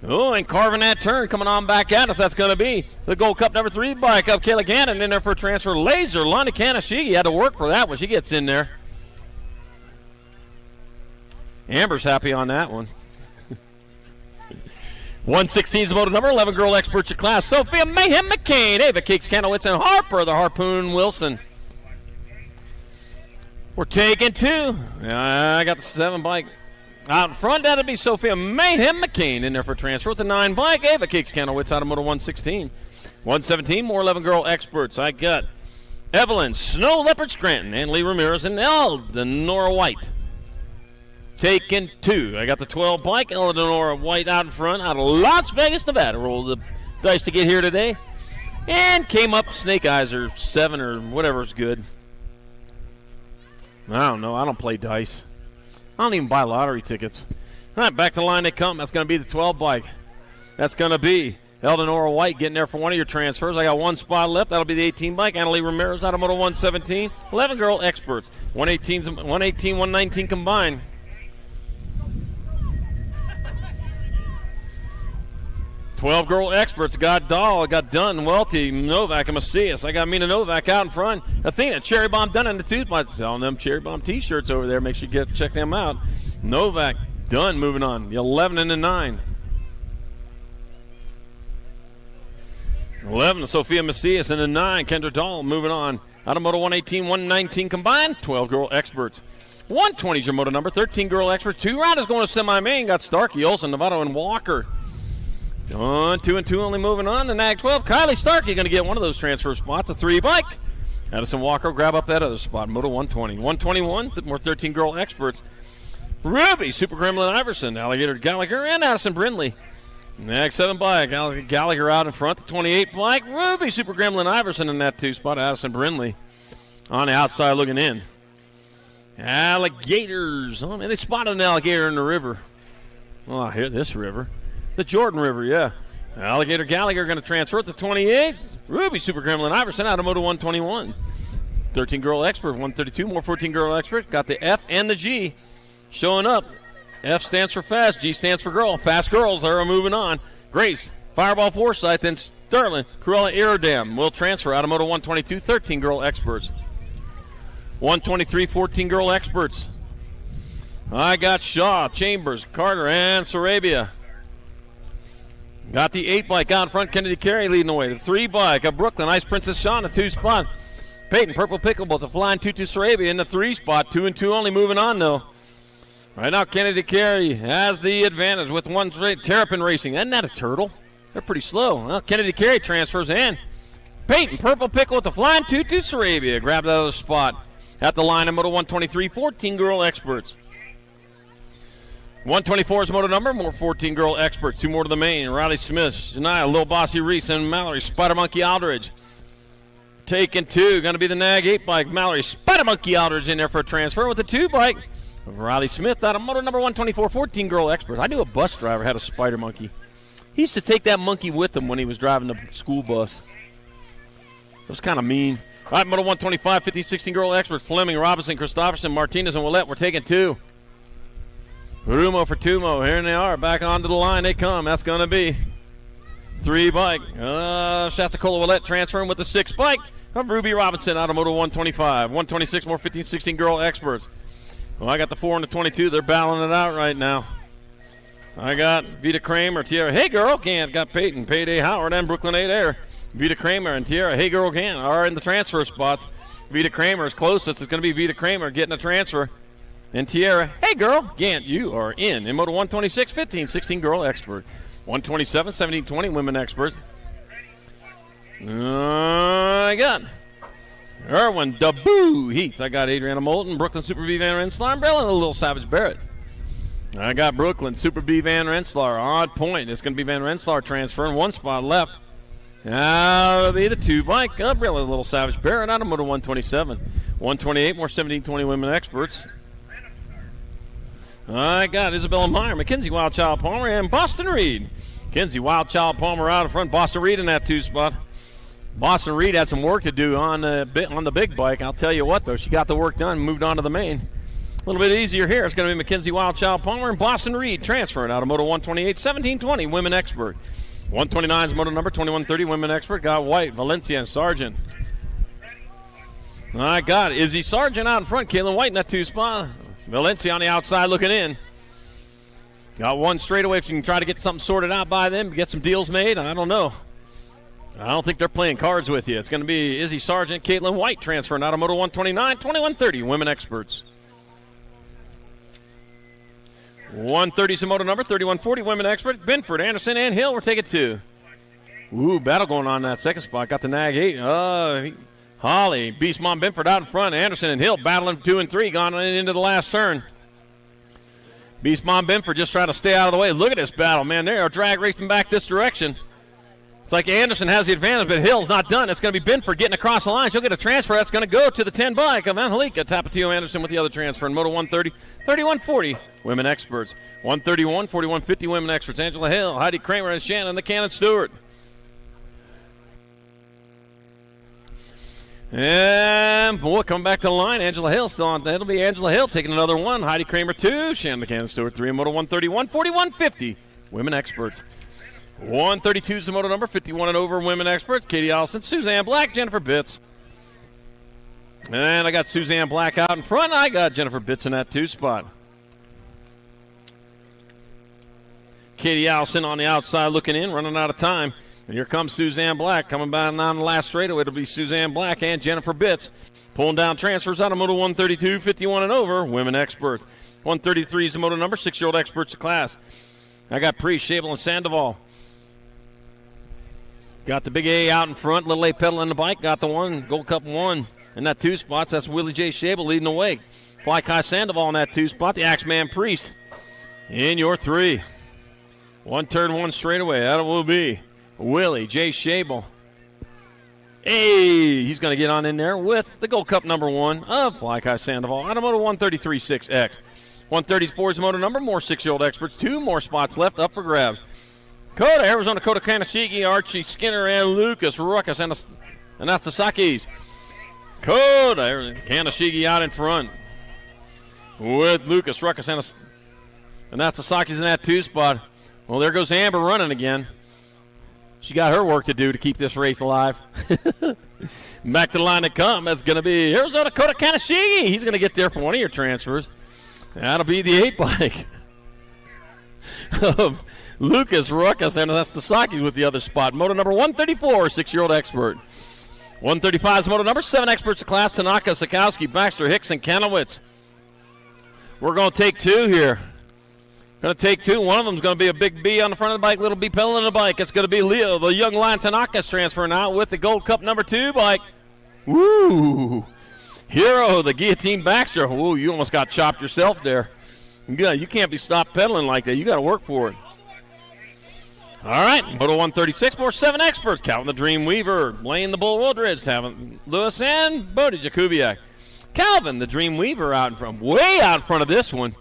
S1: Oh, and carving that turn, coming on back at us. That's going to be the Gold Cup number 3 bike of Kayla Gannon in there for a transfer. Laser Lonnie Kanashigi had to work for that when she gets in there. Amber's happy on that one. 116 is the motor number, 11 girl experts in class. Sophia Mayhem McCain, Ava Cakes Candlewitz, and Harper, the Harpoon Wilson. We're taking 2. I got the 7 bike out in front. That'll be Sophia Mayhem McCain in there for transfer with the 9 bike. Ava Cakes Candlewitz out of motor 116. 117, more 11 girl experts. I got Evelyn Snow Leopard Scranton and Lee Ramirez and Eldonora White. Taking 2. I got the 12 bike, Eldonora White out in front, out of Las Vegas, Nevada. Rolled the dice to get here today. And came up Snake Eyes or 7 or whatever's good. I don't know. I don't play dice. I don't even buy lottery tickets. All right, back to the line they come. That's going to be the 12 bike. That's going to be Eldonora White getting there for one of your transfers. I got 1 spot left. That'll be the 18 bike. Annalie Ramirez out of motor 117. 11 girl experts. 118, 119 combined. 12 girl experts. Got Dahl, got Dunn, Welty, Novak, and Macias. I got Mina Novak out in front. Athena, Cherry Bomb Dunn in the 2 spot. Selling them Cherry Bomb t-shirts over there. Make sure you check them out. Novak, Dunn moving on. The 11 and the 9. 11, Sophia Macias, and the 9, Kendra Dahl moving on. Out of motor 118, 119 combined. 12 girl experts. 120 is your motor number. 13 girl experts. 2 riders going to semi-main. Got Starkey, Olsen, Novato, and Walker. 2 and 2 only moving on. The Nag 12, Kylie Starkey going to get one of those transfer spots. A 3 bike. Addison Walker grab up that other spot. Moto 120. 121, more 13 girl experts. Ruby, Super Gremlin Iverson, Alligator Gallagher, and Addison Brindley. Nag 7 bike, Gallagher out in front. The 28 bike, Ruby, Super Gremlin Iverson in that 2 spot. Addison Brindley on the outside looking in. Alligators. Oh, man, they spotted an alligator in the river. Oh, I hear this river. The Jordan River, yeah. Alligator Gallagher going to transfer it to 28. Ruby Super Gremlin Iverson out of moto 121. 13 girl expert, 132. More 14 girl expert. Got the F and the G showing up. F stands for fast. G stands for girl. Fast girls are moving on. Grace, Fireball Forsyth, then Sterling, Cruella Iridam will transfer out of moto 122. 13 girl experts. 123, 14 girl experts. I got Shaw, Chambers, Carter, and Sarabia. Got the 8 bike out in front. Kennedy Carey leading the way. The 3 bike of Brooklyn. Ice Princess Shaw in the 2 spot. Peyton, Purple Pickleball to flying Tutu Sarabia in the 3 spot. 2 and 2 only moving on though. Right now Kennedy Carey has the advantage with 1 straight. Terrapin Racing. Isn't that a turtle? They're pretty slow. Well, Kennedy Carey transfers in. Peyton, Purple Pickle with the flying Tutu Sarabia. Grab that other spot. At the line of Moto 123, 14 girl experts. 124 is moto number, more 14 girl experts. 2 more to the main. Riley Smith, Shania, Lil Bossy Reese, and Mallory Spider Monkey Aldridge. Taking 2, going to be the Nag 8 bike. Mallory Spider Monkey Aldridge in there for a transfer with the 2 bike of Riley Smith out of moto number 124, 14 girl experts. I knew a bus driver had a spider monkey. He used to take that monkey with him when he was driving the school bus. It was kind of mean. All right, moto 125, 15, 16 girl experts. Fleming, Robinson, Christopherson, Martinez, and Willette. We're taking 2. Rumo for Tumo. Here they are. Back onto the line they come. That's going to be 3 bike. Shastacola Willette transferring with the 6 bike of Ruby Robinson out of moto 125. 126 more 15, 16 girl experts. Well, I got the 4 and the 22. They're battling it out right now. I got Vita Kramer, Tierra. Hey, girl, Gant. Got Peyton, Payday Howard, and Brooklyn 8 Air. Vita Kramer and Tierra. Hey, girl, Gant are in the transfer spots. Vita Kramer is closest. It's going to be Vita Kramer getting a transfer. And Tierra, hey girl, Gant, you are in moto 126, 15, 16 girl expert. 127, 17, 20 women experts. I got Erwin Daboo Heath. I got Adriana Moulton, Brooklyn Super B Van Rensselaer, Umbrella, and a little Savage Barrett. I got Brooklyn Super B Van Rensselaer. Odd point. It's going to be Van Rensselaer transferring. 1 spot left. Now it'll be the 2 bike. Umbrella, a little Savage Barrett out of moto 127. 128, more 1720 women experts. I got Isabella Meyer, Mackenzie Wildchild Palmer, and Boston Reed. Mackenzie Wildchild Palmer out in front. Boston Reed in that 2 spot. Boston Reed had some work to do on the big bike. I'll tell you what, though, she got the work done and moved on to the main. A little bit easier here. It's going to be Mackenzie Wildchild Palmer and Boston Reed transferring out of Moto 128, 1720 women expert. 129 is moto number, 2130 women expert. Got White, Valencia, and Sargent. I got Izzy Sargent out in front. Kaylin White in that 2 spot. Valencia on the outside looking in. Got one straightaway if you can try to get something sorted out by them, get some deals made. I don't know. I don't think they're playing cards with you. It's going to be Izzy Sargent, Caitlin White transferring out of Moto 129, 2130 women experts. 130 is moto number, 3140 women experts. Binford, Anderson, and Hill. We're taking 2. Ooh, battle going on in that 2nd spot. Got the nag 8. Holly, Beast Mom Binford out in front. Anderson and Hill battling 2 and 3, gone into the last turn. Beast Mom Binford just trying to stay out of the way. Look at this battle, man. They are drag racing back this direction. It's like Anderson has the advantage, but Hill's not done. It's going to be Binford getting across the line. She'll get a transfer. That's going to go to the 10 bike of Angelica Tapatio Anderson with the other transfer in Moto 130, 3140 women experts. 131, 4150 women experts. Angela Hill, Heidi Kramer, and Shannon the Cannon Stewart. And we'll come back to the line. Angela Hill still on. That'll be Angela Hill taking another one. Heidi Kramer 2. Shannon the Cannon Stewart 3 in Moto 131, 4150 women experts. 132 is the moto number, 51 and over women experts. Katie Allison, Suzanne Black, Jennifer Bitts. And I got Suzanne Black out in front. I got Jennifer Bitts in that 2 spot. Katie Allison on the outside looking in, running out of time. And here comes Suzanne Black coming by on the last straightaway. It'll be Suzanne Black and Jennifer Bitts pulling down transfers out of Moto 132, 51 and over women experts. 133 is the moto number, 6-year-old experts of class. I got Priest, Shable, and Sandoval. Got the big A out in front, little A pedaling the bike. Got the one, Gold Cup 1 in that 2 spots. That's Willie J. Shable leading the way. Fly Kai Sandoval in that 2 spot. The Axeman Priest in your 3. 1 turn, 1 straightaway. That will be Willie J. Shable. Hey, he's going to get on in there with the Gold Cup number 1 of Fly Kai Sandoval out of Moto 133.6X. 134 is the moto number, more 6-year-old experts. 2 more spots left up for grabs. Coda, Arizona Coda Kanashigi, Archie Skinner, and Lucas Ruckus, and that's the Sakis. Coda, Kanashigi out in front with Lucas Ruckus, and that's the Sakis in that 2 spot. Well, there goes Amber running again. She got her work to do to keep this race alive. Back to the line to come. That's going to be Arizona Coda Kanashigi. He's going to get there for one of your transfers. That'll be the 8 bike of Lucas Ruckus, and that's the Saki with the other spot. Moto number 134, 6-year-old expert. 135 is moto number, 7 experts of class. Tanaka, Sikowski, Baxter, Hicks, and Kanowitz. We're going to take 2 here. Going to take 2. One of them is going to be a big B on the front of the bike, little B pedal on the bike. It's going to be Leo, the young lion Tanaka's transferring out with the Gold Cup number 2 bike. Woo! Hero, the guillotine Baxter. Whoa, you almost got chopped yourself there. Yeah, you can't be stopped pedaling like that. You got to work for it. All right, Moto 136, more 7 experts. Calvin the Dream Weaver, Blaine the Bull Woodridge, Calvin Lewis, and Bodie Jakubiak. Calvin the Dream Weaver out in front, way out in front of this one.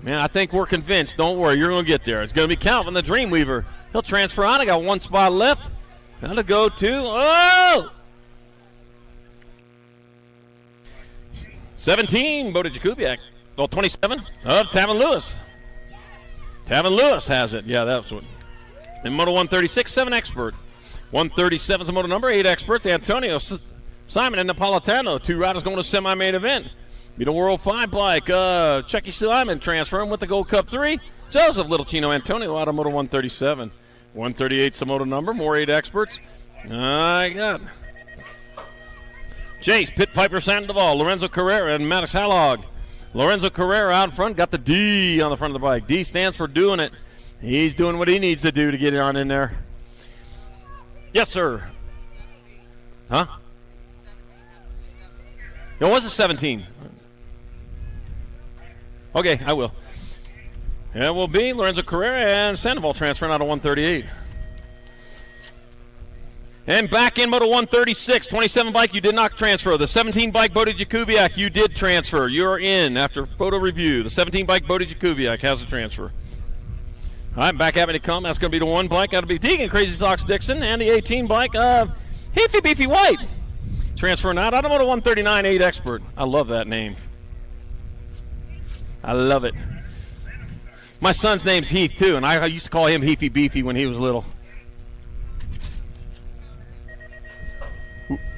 S1: Man, I think we're convinced. Don't worry, you're going to get there. It's going to be Calvin the Dream Weaver. He'll transfer out. I got 1 spot left. That'll go to, 17, Bodie Jakubiak. 27 of Tavin Lewis. Tavin Lewis has it. Yeah, that's what. In Moto 136, 7 expert. 137 is the moto number, 8 experts. Antonio Simon and Napolitano. 2 riders going to semi-main event. Be the World 5 bike. Chucky Simon transferring with the Gold Cup 3. Joseph Littlecino Antonio out of Moto 137. 138 is the moto number, more 8 experts. I got Chase, Pit Piper Sandoval, Lorenzo Carrera, and Maddox Hallog. Lorenzo Carrera out in front, got the D on the front of the bike. D stands for doing it. He's doing what he needs to do to get it on in there. Yes, sir. Huh? It was a 17. Okay, I will. It will be Lorenzo Carrera and Sandoval transferring out of 138. And back in Moto 136, 27 bike, you did not transfer. The 17 bike, Bodie Jakubiak, you did transfer. You're in after photo review. The 17 bike, Bodie Jakubiak has a transfer. All right, back having to come. That's going to be the 1 bike. That'll be Deegan Crazy Socks Dixon. And the 18 bike, Heafy Beefy White. Transferring out of Moto 139, 8 Expert. I love that name. I love it. My son's name's Heath, too, and I used to call him Heafy Beefy when he was little.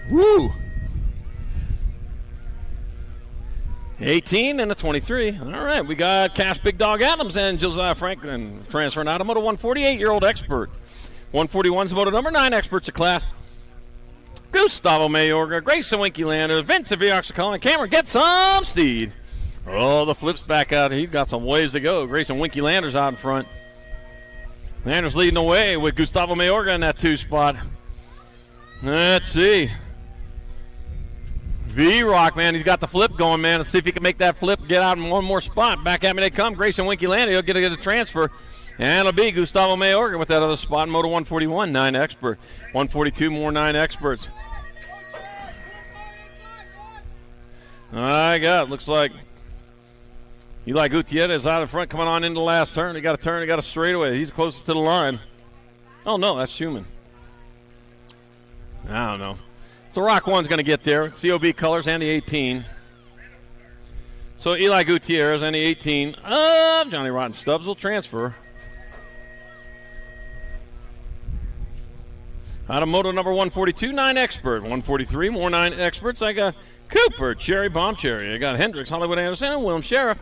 S1: Woo! 18 and a 23. All right, we got Cash Big Dog Adams and Josiah Franklin transferring out of Moto 148-year-old Expert. 141's Moto number 9 Experts of class. Gustavo Mayorga, Grayson Winky Landers, Vincent Vioxicon, Cameron Get Some Steed. Oh, the flip's back out. He's got some ways to go. Grayson Winky Landers out in front. Landers leading the way with Gustavo Mayorga in that 2 spot. Let's see. V-Rock, man, he's got the flip going, man. Let's see if he can make that flip, get out in one more spot. Back at me they come. Grayson Winky Lander, he'll get a transfer. And it'll be Gustavo Mayorga with that other spot in Moto 141, 9 Expert. 142, more 9 Experts. Looks like Eli Gutierrez out in front, coming on into the last turn. He got a turn, he got a straightaway. He's closest to the line. Oh, no, that's Schumann. I don't know. So Rock 1's going to get there. COB colors and the 18. So Eli Gutierrez and the 18 of Johnny Rotten Stubbs will transfer. Out of Moto number 142, 9 Expert. 143, more 9 Experts. I got Cooper, Cherry, Bomb Cherry. I got Hendricks, Hollywood Anderson, and William Sheriff.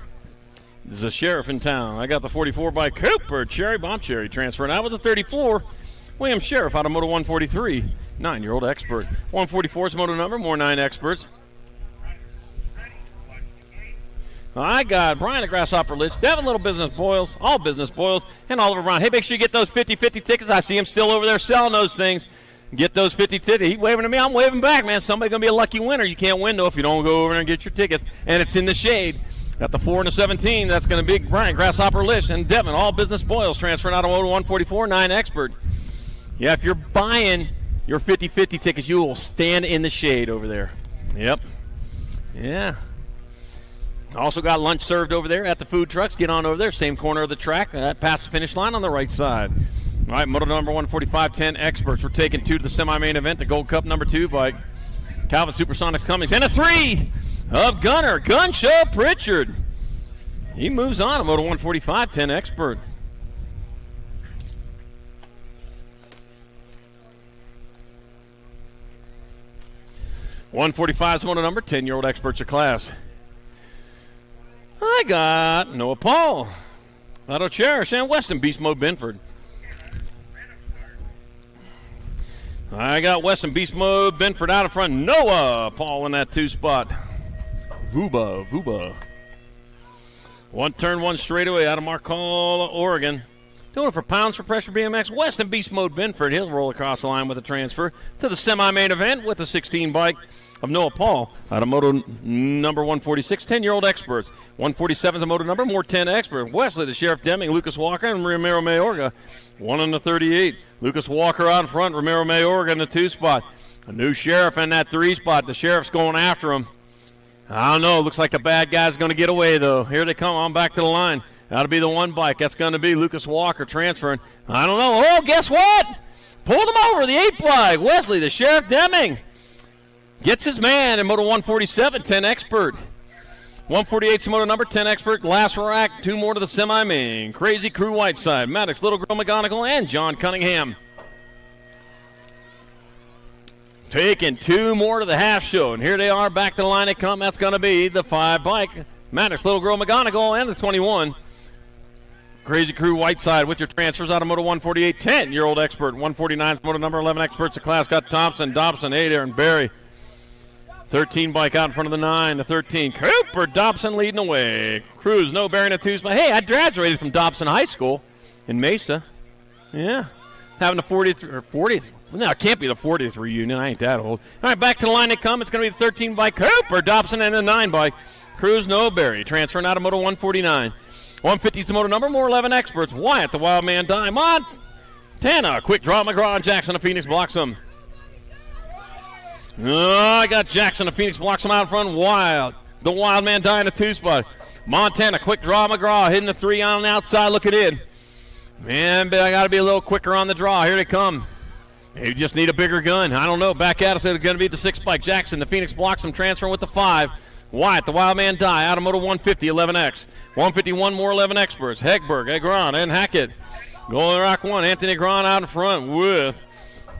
S1: This is a Sheriff in town. I got the 44 by Cooper, Cherry, Bomb Cherry. Transferring out with the 34, William Sheriff out of Moto 143. 9-year-old Expert. 144 is Moto number, more 9 Experts. I got Brian the Grasshopper Lich, Devin Little Business Boyles, All Business Boyles, and Oliver Brown. Hey, make sure you get those 50-50 tickets. I see him still over there selling those things. Get those 50 tickets. He's waving at me. I'm waving back, man. Somebody's going to be a lucky winner. You can't win, though, if you don't go over and get your tickets. And it's in the shade. Got the 4 and the 17. That's going to be Brian Grasshopper Lich and Devin, All Business Boyles, transferring out of Moto 144, 9 Expert. Yeah, if you're buying your 50-50 tickets, you will stand in the shade over there. Yep. Yeah. Also got lunch served over there at the food trucks. Get on over there, same corner of the track, past the finish line on the right side. All right, Moto number 145, 10 Experts. We're taking 2 to the semi-main event, the Gold Cup number 2 by Calvin Supersonics Cummings. And a 3 of Gunner, Gun Show Pritchard. He moves on to Moto 145, 10 Expert. .145 is Moto number, 10-year-old Experts of class. I got Noah Paul, Otto Cherish, and Weston Beast Mode Binford. I got Weston Beast Mode Binford out in front. Noah Paul in that 2 spot. Vuba. 1 turn, 1 straightaway out of Marcola, Oregon. Doing it for Pounds for Pressure BMX. Weston Beast Mode Binford. He'll roll across the line with a transfer to the semi-main event with the 16 bike of Noah Paul out of Moto number 146, 10-year-old Experts. 147 is a Moto number, more 10 Expert. Wesley, the Sheriff Deming, Lucas Walker, and Ramiro Mayorga. 1 in the 38. Lucas Walker out in front, Ramiro Mayorga in the 2 spot. A new Sheriff in that 3 spot. The Sheriff's going after him. I don't know. Looks like the bad guy's going to get away, though. Here they come on back to the line. That'll be the 1 bike. That's going to be Lucas Walker transferring. I don't know. Oh, guess what? Pulled him over, the 8 bike. Wesley, the Sheriff Deming, gets his man in Moto 147, 10 Expert. 148's Moto number, 10 Expert. Last rack, 2 more to the semi-main. Crazy Crew Whiteside, Maddox, Little Girl McGonigal, and John Cunningham. Taking 2 more to the half show, and here they are, back to the line they come. That's going to be the 5 bike, Maddox, Little Girl McGonigal, and the 21. Crazy Crew Whiteside with your transfers out of Moto 148, 10-year-old Expert. 149's Moto number 11 Experts of class. Got Thompson, Dobson, Adair, and Barry. 13 bike out in front of the 9, the 13. Cooper Dobson leading away. Cruz, no Barry in a 2 spot. Hey, I graduated from Dobson High School in Mesa. Yeah. Having the 40th, or 40th. No, it can't be the 40th reunion. I ain't that old. All right, back to the line they come. It's going to be the 13 bike. Cooper Dobson and the 9 bike. Cruz, no Barry. Transferring out of Moto 149. 150 is the Moto number, more 11 Experts. Wyatt, the Wild Man Dime on. Tana, quick draw, McGraw, and Jackson of Phoenix blocks him. Oh, I got Jackson. The Phoenix blocks him out in front. Wild. The Wild Man dying a 2-spot. Montana, quick draw. McGraw hitting the 3 on the outside, looking in. Man, but I got to be a little quicker on the draw. Here they come. Maybe just need a bigger gun. I don't know. Back at us, it's going to be the 6-spike. Jackson, the Phoenix blocks him, transferring with the 5. Wyatt, the Wild Man die. Automotive 150, 11X. 151 more 11 experts. Hegberg, Agron, and Hackett. Golden Rock 1. Anthony Agron out in front with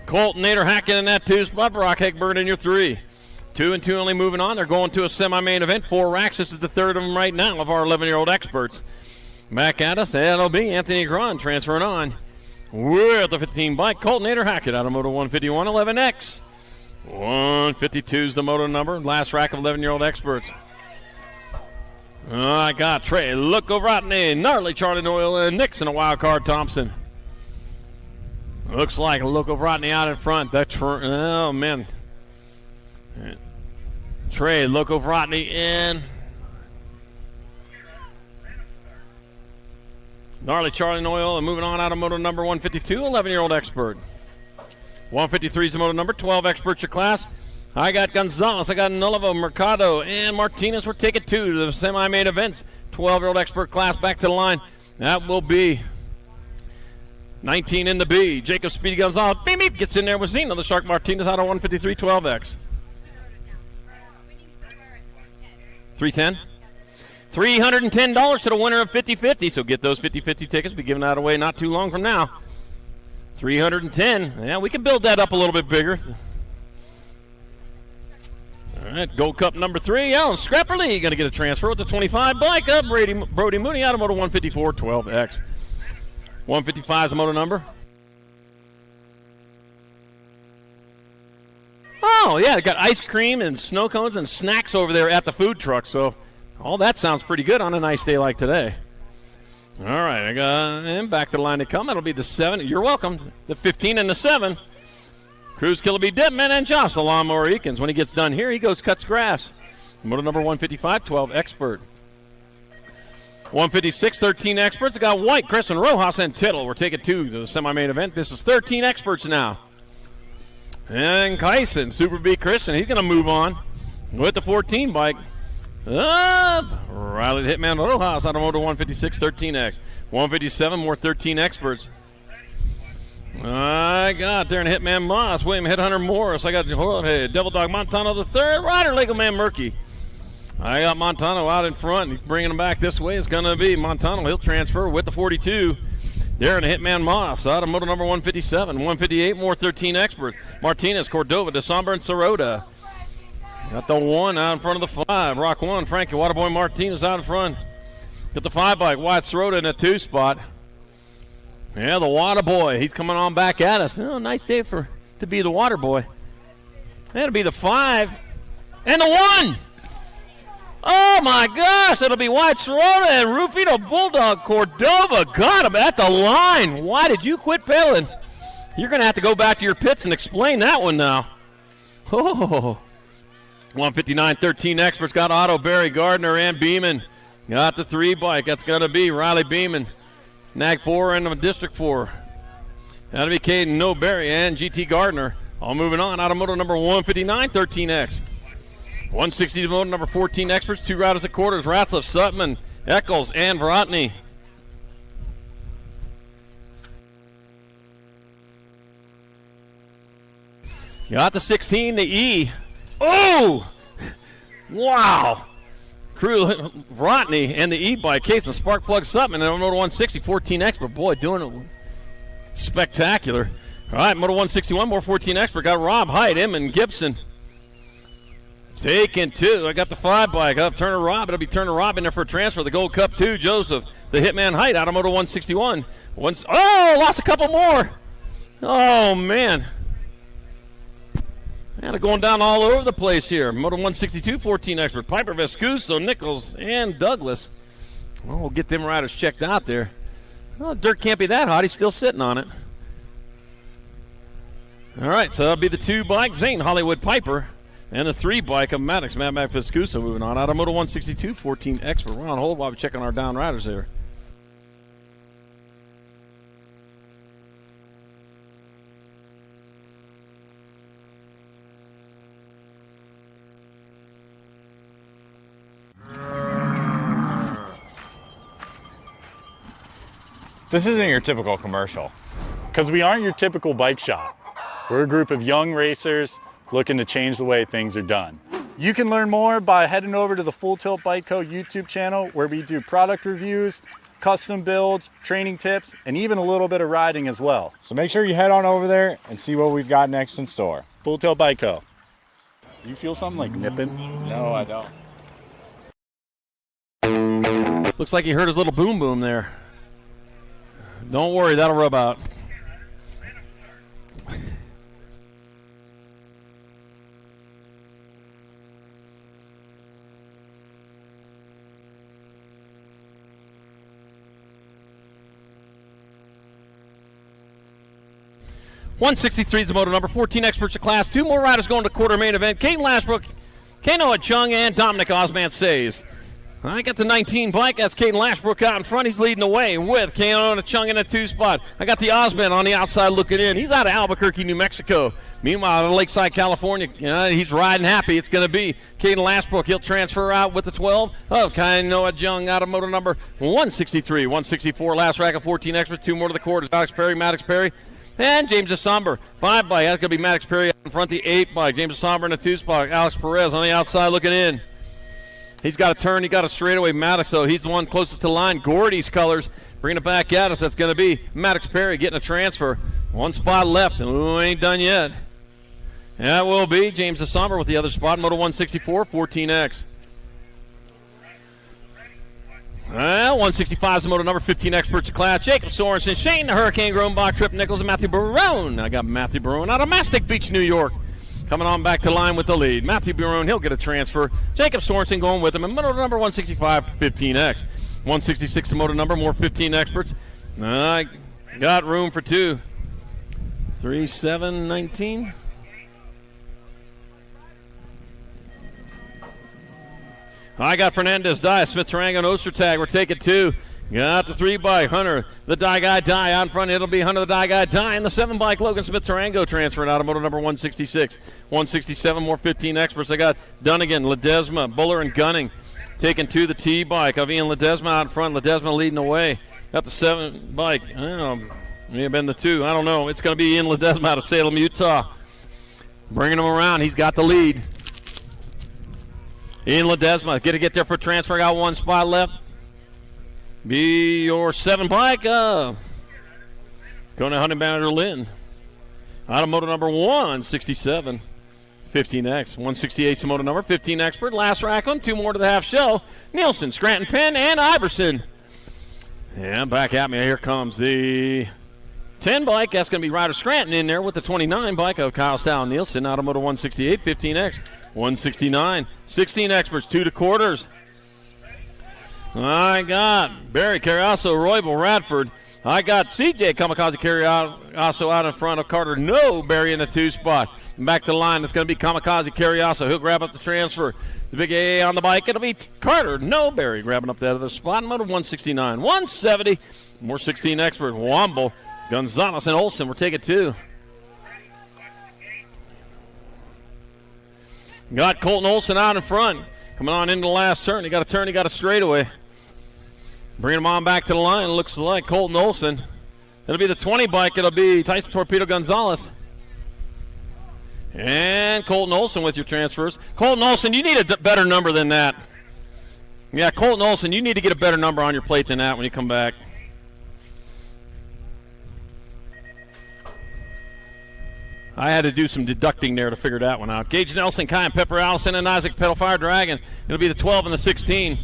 S1: Colton Nader Hackett in that 2-spot. Brock Hegberg in your 3. 2 and 2 only moving on. They're going to a semi-main event. 4 racks. This is the third of them right now of our 11-year-old experts. Back at us, that'll be Anthony Agron transferring on with the 15 bike. Colton Nader Hackett out of Moto 151, 11X. 152 is the moto number. Last rack of 11-year-old experts. I got Trey, Loco Rodney, Gnarly Charlie Doyle, and Nixon, a wild card Thompson. Looks like Loco Rodney out in front. Oh, man. Trey, Loco Rodney in. Gnarly Charlie Doyle, and moving on out of moto number 152, 11-year-old expert. 153 is the moto number, 12 experts your class. I got Gonzalez, I got Nullavo, Mercado, and Martinez. We're taking 2 to the semi-main events. 12-year-old expert class back to the line. That will be 19 in the B. Jacob Speedy Gonzalez, beep, beep, gets in there with Zeno. The Shark Martinez out of 153, 12X. 310? $310 to the winner of 50-50. So get those 50-50 tickets. Be giving that away not too long from now. 310. Yeah, we can build that up a little bit bigger. All right, Gold Cup number 3. Alan Scrapperly going to get a transfer with the 25 bike up. Brody Mooney out of Moto 154, 12X. 155 is the moto number. Oh, yeah, they got ice cream and snow cones and snacks over there at the food truck. So all that sounds pretty good on a nice day like today. All right, I got him back to the line to come. That'll be the 7. You're welcome. The 15 and the 7. Cruz Killaby Dipman and Josh the Lawnmower Eakins. When he gets done here, he goes cuts grass. Moto number 155, 12 expert. 156, 13 experts. I got White, Chris, and Rojas and Tittle. We're taking 2 to the semi-main event. This is 13 experts now. And Kyson, Super B Christian, he's going to move on with the 14 bike. Riley the Hitman Rojas out of Moto 156, 13X. 157, more 13 experts. I got Darren Hitman Moss, William Headhunter Morris. I got Devil Dog Montano the third, Ryder Lego Man Murky. I got Montano out in front. He's bringing him back this way. It's going to be Montano. He'll transfer with the 42. Darren Hitman Moss out of Moto number 157. 158, more 13 experts. Martinez, Cordova, DeSomber, and Sirota. Got the 1 out in front of the 5. Rock 1, Frankie Waterboy Martinez out in front. Got the 5 bike, Wyatt Sirota in the 2 spot. Yeah, the Waterboy. He's coming on back at us. Oh, nice day to be the Waterboy. That'll be the 5. And the 1! Oh, my gosh. It'll be Wyatt Sirota and Rufino Bulldog Cordova. Got him at the line. Why did you quit pedaling? You're going to have to go back to your pits and explain that one now. Oh. 159, 13 experts. Got Otto, Barry, Gardner, and Beeman. Got the 3 bike. That's going to be Riley Beeman. Nag 4 and District 4. That'll be Caden, No Barry, and GT Gardner. All moving on. Out of moto number 159, 13X. 160 moto number 14 experts. 2 riders at quarters. Ratliff, Sutman, Eccles, and Vrotny. Got the 16, the E. Oh! Wow! Crew Vrotny and the E-bike case and Sparkplug Sutman and Moto 160, 14 expert. Boy, doing it spectacular. All right, Moto 161, more 14 expert. Got Rob Hyde, and Gibson. Taking 2. I got the 5 bike. Up Turner Rob. It'll be Turner Rob in there for a transfer. The Gold Cup 2, Joseph. The Hitman Hyde out of Moto 161. Lost a couple more. Oh, man. And going down all over the place here. Moto 162, 14 expert. Piper Vescuso, Nichols, and Douglas. Well, we'll get them riders checked out there. Well, dirt can't be that hot. He's still sitting on it. All right, so that'll be the 2 bike, Zane Hollywood Piper, and the 3 bike of Maddox, Mad Mac Vescuso moving on. Out of Moto 162, 14 expert. We're on hold while we check on our down riders there.
S2: This isn't your typical commercial.
S3: Because we aren't your typical bike shop. We're a group of young racers looking to change the way things are done.
S4: You can learn more by heading over to the Full Tilt Bike Co. YouTube channel, where we do product reviews, custom builds, training tips, and even a little bit of riding as well.
S2: So make sure you head on over there and see what we've got next in store.
S4: Full Tilt Bike Co. You feel something like nipping?
S2: No, I don't.
S1: Looks like he heard his little boom boom there. Don't worry, that'll rub out. .163 is the moto number. 14 experts of class. 2 more riders going to quarter main event. Caden Lashbrook, Kanoa Chung, and Dominic Osman Says. I got the 19 bike. That's Caden Lashbrook out in front. He's leading the way with Kanoa Chung in a 2 spot. I got the Osman on the outside looking in. He's out of Albuquerque, New Mexico. Meanwhile, in Lakeside, California, he's riding happy. It's going to be Caden Lashbrook. He'll transfer out with the 12 of Kanoa Chung out of moto number 163. 164, last rack of 14 experts. 2 more to the quarters. Alex Perry, Maddox Perry, and James DeSomber. 5 bike. That's going to be Maddox Perry in front. The 8 bike. James DeSomber in the 2 spot. Alex Perez on the outside looking in. He's got a turn. He got a straightaway Maddox, so he's the one closest to the line. Gordy's colors bringing it back at us. That's going to be Maddox Perry getting a transfer. 1 spot left. Ooh, ain't done yet. That will be James DeSomber with the other spot. Moto 164, 14X. 165 is the moto number. 15 experts of class. Jacob Sorensen, Shane the Hurricane, Groenbach, Trip Nichols, and Matthew Barone. I got Matthew Barone out of Mastic Beach, New York. Coming on back to line with the lead. Matthew Barone, he'll get a transfer. Jacob Sorensen going with him. And moto number 165, 15X. 166 the moto number, more 15 experts. I got room for 2. 3, 7, 19. I got Fernandez, Dye, Smith, Tarango, and Ostertag. We're taking 2. Got the 3 bike, Hunter, the Die Guy, Die out in front. It'll be Hunter, the Die Guy, Die. And the 7 bike, Logan Smith, Tarango, transferring out of moto number 166. 167, more 15 experts. I got Dunnigan, Ledesma, Buller, and Gunning. Taking 2, the T bike of Ian Ledesma out in front. Ledesma leading the way. Got the 7 bike. I don't know, may have been the 2. I don't know. It's going to be Ian Ledesma out of Salem, Utah. Bringing him around. He's got the lead. Ian Ledesma, get there for transfer. Got 1 spot left. Be your 7 bike. Going to Hunting Manager Lynn. Out of moto number 167. 15X. 168 moto number. 15 expert. Last rack on. 2 more to the half show. Nielsen, Scranton Penn, and Iverson. And back at me. Here comes the 10 bike. That's going to be Ryder Scranton in there with the 29 bike of Kyle Stow Nielsen. Out of moto 168. 15X. 169. 16 experts. 2 to quarters. I got Barry Carriasso, Roybal, Radford. I got CJ Kamikaze Carriasso out in front of Carter. No, Barry in the 2 spot. Back to the line. It's going to be Kamikaze Carriasso. He'll grab up the transfer. The big A on the bike. It'll be Carter. No, Barry grabbing up that other spot. Moto 169. 170. More 16 expert. Womble, Gonzalez, and Olsen. We're taking 2. Got Colton Olsen out in front. Coming on into the last turn. He got a turn. He got a straightaway. Bringing him on back to the line. Looks like Colton Olsen. It'll be the 20 bike. It'll be Tyson Torpedo Gonzalez. And Colton Olsen with your transfers. Colton Olsen, you need a better number than that. Yeah, Colton Olsen, you need to get a better number on your plate than that when you come back. I had to do some deducting there to figure that one out. Gage Nelson, Kyan Pepper Allison, and Isaac Pedalfire Dragon. It'll be the 12 and the 16.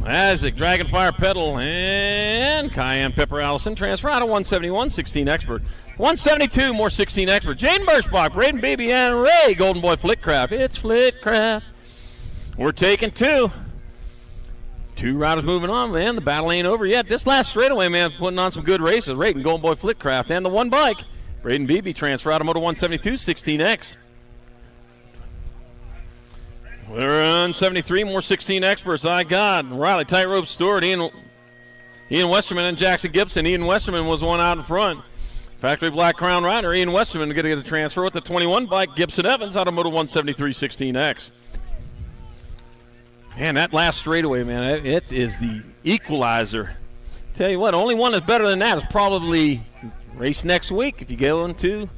S1: Isaac, Dragonfire Pedal, and Cayenne Pepper Allison. Transfer out of 171, 16 expert. 172, more 16 expert. Jaden Birchbach, Braden Beebe, and Ray Golden Boy Flitcraft. It's Flitcraft. We're taking 2. 2 riders moving on, man. The battle ain't over yet. This last straightaway, man, putting on some good races. Ray Golden Boy Flitcraft, and the 1 bike. Braden Beebe, transfer out of Moto 172, 16X. We're on 73, more 16 experts. I got Riley Tightrope Stewart, Ian Westerman, and Jackson Gibson. Ian Westerman was the one out in front. Factory Black Crown rider, Ian Westerman, going to get a transfer with the 21 bike. Gibson Evans out of Moto 173, 16X. Man, that last straightaway, man, it is the equalizer. Tell you what, only one that's better than that is probably race next week if you go into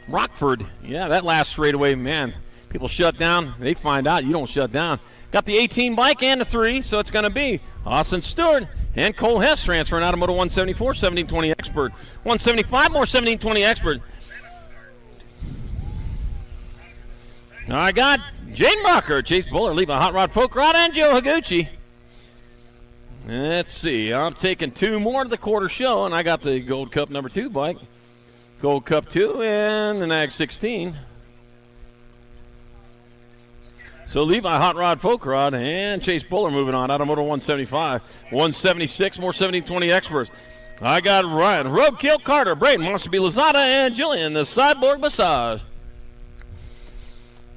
S1: Rockford. Yeah, that last straightaway, man, people shut down. They find out you don't shut down. Got the 18 bike and the 3, so it's going to be Austin Stewart and Cole Hess transferring out of Moto 174, 1720 Expert. 175 more 1720 Expert. I got Jaden Rucker, Chase Buller, Levi Hot Rod Folk Rod, and Joe Higuchi. Let's see. I'm taking 2 more to the quarter show, and I got the Gold Cup number 2 bike. Gold Cup 2 and the NAG 16. So Levi Hot Rod Folk Rod and Chase Buller moving on out of Moto 175. 176 more 1720 Experts. I got Ryan Roadkill Carter, Braden Monster B. Lozada, and Jillian the Cyborg Massage.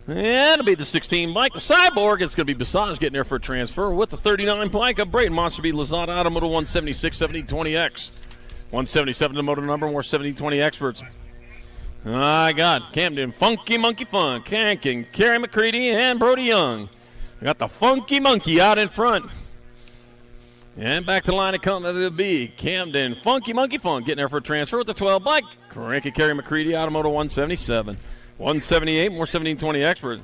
S1: And it'll be the 16 bike. The Cyborg, it's going to be Basage getting there for a transfer with the 39 bike of Braden Monster B. Lozada out of Moto 176, 1720X. 177 to Moto number, more 1720 Experts. I got Camden Funky Monkey Funk, Hankin, Kerry McCready, and Brody Young. I got the Funky Monkey out in front. And back to the line of company to be Camden Funky Monkey Funk getting there for a transfer with the 12 bike. Cranky Kerry McCready out of Moto 177. 178, more 1720 Expert.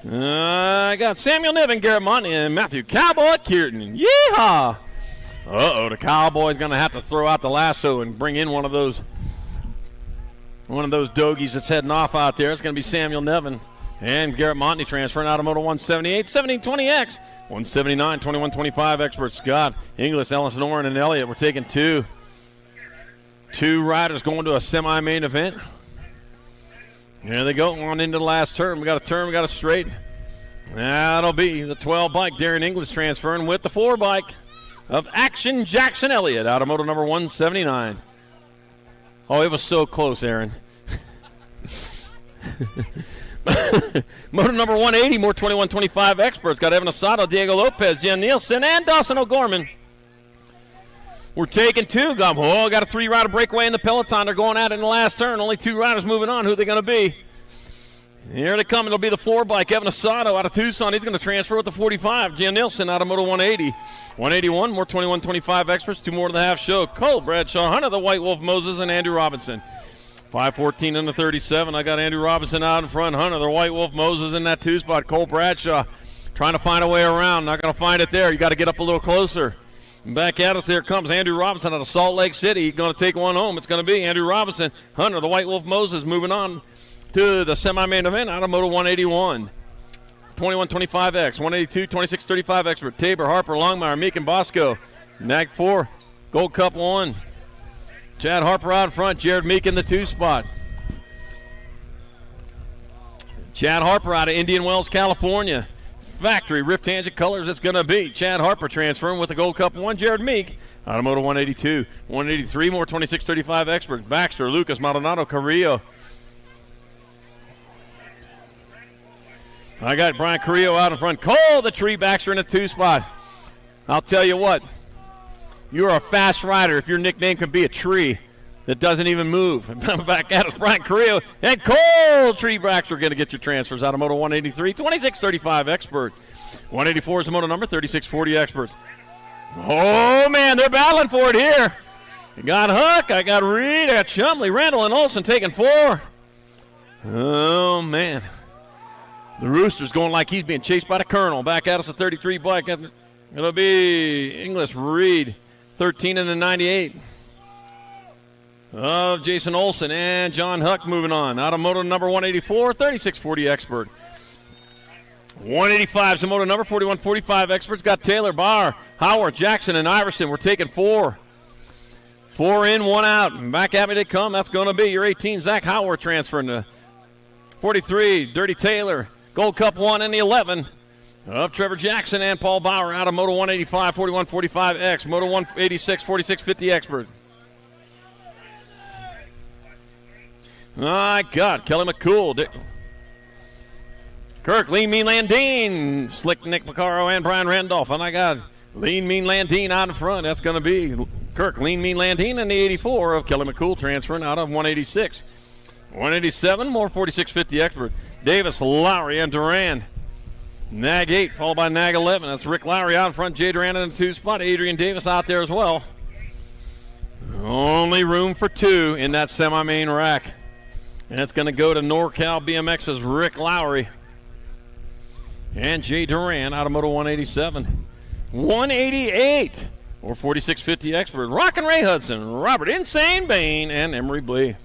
S1: I got Samuel Niven, Garrett Monty, and Matthew Cowboy Kierton. Yeehaw! Uh-oh, the Cowboy's going to have to throw out the lasso and bring in one of those dogies that's heading off out there. It's going to be Samuel Niven and Garrett Monty transferring out of Moto 178, 1720X. 179, 2125 Expert. Scott, Inglis, Ellison, Oren, and Elliott. We're taking 2 riders going to a semi-main event. Here they go, on into the last turn. We got a straight. That'll be the 12 bike. Darren Inglis transferring with the 4 bike of Action Jackson Elliott out of Moto number 179. Oh, it was so close, Aaron. Moto number 180, more 2125 Experts. Got Evan Asado, Diego Lopez, Jen Nielsen, and Dawson O'Gorman. We're taking 2. Got a 3-rider breakaway in the peloton. They're going at it in the last turn. Only 2 riders moving on. Who are they going to be? Here they come. It'll be the 4 bike. Evan Asado out of Tucson. He's going to transfer with the 45. Jen Nielsen out of Moto 180. 181, more 2125 Experts. 2 more to the half show. Cole Bradshaw, Hunter, the White Wolf Moses, and Andrew Robinson. 514 and the 37. I got Andrew Robinson out in front. Hunter, the White Wolf Moses in that 2 spot. Cole Bradshaw trying to find a way around. Not going to find it there. You got to get up a little closer. Back at us, here comes Andrew Robinson out of Salt Lake City. He's going to take one home. It's going to be Andrew Robinson. Hunter, the White Wolf Moses, moving on to the semi-main event out of Moto 181. 2125X, 182, 2635 Expert. Tabor, Harper, Longmire, Meek, and Bosco. NAG 4, Gold Cup 1. Chad Harper out in front. Jared Meek in the 2 spot. Chad Harper out of Indian Wells, California. Factory Rift Tangent Colors, it's going to be Chad Harper transferring with the Gold Cup 1. Jared Meek out of Moto 182. 183 more 2635 Experts. Baxter, Lucas, Maldonado, Carrillo. I got Brian Carrillo out in front. Cole the Tree Baxter in a 2 spot. I'll tell you what, you're a fast rider if your nickname can be a tree that doesn't even move. Back at us, Brian Carrillo and Cole Tree Baxter going to get your transfers out of Moto 183, 2635 Expert. 184 is the Moto number, 3640 Experts. Oh, man, they're battling for it here. I got Huck, I got Reed, I got Chumley, Randall, and Olson taking 4. Oh, man. The Rooster's going like he's being chased by the Colonel. Back at us, a 33 bike. It'll be Inglis, Reed, 13 and a 98. Of Jason Olson and John Huck moving on. Out of Moto number 184, 3640 Expert. 185 is the Moto number, 4145 Experts. Got Taylor, Barr, Howard, Jackson, and Iverson. We're taking 4. 4 in, 1 out. And back at me they come. That's going to be your 18, Zach Howard, transferring to 43, Dirty Taylor. Gold Cup 1 and the 11 of Trevor Jackson and Paul Bauer out of Moto 185, 4145X. Moto 186, 4650 Expert. My God, Kelly McCool. Kirk, Lean Mean Landine, Slick Nick Macaro, and Brian Randolph. And I got Lean Mean Landine out in front. That's going to be Kirk, Lean Mean Landine, and the 84 of Kelly McCool transferring out of 186. 187, more 4650 Expert. Davis, Lowry, and Duran. Nag 8, followed by Nag 11. That's Rick Lowry out in front. Jay Duran in the 2 spot. Adrian Davis out there as well. Only room for 2 in that semi-main rack. And it's going to go to NorCal BMX's Rick Lowry. And Jay Duran out of Moto 187. 188 or 4650 expert. Rockin' Ray Hudson, Robert Insane Bain, and Emery Blee.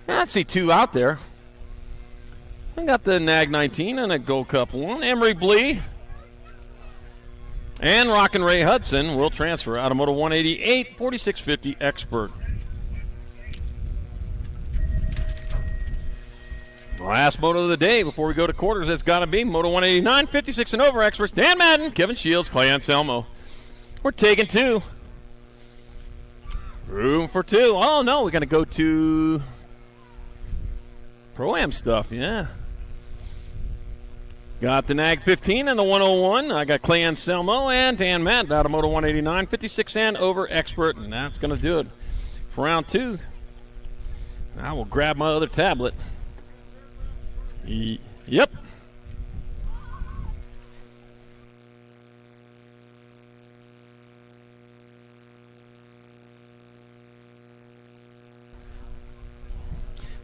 S1: I see 2 out there. I got the Nag 19 and a Gold Cup 1. Emery Blee and Rockin' Ray Hudson will transfer out of Moto 188, 4650 expert. Last moto of the day before we go to quarters, it's got to be Moto 189, 56 and over experts. Dan Madden, Kevin Shields, Clay Anselmo. We're taking 2. Room for 2. Oh, no, we're going to go to Pro-Am stuff, yeah. Got the Nag 15 and the 101. I got Clay Anselmo and Dan Madden out of Moto 189, 56 and over expert. And that's going to do it for round 2. I will grab my other tablet. Yep.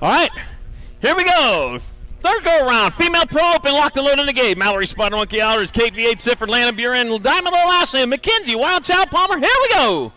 S1: All right, here we go. Third go around. Female Pro Open locked and loaded in the gate. Mallory, Spider Monkey, Alders, Kate V8, Sifford, Landon Buren, Diamond Little Ashley, McKenzie, Wild Child Palmer. Here we go.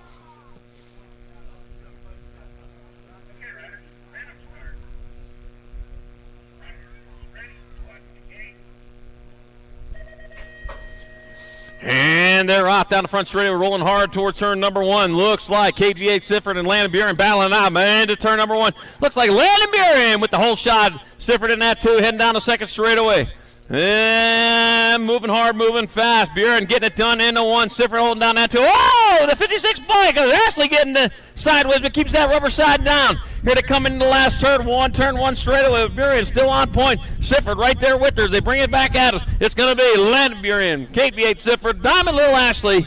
S1: And they're off down the front straight. We're rolling hard towards turn number 1. Looks like KV8 Sifford and Landon Buren battling out, man, to turn number 1. Looks like Landon Buren with the whole shot. Sifford in that 2, heading down the second straightaway. And moving hard, moving fast. Buren getting it done into 1. Sifford holding down that 2. Oh, the 56 bike. Ashley getting the sideways, but keeps that rubber side down. Here to come into the last turn 1 straightaway. Buren still on point. Sifford right there with her. They bring it back at us. It's going to be Landon Buren, KV8 Sifford, Diamond Little Ashley,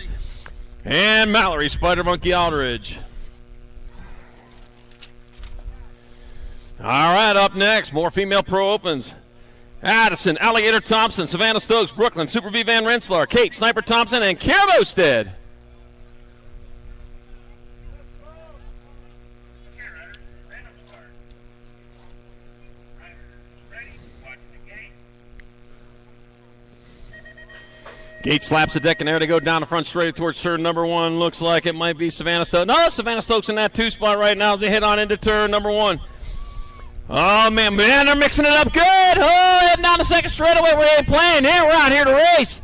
S1: and Mallory, Spider Monkey Aldridge. All right, up next, more female pro opens. Addison, Alligator Thompson, Savannah Stokes, Brooklyn, Super B Van Rensselaer, Kate, Sniper Thompson, and Kara Bosted. Gate slaps the deck, and there they go down the front straight towards turn number 1. Looks like it might be Savannah Stokes. No, Savannah Stokes in that 2 spot right now as they head on into turn number 1. Oh, man, they're mixing it up good. Oh, heading down the second straightaway. We ain't playing here. We're out here to race.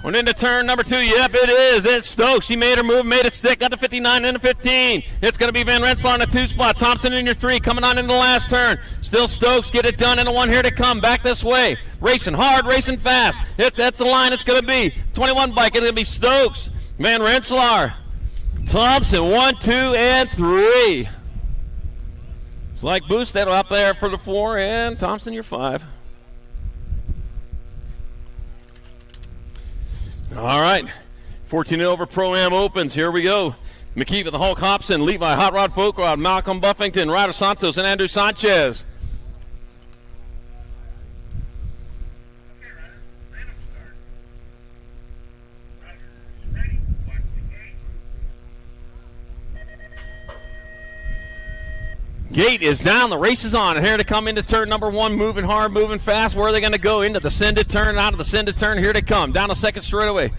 S1: We're into turn number 2. Yep, it is. It's Stokes. She made her move, made it stick. Got the 59 and the 15. It's going to be Van Rensselaer in the 2 spot. Thompson in your 3, coming on in the last turn. Still Stokes. Get it done in the 1 here to come. Back this way. Racing hard, racing fast. At the line it's going to be 21 bike. It's going to be Stokes, Van Rensselaer, Thompson, 1, 2, and 3. It's like Boosted up there for the 4, and Thompson, your 5. All right, 14 and over Pro-Am opens. Here we go. McKeever, the Hulk Hobson, Levi, Hot Rod Folkrod, Malcolm Buffington, Ryder Santos, and Andrew Sanchez. Gate is down. The race is on. And here to come into turn number 1, moving hard, moving fast. Where are they going to go? Into the sended turn, out of the sended turn. Here they come. Down the second straightaway.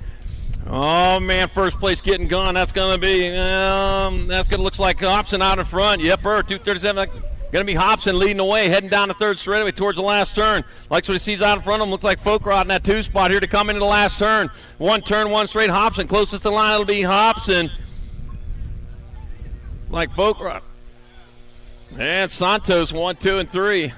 S1: Oh, man, first place getting gone. That's going to be, that's going to look like Hobson out in front. Yep, 237. Going to be Hobson leading the way, heading down the third straightaway towards the last turn. Likes what he sees out in front of him. Looks like Folkrod in that 2 spot. Here to come into the last turn. 1 turn, 1 straight. Hobson closest to the line. It'll be Hobson. Like Folkrod. And Santos, 1, 2, and 3.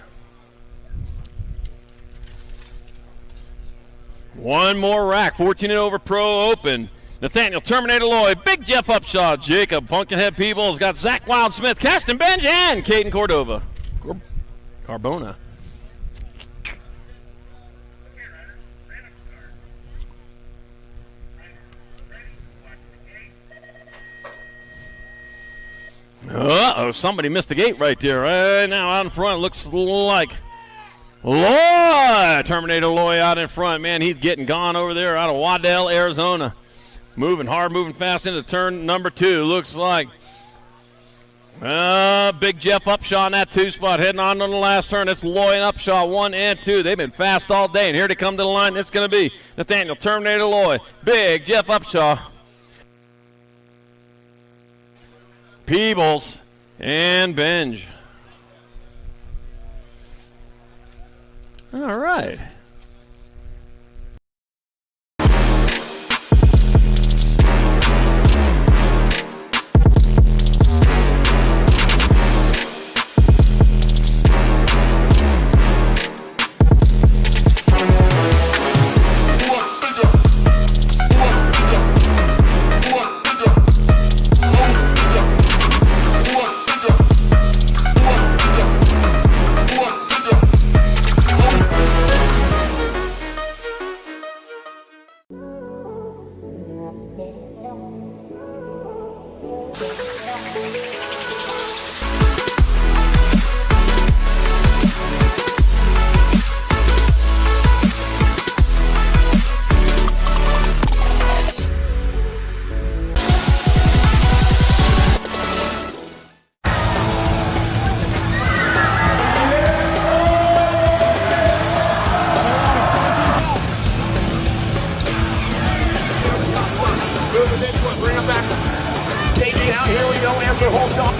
S1: One more rack, 14 and over Pro Open. Nathaniel Terminator Lloyd, Big Jeff Upshaw, Jacob Pumpkinhead Peebles, got Zach Wildsmith, Caston Benj, and Caden Cordova. Carbona. Uh-oh, somebody missed the gate right there. Right now out in front, looks like Loy! Terminator Loy out in front. Man, he's getting gone over there out of Waddell, Arizona. Moving hard, moving fast into turn number 2. Looks like Big Jeff Upshaw in that 2 spot. Heading on to the last turn. It's Loy and Upshaw 1 and 2. They've been fast all day. And here to come to the line, it's going to be Nathaniel Terminator Loy. Big Jeff Upshaw. Peebles and Benj. All right.
S5: Bring him back. KG out. Here we go. Answer whole shot.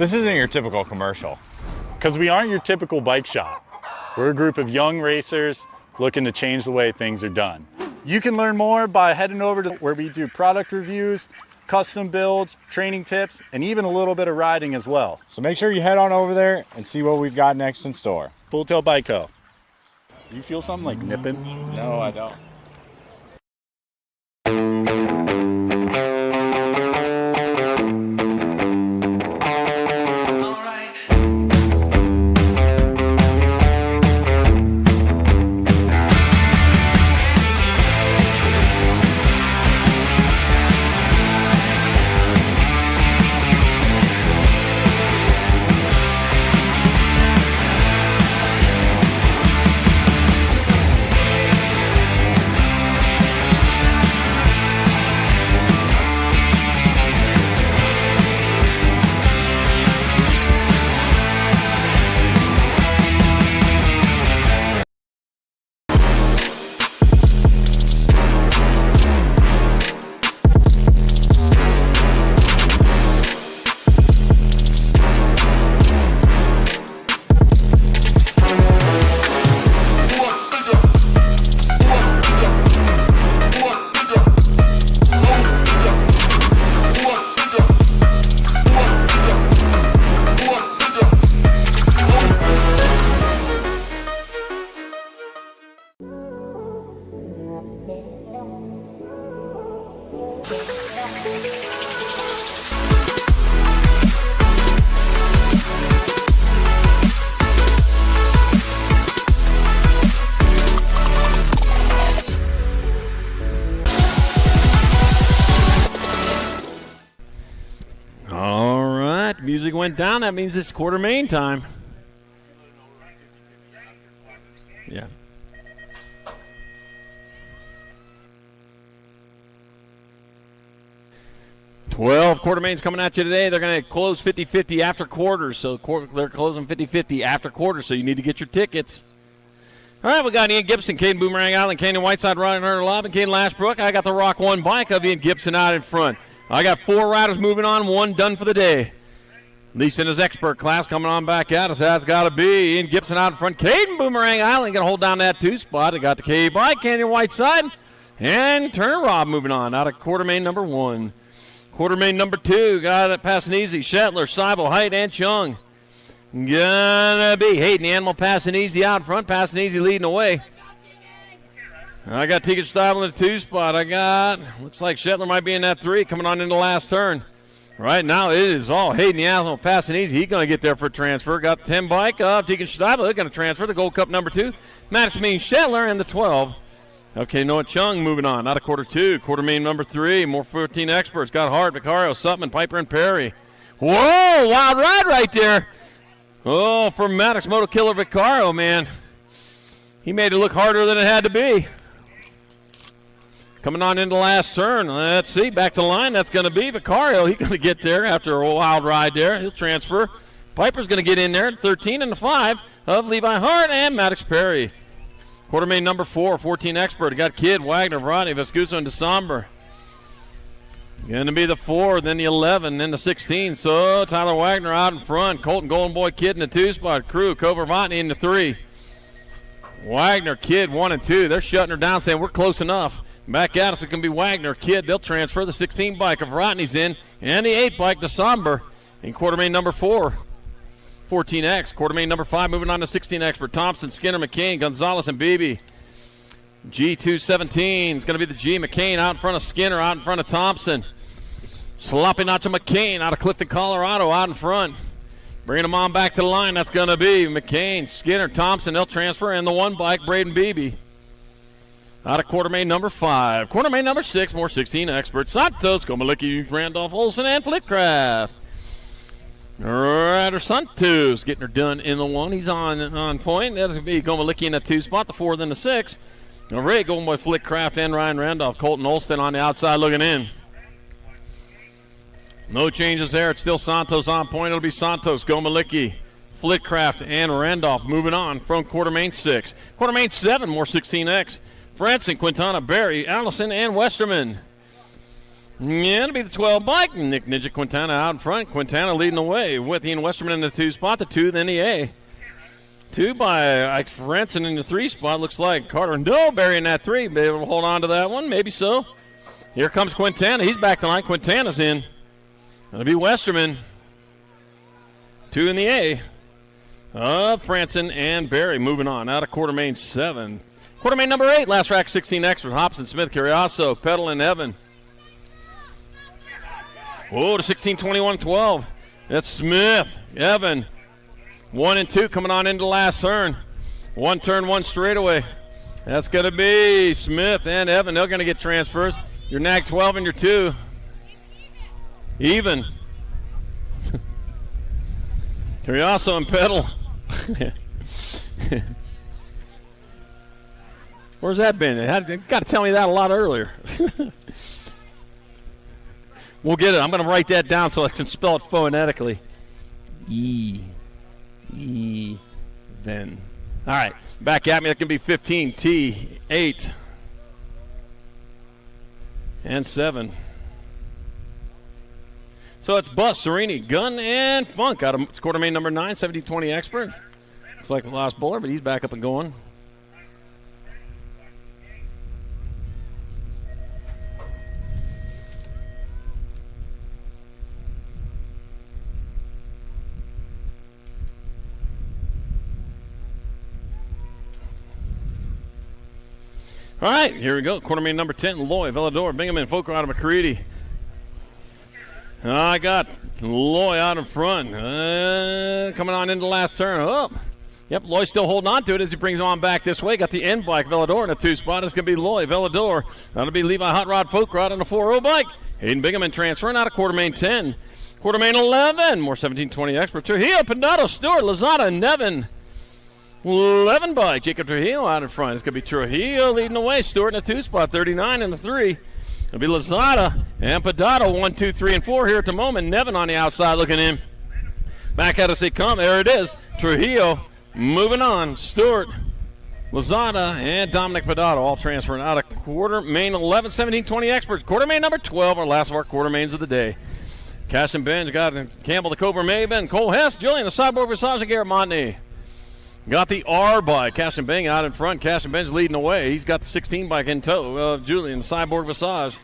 S2: This isn't your typical commercial.
S3: Because we aren't your typical bike shop. We're a group of young racers looking to change the way things are done.
S4: You can learn more by heading over to where we do product reviews, custom builds, training tips, and even a little bit of riding as well.
S2: So make sure you head on over there and see what we've got next in store.
S4: Full Tilt Bike Co. You feel something like nipping?
S2: No, I don't.
S1: Music went down. That means it's quarter main time. Yeah. Quarter mains coming at you today. They're going to close 50-50 after quarters. So they're closing 50-50 after quarters, so you need to get your tickets. All right, we got Ian Gibson, Caden Boomerang Island, Canyon Whiteside, Ryan Hunter Lobb, and Caden Lashbrook. I got the Rock 1 bike of Ian Gibson out in front. I got 4 riders moving on, 1 done for the day. At least in his expert class coming on back at us. That's got to be Ian Gibson out in front. Caden Boomerang Island going to hold down that 2 spot. I got the K bike, Canyon Whiteside, and Turner Rob moving on out of quarter main number 1. Quarter main number 2, got it passing easy. Shetler, Seibel, Height, and Chung. Gonna be Hayden Animal passing easy out in front, passing easy leading away. I got Tegan Seibel in the 2 spot. I got, looks like Shetler might be in that 3 coming on into the last turn. Right now it is all Hayden Animal passing easy. He's going to get there for a transfer. Got the 10 bike up. Tegan Seibel, they're going to transfer the Gold Cup number 2. Madison Shetler in the 12. Okay, Noah Chung moving on. Out of quarter 2. Quarter main number 3. More 14 experts. Got Hart, Vicario, Sutman, Piper, and Perry. Whoa, wild ride right there. Oh, for Maddox Moto Killer Vicario, man. He made it look harder than it had to be. Coming on into the last turn. Let's see. Back to the line. That's going to be Vicario. He's going to get there after a wild ride there. He'll transfer. Piper's going to get in there. 13 and the 5 of Levi Hart and Maddox Perry. Quarter main number 4, 14 expert. Got Kidd, Wagner, Rodney, Vescuso, and DeSomber. Going to be the 4, then the 11, then the 16. So Tyler Wagner out in front. Colton Golden Boy Kidd in the 2 spot. Crew, Cover Votney in the 3. Wagner, Kidd, 1 and 2. They're shutting her down, saying we're close enough. Back at us, it's going to be Wagner, Kidd. They'll transfer the 16 bike of Rodney's in, and the 8 bike DeSomber in quarter main number 4. 14X. Quarter main number 5 moving on to 16 expert. Thompson, Skinner, McCain, Gonzalez, and Beebe. G217 is going to be the G. McCain out in front of Skinner, out in front of Thompson. Sloppy Nacho McCain out of Clifton, Colorado, out in front. Bringing them on back to the line. That's going to be McCain, Skinner, Thompson. They'll transfer, and the 1 bike, Braden Beebe. Out of quarter main number 5. Quarter main number 6, more 16 experts. Santos, Gomalicki, Randolph, Olsen, and Flitcraft. Ryder Santos getting her done in the 1. He's on point. That'll be Gomalicki in the 2 spot, the 4, then the 6. Ray going by Flitcraft and Ryan Randolph. Colton Olston on the outside looking in. No changes there. It's still Santos on point. It'll be Santos, Gomalicki, Flitcraft, and Randolph moving on from quarter main 6. Quarter main 7, more 16X. Franson, Quintana, Barry, Allison, and Westerman. Yeah, it'll be the 12 bike. Nick Ninja Quintana out in front. Quintana leading the way with Ian Westerman in the 2 spot. The 2, then the A. 2 by Ike Franson in the 3 spot. Looks like Carter Barry in that 3. Be able to hold on to that one. Maybe so. Here comes Quintana. He's back the line. Quintana's in. It'll be Westerman. 2 in the A. Franson and Barry moving on. Out of quarter main 7. Quarter main number 8. Last rack 16 expert. Hobson, Smith, Curioso, Peddle, and Evan. Oh, to 16, 21, 12. That's Smith, Evan. 1 and 2 coming on into the last turn. 1 turn, 1 straightaway. That's going to be Smith and Evan. They're going to get transfers. Your nag 12 and your 2. Even. Curioso and Peddle. Where's that been? You got to tell me that a lot earlier. We'll get it. I'm going to write that down so I can spell it phonetically. Even. All right. Back at me. That can be 15. T. 8. And 7. So it's Bus, Serini, Gunn, and Funk out of quarter main number 9, 1720 expert. Looks like we lost Buller, but he's back up and going. All right, here we go. Quarter main number 10, Loy, Velador, Bingham, Foco out of McCready. I got Loy out in front. Coming on into the last turn. Oh, yep, Loy's still holding on to it as he brings on back this way. Got the end bike, Velador in the 2 spot. It's going to be Loy, Velador. That'll be Levi Hot Rod Folk Rod on the 4-0 bike. Hayden Bingham transferring out of quarter main 10. Quarter main 11, more 1720 expert. Trujillo, Pinado, Stewart, Lozada, and Nevin. 11 bike, Jacob Trujillo out in front. It's going to be Trujillo leading the way. Stewart in the 2 spot, 39 in the 3. It'll be Lozada and Pedado, 1, 2, 3, and 4 here at the moment. Nevin on the outside looking in. Back at us they come. There it is. Trujillo moving on. Stewart, Lozada, and Dominic Pedado all transferring out of quarter main 11, 17, 20 experts. Quarter main number 12, our last of our quarter mains of the day. Cash and Benj got Campbell the Cobra Maven, Cole Hess, Julian the Cyborg Visage, and Garrett Montney. Got the R bike. Cash and Bang out in front. Cash and Ben's leading the way. He's got the 16 bike in tow. Julian, the Cyborg Visage.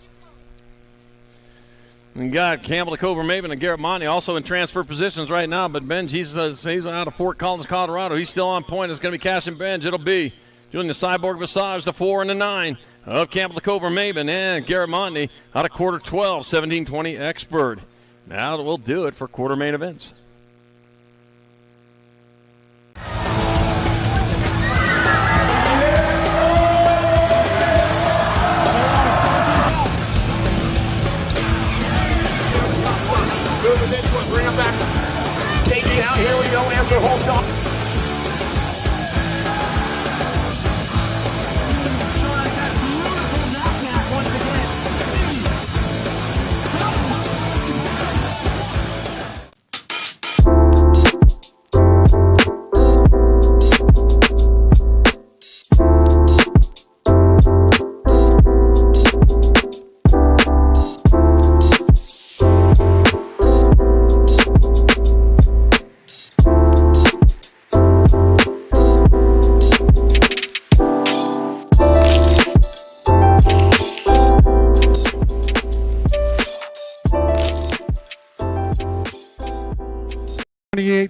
S1: And got Campbell, the Cobra Maven, and Garrett Monty also in transfer positions right now. But Benj, he's out of Fort Collins, Colorado. He's still on point. It's going to be Cash and Benj. It'll be Julian, the Cyborg Visage, the 4 and the 9 of Campbell, the Cobra Maven, and Garrett Monty out of quarter 12, 17-20 expert. Now we'll do it for quarter main events.
S5: Bring him back. KG out. Here we go. Answer whole shot. Once again.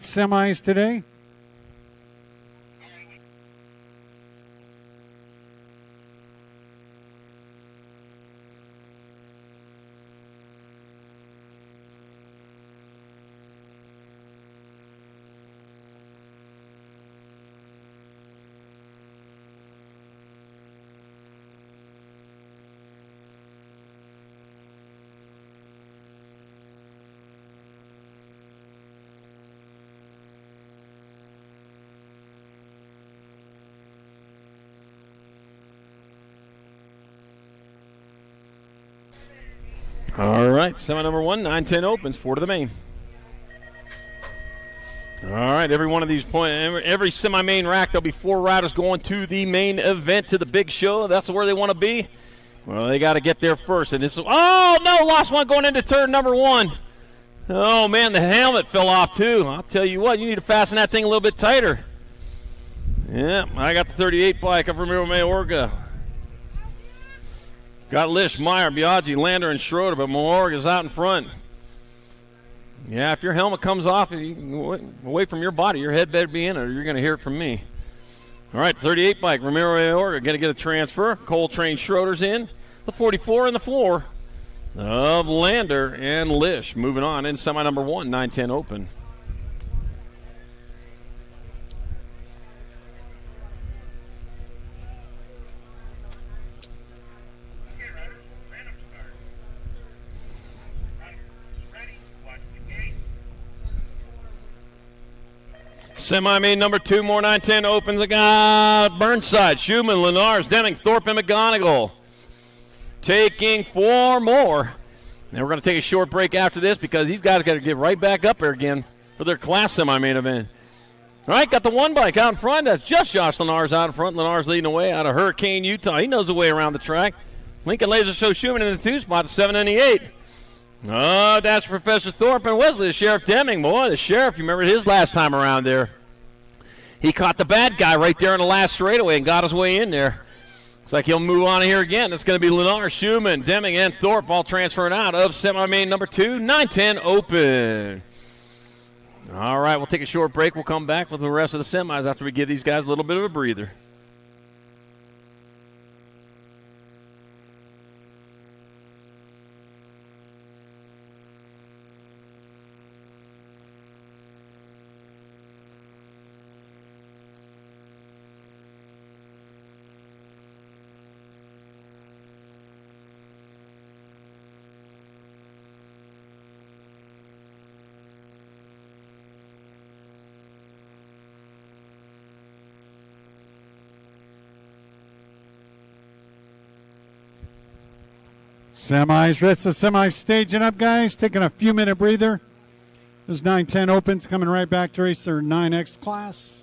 S6: Semis today.
S1: All right, semi number 1, 9-10 opens, 4 to the main. All right, every one of these every semi-main rack, there'll be 4 riders going to the main event, to the big show. That's where they want to be. Well, they got to get there first. And this, oh, no, lost one going into turn number 1. Oh, man, the helmet fell off, too. I'll tell you what, you need to fasten that thing a little bit tighter. Yeah, I got the 38 bike of Ramiro Mayorga. Got Lish, Meyer, Biaggi, Lander, and Schroeder, but Mayorga's out in front. Yeah, if your helmet comes off away from your body, your head better be in it, or you're going to hear it from me. All right, 38 bike, Ramiro Mayorga going to get a transfer. Coltrane Schroeder's in. The 44 and the 4 of Lander and Lish. Moving on in semi number 1, 9-10 open. Semi-main number 2, more 9-10 opens. Burnside, Schumann, Lenars, Deming, Thorpe, and McGonigal. Taking 4 more. Now we're going to take a short break after this because these guys got to get right back up there again for their class semi-main event. All right, got the 1 bike out in front. That's just Josh Lenars out in front. Lenars leading the way out of Hurricane, Utah. He knows the way around the track. Lincoln Laser shows Schumann in the 2 spot, the 7 and the 8. Oh, that's Professor Thorpe and Wesley, the Sheriff Deming. Boy, the Sheriff, you remember his last time around there. He caught the bad guy right there in the last straightaway and got his way in there. Looks like he'll move on here again. It's going to be Lennar, Schumann, Deming, and Thorpe all transferring out of semi-main number 2, 9-10 open. All right, we'll take a short break. We'll come back with the rest of the semis after we give these guys a little bit of a breather.
S6: Semis, rest of the semis staging up, guys. Taking a few minute breather. There's 9-10 opens coming right back to race their 9X class.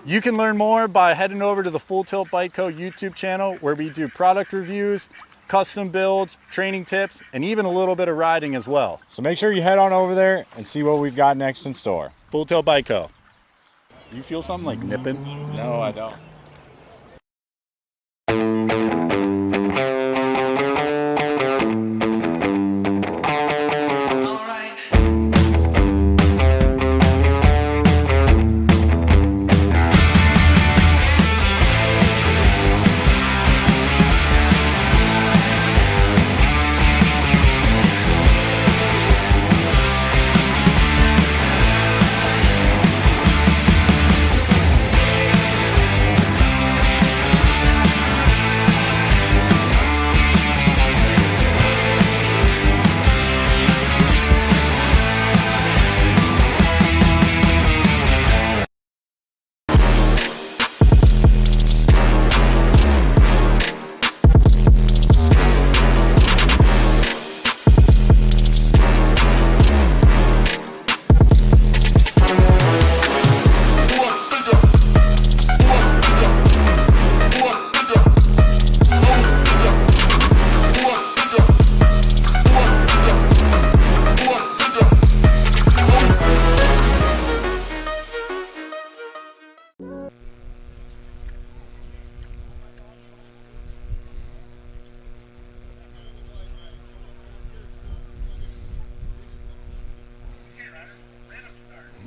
S4: You can learn more by heading over to the Full Tilt Bike Co. YouTube channel where we do product reviews, custom builds, training tips, and even a little bit of riding as well.
S2: So make sure you head on over there and see what we've got next in store.
S4: Full Tilt Bike Co. Do you feel something like nipping?
S2: No, I don't.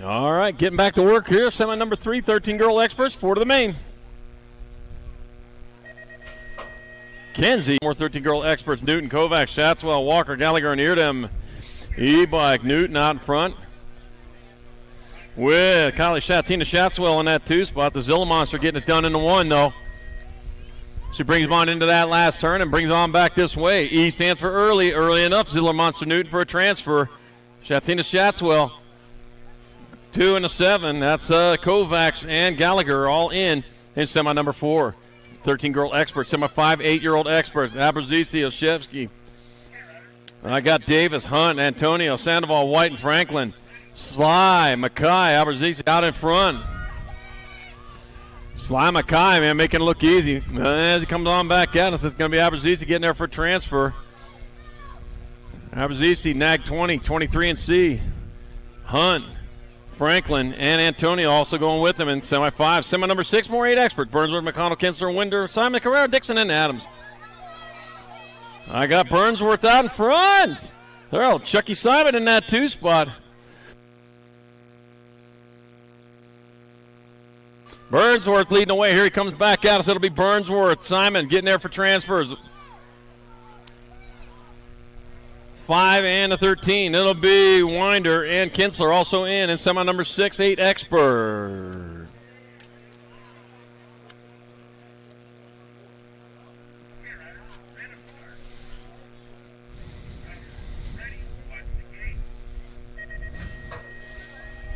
S1: All right, getting back to work here. Semi number 3, 13 girl experts, 4 to the main. Kenzie, more 13 girl experts, Newton, Kovacs, Shatswell, Walker, Gallagher, and Eardham. E-bike, Newton out in front. With Kylie Shatina Shatswell in that 2 spot. The Zilla Monster getting it done in the 1, though. She brings him on into that last turn and brings on back this way. E stands for early. Early enough. Zilla Monster Newton for a transfer. Shatina Shatswell. 2 and a 7. That's Kovacs and Gallagher all in semi number 4. 13 girl expert. Semi 5, 8-year-old expert. Abruzzese, Oshevsky. I got Davis, Hunt, Antonio, Sandoval, White, and Franklin. Sly, Mackay, Abruzzese out in front. Sly Mackay, man, making it look easy. As he comes on back at us, it's going to be Abruzzese getting there for transfer. Abruzzese, nag 20, 23 and C. Hunt, Franklin, and Antonio also going with him in semi 5. Semi number 6, more 8 expert. Burnsworth, McConnell, Kinsler, Winder, Simon, Carrera, Dixon, and Adams. I got Burnsworth out in front. There, Chucky Simon in that 2 spot. Burnsworth leading the way. Here he comes back at us. It'll be Burnsworth. Simon getting there for transfers. 5 and a 13. It'll be Winder and Kinsler also in semi number 6, 8 expert.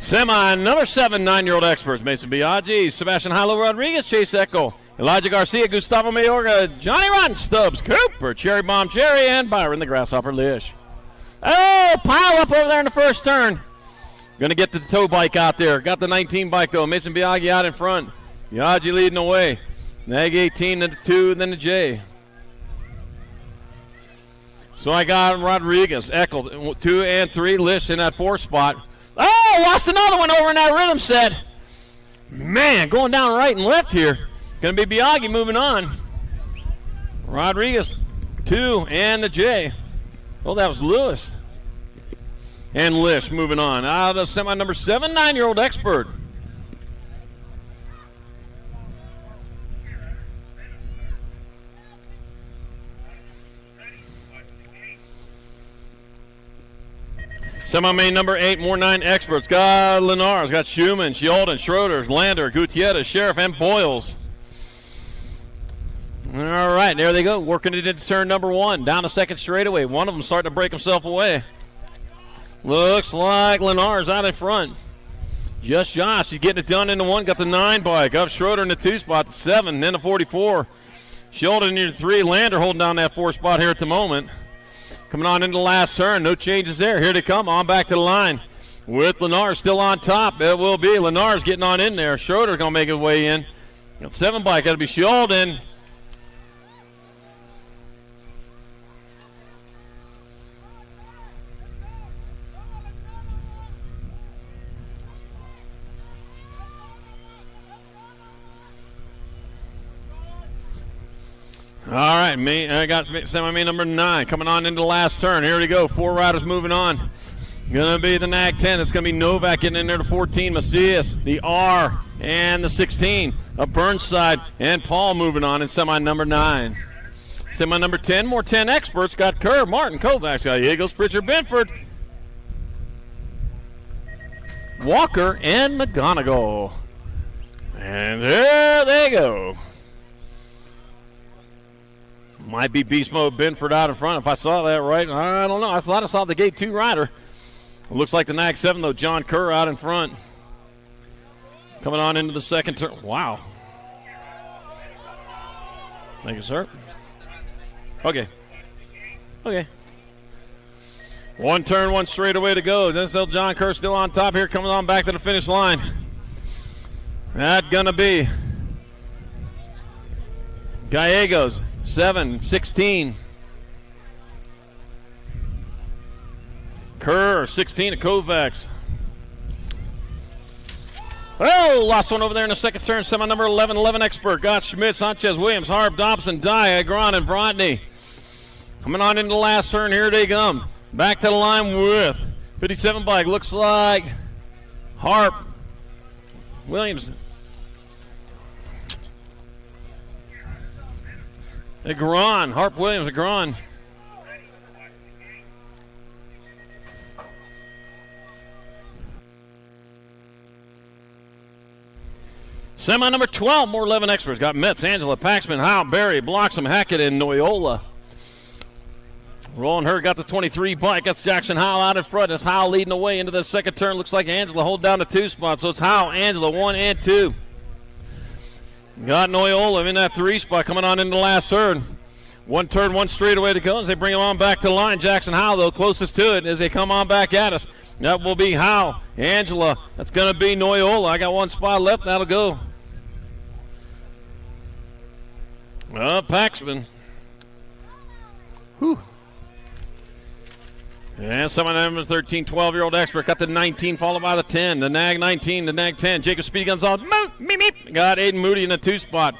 S1: Semi number 7, 9-year-old experts. Mason Biaggi, Sebastian Hilo Rodriguez, Chase Echo, Elijah Garcia, Gustavo Mayorga, Johnny Rotten, Stubbs Cooper, Cherry Bomb Cherry, and Byron the Grasshopper Lish. Oh, pile up over there in the first turn. Going to get the tow bike out there. Got the 19 bike, though. Mason Biaggi out in front. Biaggi leading the way. Nag 18, then the 2, then the J. So I got Rodriguez, Eckel, 2 and 3, Lish in that 4 spot. Oh, lost another one over in that rhythm set. Man, going down right and left here. Going to be Biaggi moving on. Rodriguez, 2, and the J. Oh, that was Lewis. And Lish moving on. Out of semi number 7, 9-year-old expert. Semi-main number 8, more 9 experts. Got Lenars, got Schumann, Sheldon, Schroeder, Lander, Gutierrez, Sheriff, and Boyles. All right, there they go. Working it into turn number 1. Down the second straightaway. One of them starting to break himself away. Looks like Lenars out in front. Just Josh, he's getting it done in the 1. Got the 9 bike. Up Schroeder in the 2 spot. The 7, then the 44. Sheldon in the 3. Lander holding down that 4 spot here at the moment. Coming on into the last turn. No changes there. Here they come. On back to the line. With Lenars still on top. It will be. Lenars getting on in there. Schroeder's going to make his way in. 7 bike. Got to be Sheldon. All right, I got semi-main number 9 coming on into the last turn. Here we go. 4 riders moving on. Going to be the NAG 10. It's going to be Novak getting in there to 14. Macias, the R, and the 16 of Burnside. And Paul moving on in semi number 9. Semi number 10, more 10 experts. Got Kerr, Martin, Kovacs, got Eagles, Pritchard, Benford, Walker, and McGonigal. And there they go. Might be Beast Mode Benford out in front if I saw that right. I don't know. I thought I saw the Gate 2 rider. It looks like the NAG 7, though. John Kerr out in front. Coming on into the second turn. Wow. Thank you, sir. Okay. One turn, 1 straightaway to go. Then still John Kerr still on top here, coming on back to the finish line. That's going to be Gallegos. 7, 16. Kerr, 16 of Kovacs. Oh, lost one over there in the second turn. Semi number 11, 11 expert. Got Schmidt, Sanchez, Williams, Harb, Dobson, Dye, Agron, and Brodney. Coming on into the last turn. Here they come. Back to the line with 57 bike. Looks like Harp. Williams. Agron. Harp Williams, Agron. Semi number 12, more 11 experts. Got Metz, Angela, Paxman, Howe, Barry, Bloxham, Hackett, and Noyola. Rolling her got the 23 bike. That's Jackson Howe out in front. That's Howe leading the way into the second turn. Looks like Angela hold down the 2 spot. So it's Howe, Angela, 1 and 2. Got Noyola in that 3 spot coming on into the last turn. 1 turn, 1 straightaway to go as they bring them on back to the line. Jackson Howe, though, closest to it as they come on back at us. That will be Howe, Angela. That's going to be Noyola. I got 1 spot left. That'll go. Paxman. Whew. And someone number 13, 12-year-old expert got the 19, followed by the 10. The Nag 19, the Nag 10. Jacob Speedy Gonzalez. Meep. Got Aiden Moody in the 2 spot.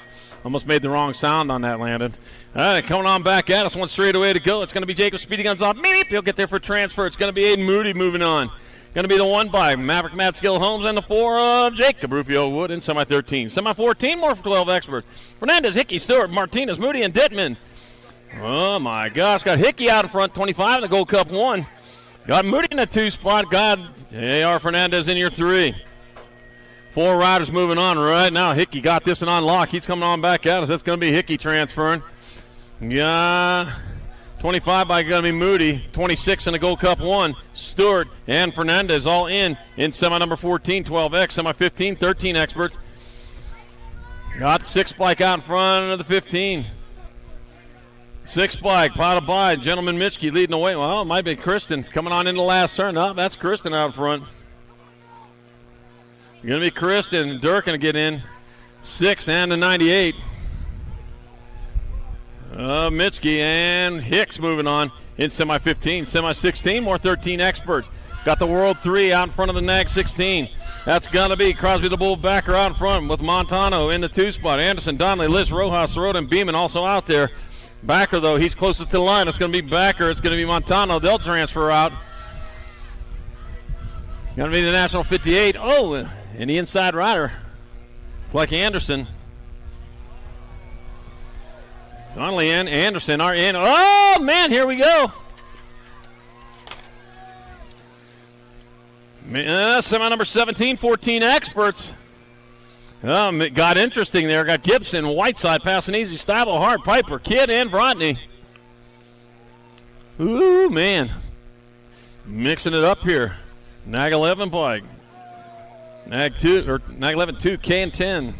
S1: Almost made the wrong sound on that, Landon. All right, coming on back at us. 1 straightaway to go. It's going to be Jacob Speedy Gonzalez. Meep. He'll get there for transfer. It's going to be Aiden Moody moving on. Going to be the 1 by Maverick Matt Skill Holmes and the 4 of Jacob Rufio Wood in semi 13. Semi 14, more for 12 experts. Fernandez, Hickey, Stewart, Martinez, Moody, and Dittman. Oh, my gosh. Got Hickey out in front, 25 in the Gold Cup 1. Got Moody in the 2 spot. Got A.R. Fernandez in your 3. 4 riders moving on right now. Hickey got this and on lock. He's coming on back at us. That's going to be Hickey transferring. Yeah. 25 by going to be Moody. 26 in the Gold Cup 1. Stewart and Fernandez all in semi number 14, 12X. Semi 15, 13 experts. Got the 6 bike out in front of the 15. 6 bike, Potta by Gentleman Mitchke leading the way. Well, it might be Kristen coming on into the last turn. Oh, that's Kristen out front. Going to be Kristen. Dirk going to get in. 6 and the 98. Mitchke and Hicks moving on in semi 15. Semi 16, more 13 experts. Got the World 3 out in front of the Nag 16. That's going to be Crosby the Bull backer out in front with Montano in the 2 spot. Anderson, Donnelly, Liz, Rojas, Soroda, and Beeman also out there. Backer, though, he's closest to the line. It's going to be Backer. It's going to be Montano. They'll transfer out. Going to be the National 58. Oh, and the inside rider, like Anderson. Donnelly and Anderson are in. Oh, man, here we go. Semi number 17, 14 experts. It got interesting there. Got Gibson, Whiteside, passing easy. Stabile, Hart, Piper, Kidd, and Vrotny. Ooh, man. Mixing it up here. Nag 11 bike. Nag 11 2, K and 10.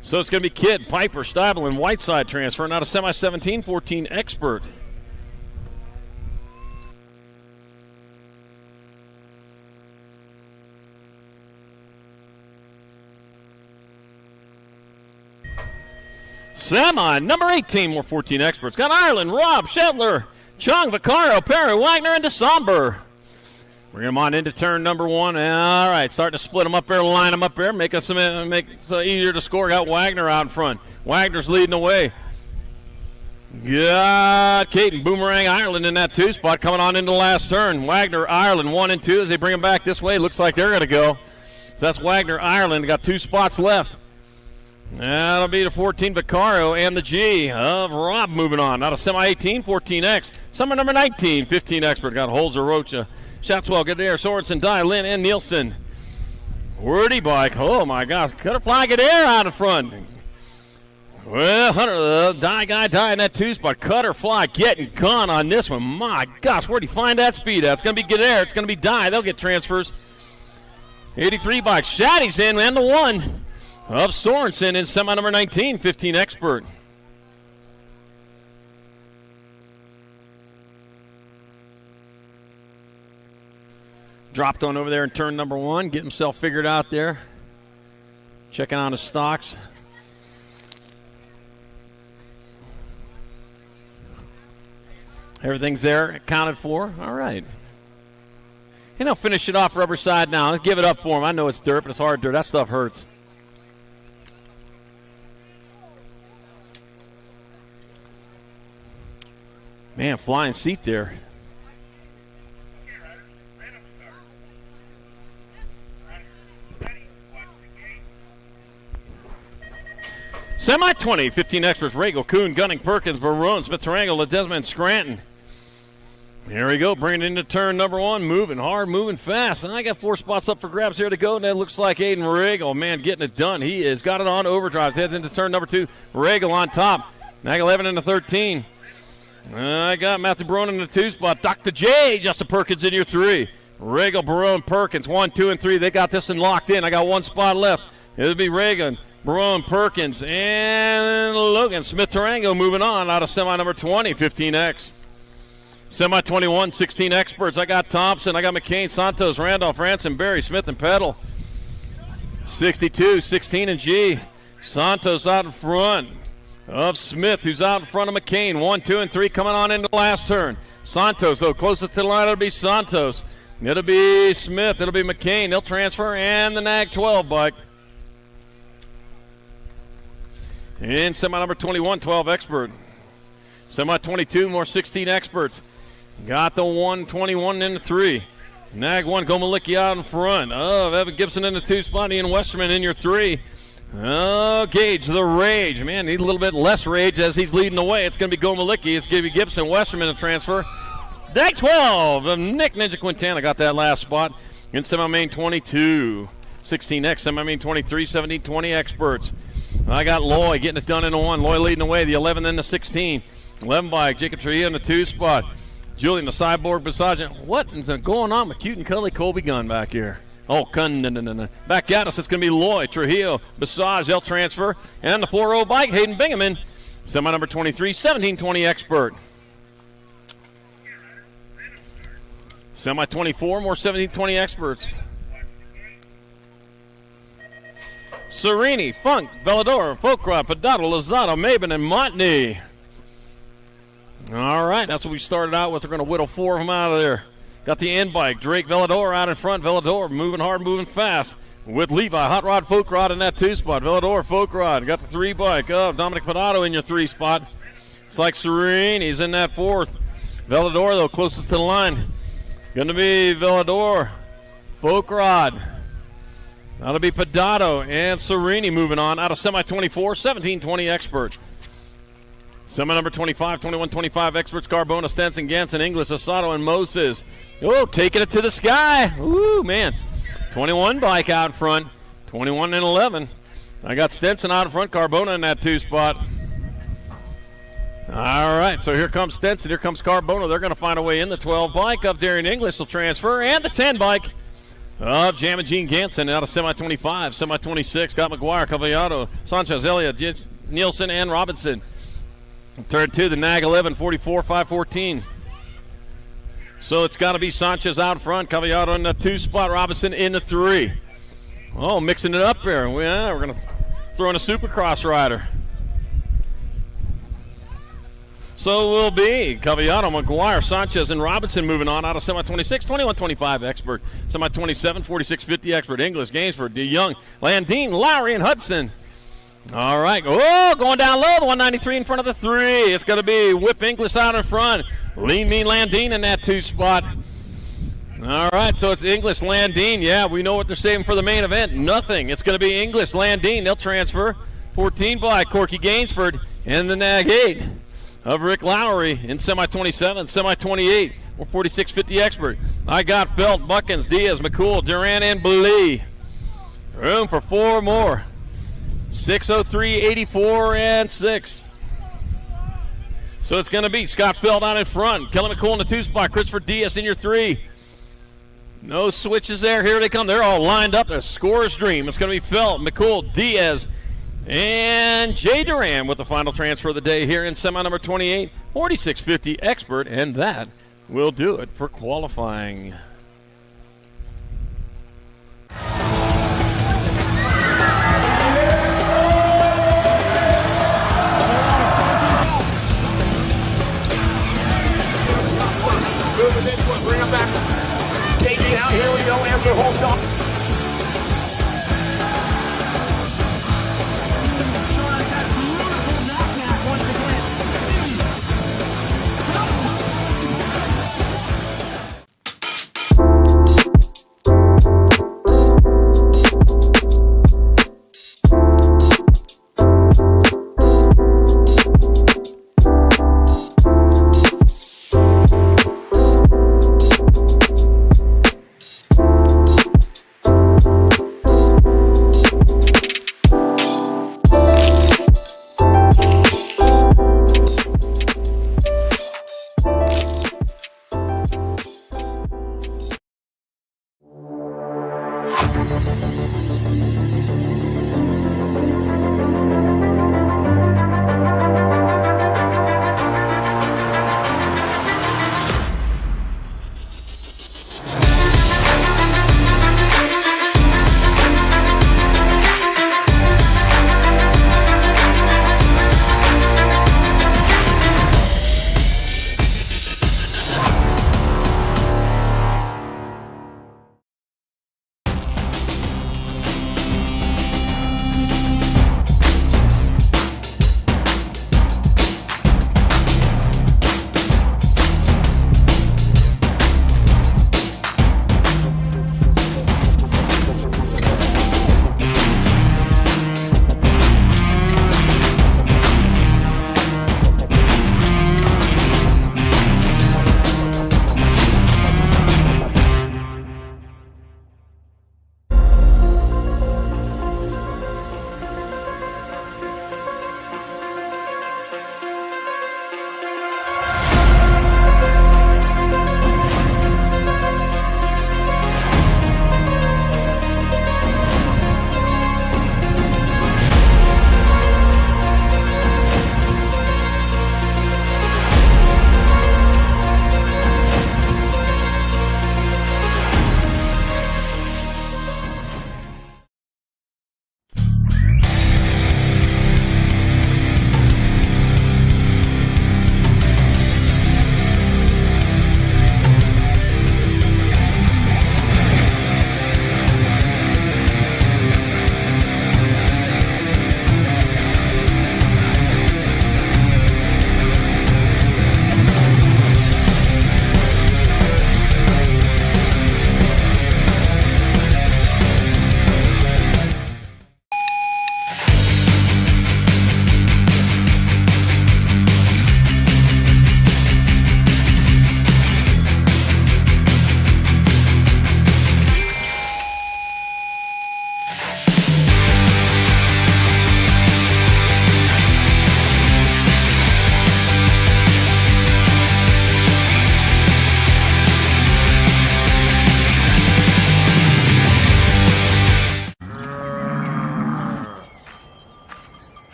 S1: So it's going to be Kidd, Piper, Stabile, and Whiteside transfer. Now to semi 17, 14 expert. Semi, number 18, more 14 experts. Got Ireland, Robb, Shetler, Chung, Vaccaro, Perry, Wagner, and DeSomber. Bring them on into turn number 1. All right, starting to split them up there, line them up there, make it so easier to score. Got Wagner out in front. Wagner's leading the way. Got Caton, Boomerang, Ireland in that 2 spot, coming on into the last turn. Wagner, Ireland, 1 and 2 as they bring them back this way. Looks like they're going to go. So that's Wagner, Ireland. Got 2 spots left. That'll be the 14 Vaccaro and the G of Robb moving on. Out of semi 18, 14X. Summer number 19, 15 expert. Got Holzer, Rocha, Shatswell, Gadair, Sorensen, Dye, Lynn, and Nielsen. Wordy bike. Oh my gosh. Cutterfly Gadair out in front. Well, Hunter, the Dye guy, Dye in that 2 spot. Cutterfly getting gone on this one. My gosh, where'd he find that speed at? It's going to be Gadair. It's going to be Dye. They'll get transfers. 83 bike. Shaddy's in, and the 1 of Sorensen in semi number 19, 15 expert. Dropped on over there in turn number 1, get himself figured out there. Checking on his stocks. Everything's there, accounted for. All right. And he'll finish it off rubber side now. Let's give it up for him. I know it's dirt, but it's hard dirt. That stuff hurts. Man, flying seat there. Semi-20, 15 experts, Regal, Kuhn, Gunning, Perkins, Barone, Smith, Tarango, Ledesma, and Scranton. Here we go, bringing it into turn number 1, moving hard, moving fast. And I got 4 spots up for grabs here to go, and that looks like Aiden Regal, man, getting it done. He has got it on overdrive, heads into turn number 2, Regal on top. Nag 11 into 13. I got Matthew Barone in the 2 spot. Dr. J, Justin Perkins in your 3. Regal, Barone, Perkins, 1, 2, and 3. They got this one locked in. I got 1 spot left. It'll be Reagan, Barone, Perkins, and Logan. Smith Tarango moving on out of semi number 20, 15X. Semi 21, 16 experts. I got Thompson, I got McCain, Santos, Randolph, Ransom, Barry, Smith, and Peddle. 62, 16 and G. Santos out in front of Smith, who's out in front of McCain. 1, 2, and 3 coming on into the last turn. Santos, closest to the line, it'll be Santos. It'll be Smith, it'll be McCain. They'll transfer, and the Nag 12 bike. In semi number 21, 12 expert. Semi 22, more 16 experts. Got the 121 in the 3. Nag 1, Gomalicki out in front of Evan Gibson in the 2 spot. Ian Westerman in your 3. Oh, Gage, the rage. Man, need a little bit less rage as he's leading the way. It's going to be Gomalicki. It's going to be Gibson, Westerman to transfer. Nag 12 of Nick Ninja Quintana got that last spot. In semi-main 22. 16X, semi-main 23, 17, 20 experts. I got Loy getting it done in the 1. Loy leading the way. The 11 in the 16. 11 bike. Jacob Trujillo in the 2 spot. Julian, the cyborg massage. What is going on with Cute and Cuddly Colby Gunn back here? Oh, back at us. It's going to be Lloyd, Trujillo, Massage, they'll transfer. And the 4-0 bike, Hayden Bingaman. Semi number 23, 17-20 expert. Semi 24, more 17-20 experts. Serini, Funk, Velador, Folkrod, Pedado, Lozado, Maben, and Montney. All right, that's what we started out with. We're going to whittle 4 of them out of there. Got the end bike. Drake Velador out in front. Velador moving hard, moving fast. With Levi, Hot Rod, Folk Rod in that 2 spot. Velador, Folk Rod. Got the 3 bike. Oh, Dominic Pedado in your 3 spot. It's like Sereni's in that 4th. Velador, though, closest to the line. Going to be Velador, Folk Rod. That'll be Pedado and Serini moving on out of semi 24, 17-20 experts. Semi number 25, 21, 25 experts. Carbona, Stenson, Ganson, Inglis, Asado, and Moses. Oh, taking it to the sky. Ooh, man. 21 bike out front. 21 and 11. I got Stenson out in front. Carbona in that 2 spot. All right, so here comes Stenson. Here comes Carbona. They're going to find a way in the 12 bike of Darian Inglis will transfer. And the 10 bike of Jam and Gene Ganson out of semi 25. Semi 26. Got McGuire, Cavallado, Sanchez, Elliott, Nielsen, and Robinson. Turn 2, the Nag 11, 44, 514. So it's got to be Sanchez out front, Cavallado in the 2 spot, Robinson in the 3. Oh, mixing it up there. We're going to throw in a Supercross rider. So it will be Cavallado, McGuire, Sanchez, and Robinson moving on out of semi 26, 21, 25 expert, semi 27, 46, 50 expert, Inglis, Gainsford, DeYoung, Landine, Lowry, and Hudson. All right. Oh, going down low. The 193 in front of the 3. It's going to be Whip Inglis out in front. Lean Mean Landine in that 2 spot. All right. So it's Inglis, Landine. Yeah, we know what they're saving for the main event. Nothing. It's going to be Inglis, Landine. They'll transfer. 14 by Corky Gainsford and the Nag 8 of Rick Lowry in semi 27, semi 28. Or 46, 50 expert. I got Felt, Buckins, Diaz, McCool, Duran, and Blee. Room for 4 more. 603, 84, and 6. So it's going to be Scott Feld out in front. Kelly McCool in the 2 spot. Christopher Diaz in your 3. No switches there. Here they come. They're all lined up. A scorer's dream. It's going to be Feld, McCool, Diaz, and Jay Duran with the final transfer of the day here in semi number 28, 4650 expert. And that will do it for qualifying.
S5: Moving this one, bring him back. KG out, here we go, answer whole shot.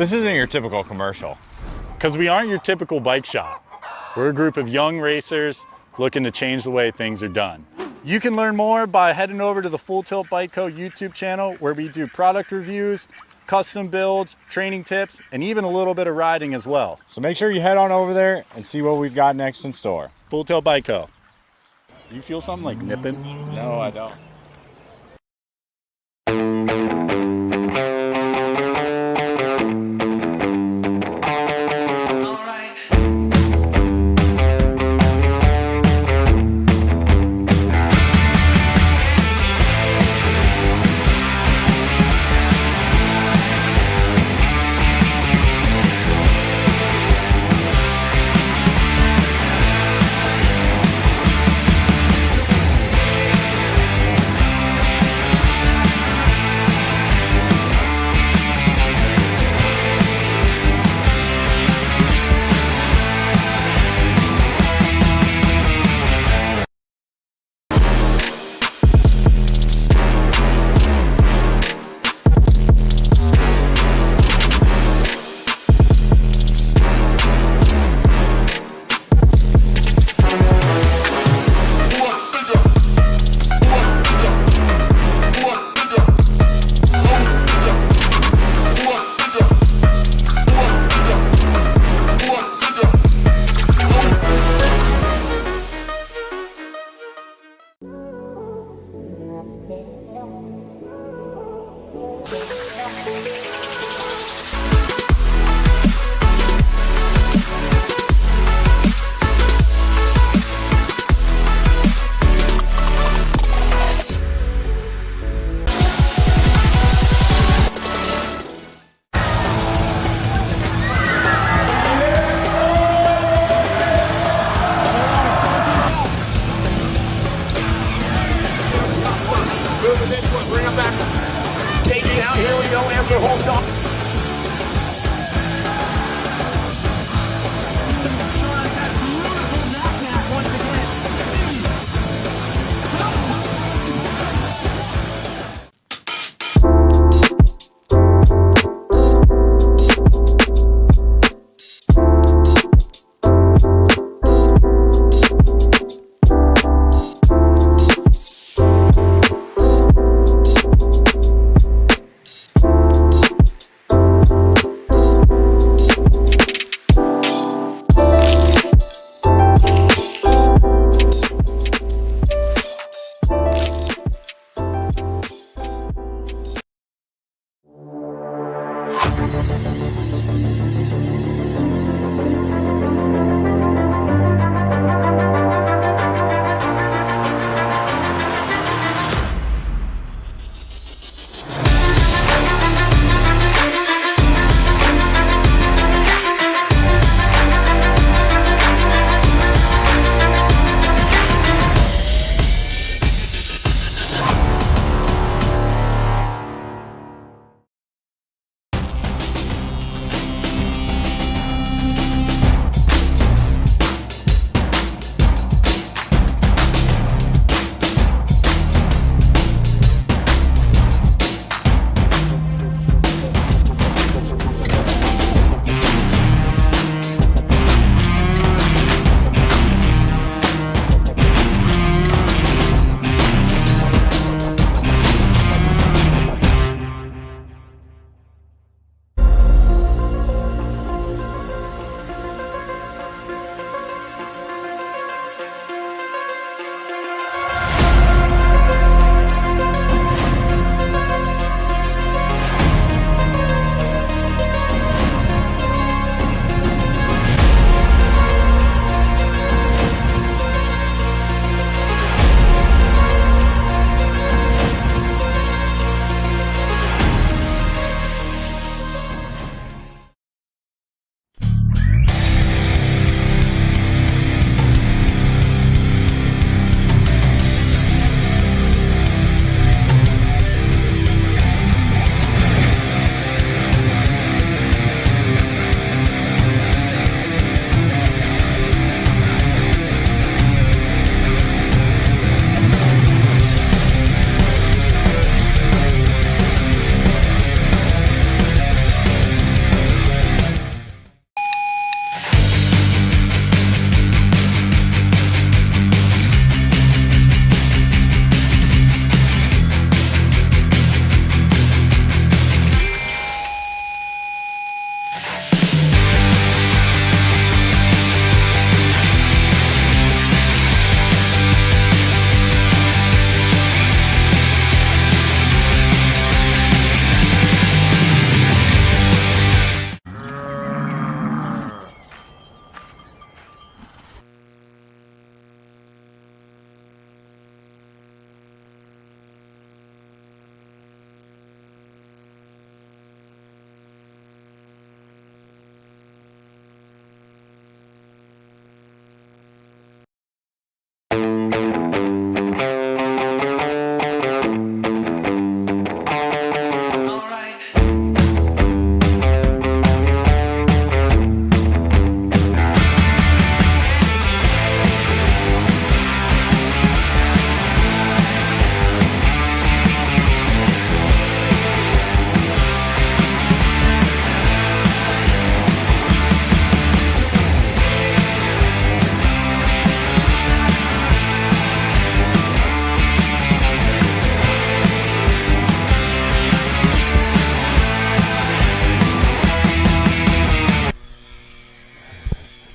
S2: This isn't your typical commercial.
S3: Because we aren't your typical bike shop. We're a group of young racers looking to change the way things are done.
S4: You can learn more by heading over to the Full Tilt Bike Co. YouTube channel, where we do product reviews, custom builds, training tips, and even a little bit of riding as well.
S2: So make sure you head on over there and see what we've got next in store.
S4: Full Tilt Bike Co. Do you feel something like nipping?
S2: No, I don't.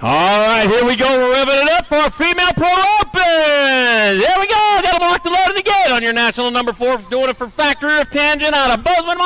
S1: All right, here we go. We're revving it up for a female pro open. There we go. Got to mark the load of the gate on your national number 4. Doing it for Factory Rift Tangent out of Bozeman,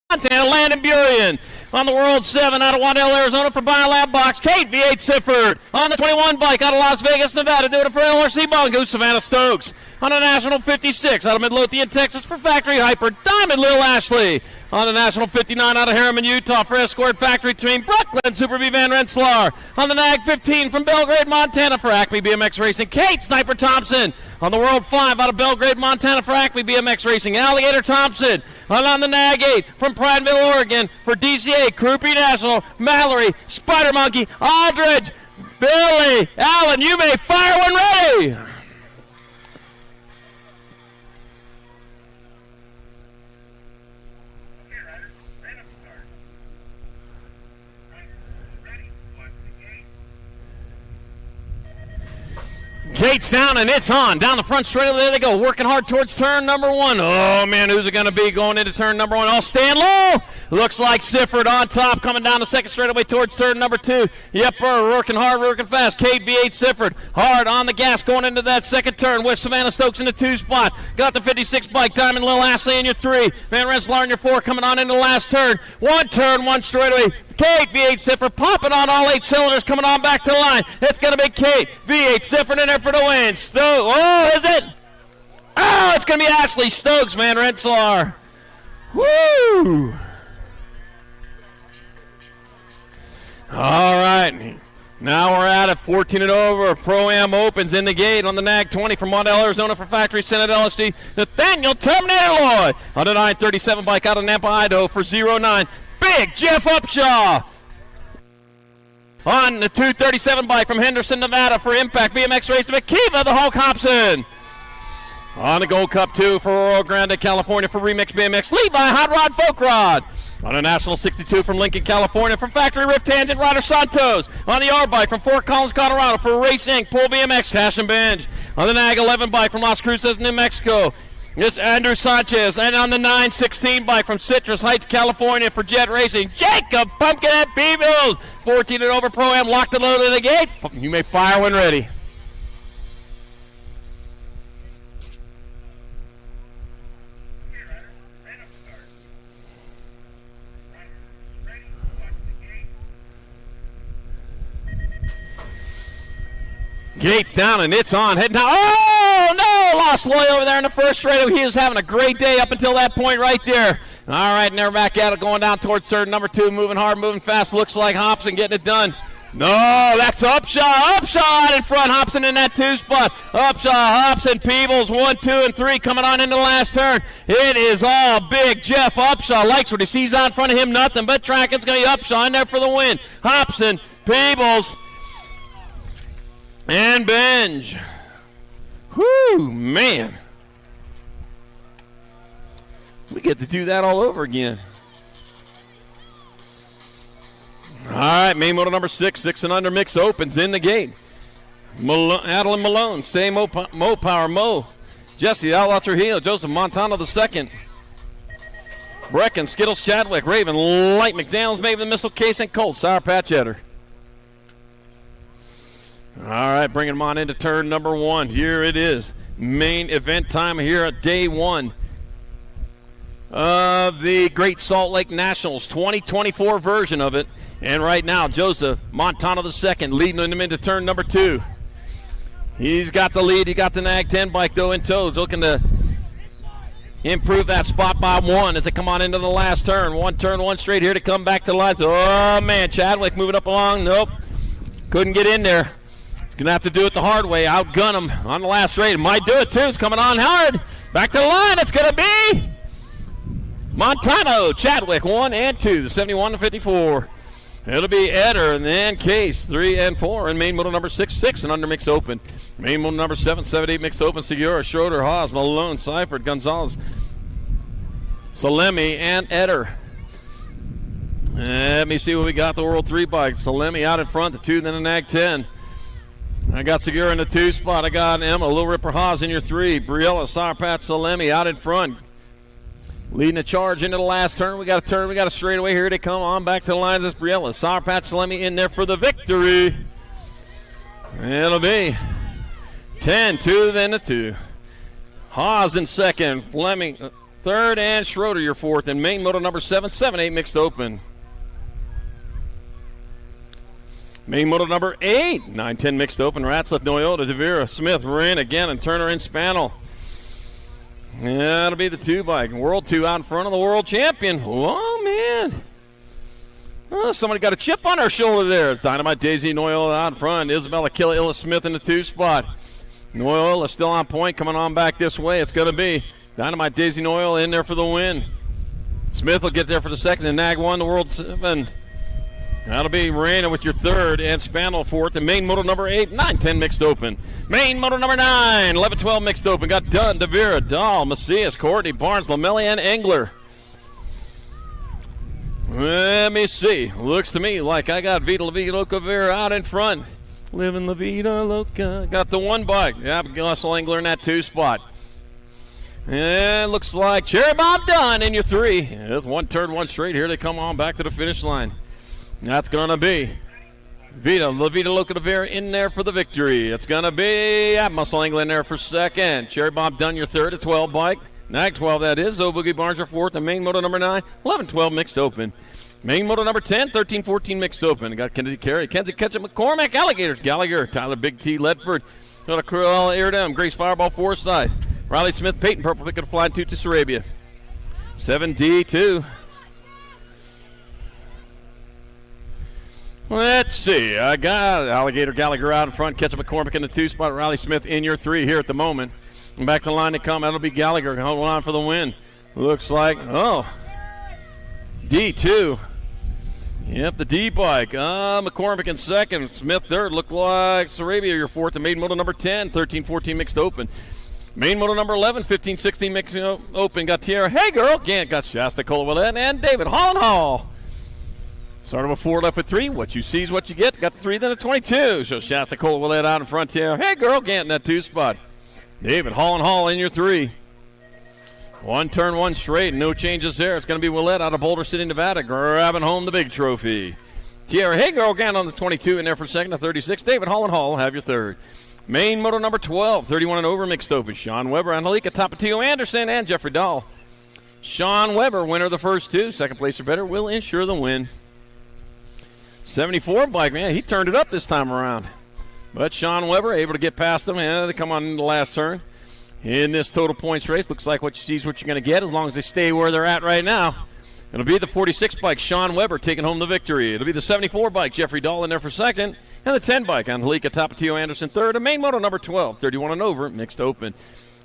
S1: Montana. Landon Burien. On the World 7 out of Waddell, Arizona for Biolab Box. Kate V8 Sifford on the 21 bike out of Las Vegas, Nevada. Doing it for LRC Bongo, Savannah Stokes. On the National 56 out of Midlothian, Texas for Factory Hyper, Diamond Lil Ashley. On the National 59 out of Harriman, Utah for Escort Factory Team, Brooklyn Super B Van Rensselaer. On the NAG 15 from Belgrade, Montana for Acme BMX Racing, Kate Sniper Thompson. On the World 5 out of Belgrade, Montana for Acme BMX Racing, Alligator Thompson. And on the NAG 8 from Prineville, Oregon for DCA, Kroopy National, Mallory, Spider Monkey, Aldridge, Billy, Allen, you may fire when ready. Gates down and it's on. Down the front straight, there they go. Working hard towards turn number 1. Oh, man, who's it going to be going into turn number 1? Oh, stand low. Looks like Sifford on top, coming down the second straightaway towards turn number 2. Yep, working hard, working fast. Kate V8 Sifford hard on the gas going into that second turn with Savannah Stokes in the 2 spot. Got the 56 bike, Diamond Lil Ashley in your 3. Van Rensselaer in your 4, coming on into the last turn. One straightaway. Kate V8 Sifford popping on all 8 cylinders, coming on back to the line. It's going to be Kate V8 Sifford in there for the win. Is it? Oh, it's going to be Ashley Stokes, Van Rensselaer. Woo! All right. Now we're at it. 14 and over. Pro-Am opens in the gate on the NAG 20 from Waddell, Arizona for Factory Senate LSD. Nathaniel Terminator Lloyd on the 937 bike out of Nampa, Idaho for 09. Big Jeff Upshaw on the 237 bike from Henderson, Nevada for Impact BMX Racing. McKeeva the Hulk Hobson on the Gold Cup 2 for Oro Grande, California for Remix BMX. Levi Hot Rod Folk Rod on a National 62 from Lincoln, California for Factory Rift Tangent. Ryder Santos on the R bike from Fort Collins, Colorado for Race Inc. Pull BMX Cash and Binge on the NAG 11 bike from Las Cruces, New Mexico. It's Andrew Sanchez, and on the 916 bike from Citrus Heights, California for Jet Racing, Jacob Pumpkin at Peebles. 14 and over Pro-Am, locked and loaded at the gate. You may fire when ready. Gates down and it's on. Heading down. Oh, no! Lost Loy over there in the first straight. He was having a great day up until that point right there. All right, and they're back at it, going down towards third. Number 2, moving hard, moving fast. Looks like Hobson getting it done. No, that's Upshaw. Upshaw out in front. Hobson in that 2 spot. Upshaw, Hobson, Peebles, 1, 2, and 3 coming on into the last turn. It is all big Jeff Upshaw. Likes what he sees out in front of him. Nothing but track. It's going to be Upshaw in there for the win. Hobson, Peebles, and Benj. Whoo, man. We get to do that all over again. All right, main motor number 6, 6 and under mix opens in the gate. Adeline Malone, say Mo Power, Mo. Jesse Outlaw Trujillo, Joseph Montano II. Brecken, Skittles Chadwick, Raven, Light, McDaniels, Maven, Missile Case, and Colt, Sour Patch Etter. All right, bringing them on into turn number 1. Here it is. Main event time here at day 1 of the Great Salt Lake Nationals 2024 version of it. And right now, Joseph Montano II leading them into turn number 2. He's got the lead. He got the NAG 10 bike, though, in tow. Looking to improve that spot by 1 as they come on into the last turn. 1 turn, 1 straight here to come back to the line. Oh, man, Chadwick moving up along. Nope. Couldn't get in there. He's going to have to do it the hard way. Outgun him on the last straight. Might do it, too. It's coming on hard. Back to the line. It's going to be Montano, Chadwick, 1 and 2, the 71 to 54. It'll be Eder and then Case, 3 and 4, and main motor number 6, 6 and under mix open. Main motor number 7, 7, 8 mixed open. Segura, Schroeder, Haas, Malone, Seifert, Gonzalez, Salemi, and Eder. Let me see what we got. The World 3 bike. Salemi out in front, the 2, then the NAG 10. I got Segura in the 2 spot. I got Emma, Little Ripper Haas in your 3. Briella, Sarpat, Salemi out in front. Leading the charge into the last turn. We got a turn. We got a straightaway here. They come on back to the line. This Briella. Sarpat, Salemi in there for the victory. It'll be 10-2, then a 2. Haas in second, Fleming third, and Schroeder your fourth. And main moto number 7, 7-8 mixed open. Main moto number 8, 9-10 mixed open. Ratzlaff, Noyota, DeVera, Smith, Wren again, and Turner and Spannel. Yeah, that'll be the 2 bike. World 2 out in front of the world champion. Oh, man. Oh, somebody got a chip on her shoulder there. It's Dynamite Daisy Noyola out in front. Isabella Killa Smith in the 2 spot. Noyola still on point, coming on back this way. It's going to be Dynamite Daisy Noyola in there for the win. Smith will get there for the second, and Nag 1, the World 7. That'll be Moreno with your third, and Spannel fourth. And main moto number 8, 9-10 mixed open. Main moto number 9, 11-12 mixed open. Got Dunn, DeVera, Dahl, Macias, Courtney, Barnes, Lamelli, and Engler. Let me see. Looks to me like I got Vita La Vida Loca Vera out in front. Living La Vida Loca. Got the 1 bike. Yep, Russell Engler in that 2 spot. And looks like Cherry Bob Dunn in your 3. That's 1 turn, 1 straight. Here they come on back to the finish line. That's going to be La Vida Loca Vera in there for the victory. It's going to be Muscle England there for second. Cherry Bob Dunn your third, a 12 bike. Nag 12 that is. Oh Boogie Barnes your fourth. And main moto number 9, 11-12 mixed open. Main moto number 10, 13-14 mixed open. Got Kennedy Carey, Kenzie Ketchup, McCormack, Alligator, Gallagher, Tyler Big T, Ledford, got a Cruella Iredem, Grace Fireball Forsyth, Riley Smith, Peyton Purple, Picket Flying Toot to Sarabia. 7D2. Let's see. I got Alligator Gallagher out in front. Ketchup McCormick in the 2 spot. Riley Smith in your 3 here at the moment. And back to the line to come. That'll be Gallagher holding on for the win. Looks like, D2. Yep, the D bike. McCormick in second. Smith third. Looked like Sarabia your fourth. And main moto number 10, 13-14 mixed open. Main moto number 11, 15-16 mixed open. Got Tierra Hey Girl. Gant got Shasta Colwell and David Hall. Started with 4, left with 3. What you see is what you get. Got the 3, then a 22. So Shasta Colwell out in front here. Hey Girl, Gant in that 2 spot. David Hall in your 3. 1 turn, 1 straight. No changes there. It's going to be Willette out of Boulder City, Nevada, grabbing home the big trophy. Tierra Hey Girl, Gant on the 22 in there for second, a 36. David Hall have your third. Main moto number 12, 31 and over mixed open. Sean Weber, Angelica Tapatio Anderson, and Jeffrey Dahl. Sean Weber, winner of the first 2. Second place or better will ensure the win. 74 bike, man, he turned it up this time around. But Sean Weber able to get past him, and they come on in the last turn. In this total points race, looks like what you see is what you're going to get as long as they stay where they're at right now. It'll be the 46 bike, Sean Weber, taking home the victory. It'll be the 74 bike, Jeffrey Dahl in there for second. And the 10 bike, Angelica Tapatio Anderson third. And main moto number 12, 31 and over, mixed open.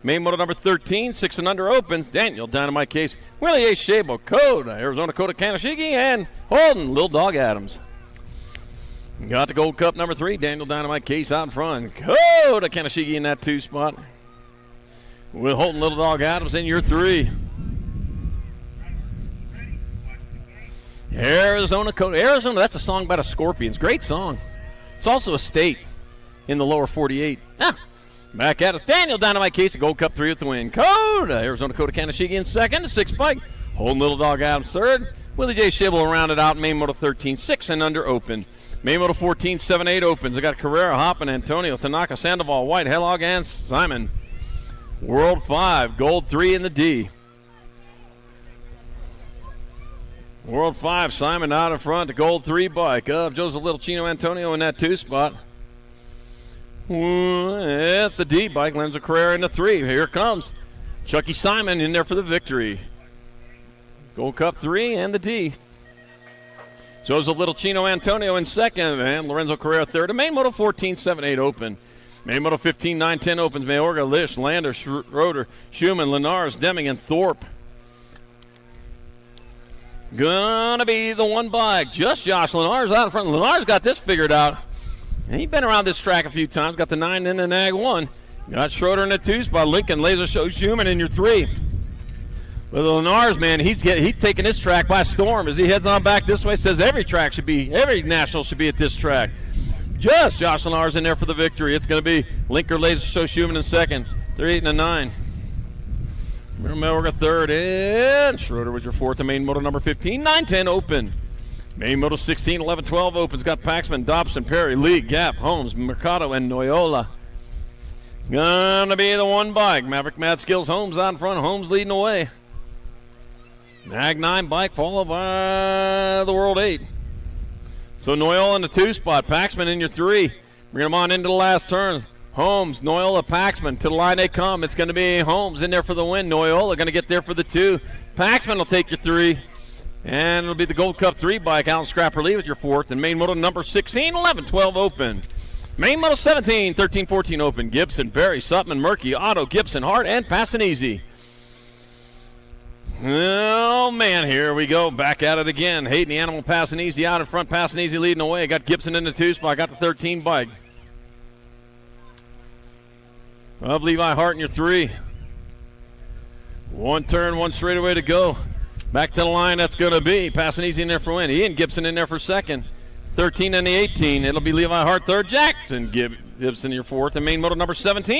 S1: Main moto number 13, 6 and under opens. Daniel Dynamite Case, Willie A. Shabo, Code, Arizona Coda Kanashigi, and Holden, Little Dog Adams. Got the Gold Cup number 3, Daniel Dynamite Case out in front. Coda Kanashigi in that 2 spot. With Holden, Little Dog Adams in your 3. Arizona Coda. Arizona, that's a song about a Scorpions. Great song. It's also a state in the lower 48. Back at us. Daniel Dynamite Case, a Gold Cup 3 with the win. Coda, Arizona Coda Kanashigi in second. A 6 bike. Holden, Little Dog Adams third. Willie J. Shibble rounded out. Main moto 13, 6 and under open. Main moto 14, 7-8 opens. I got Carrera, Hoppin, Antonio, Tanaka, Sandoval, White, Hellog, and Simon. World 5, Gold 3 in the D. World 5, Simon out in front, the Gold 3 bike of Joseph Little Chino Antonio in that 2 spot. At the D bike, Lenzo Carrera in the 3. Here comes Chucky Simon in there for the victory. Gold Cup 3 and the D. Joseph Little Chino Antonio in second, and Lorenzo Carrera third. And main moto 14, 7-8 open. Main moto 15, 9-10 opens. Mayorga, Lish, Lander, Schroeder, Schumann, Lenars, Deming, and Thorpe. Gonna be the 1 bike. Just Josh Lenars out in front. Lenars got this figured out. And he's been around this track a few times. Got the 9 in the Nag 1. Got Schroeder in the 2 spot. Lincoln, Laser Show, Schumann in your 3. But Lenars, man, he's taking this track by storm as he heads on back this way. Says every national should be at this track. Just Josh Lenars in there for the victory. It's going to be Linker, Laser Show, Schumann in second. 3, 8, and a 9. Melga third, and Schroeder with your fourth. The main moto number 15, 9-10 open. Main Moto 16, 11, 12 opens. Got Paxman, Dobson, Perry, Lee, Gap, Holmes, Mercado, and Noyola. Gonna be the one bike. Maverick Mad Skills, Holmes out in front. Holmes leading the way. Mag 9 bike followed by the World 8. So Noyola in the 2 spot. Paxman in your 3. Bring them on into the last turn. Holmes, Noyola, Paxman. To the line they come. It's going to be Holmes in there for the win. Noyola going to get there for the 2. Paxman will take your 3. And it'll be the Gold Cup 3 bike. Alan Scrapper Lee with your 4th. And main moto number 16, 11, 12 open. Main Moto 17, 13, 14 open. Gibson, Barry, Sutman, Murky, Otto, Gibson, Hart, and Passing Easy. Oh, man, here we go. Back at it again. Hayden the Animal passing easy out in front. Passing easy leading away. Got Gibson in the 2 spot. Got the 13 bike. Of Levi Hart in your 3. 1 turn, 1 straightaway to go. Back to the line. That's going to be Passing Easy in there for win. Ian Gibson in there for 2nd. 13 and the 18. It'll be Levi Hart 3rd. Jackson Gibson your 4th. And main moto number 17.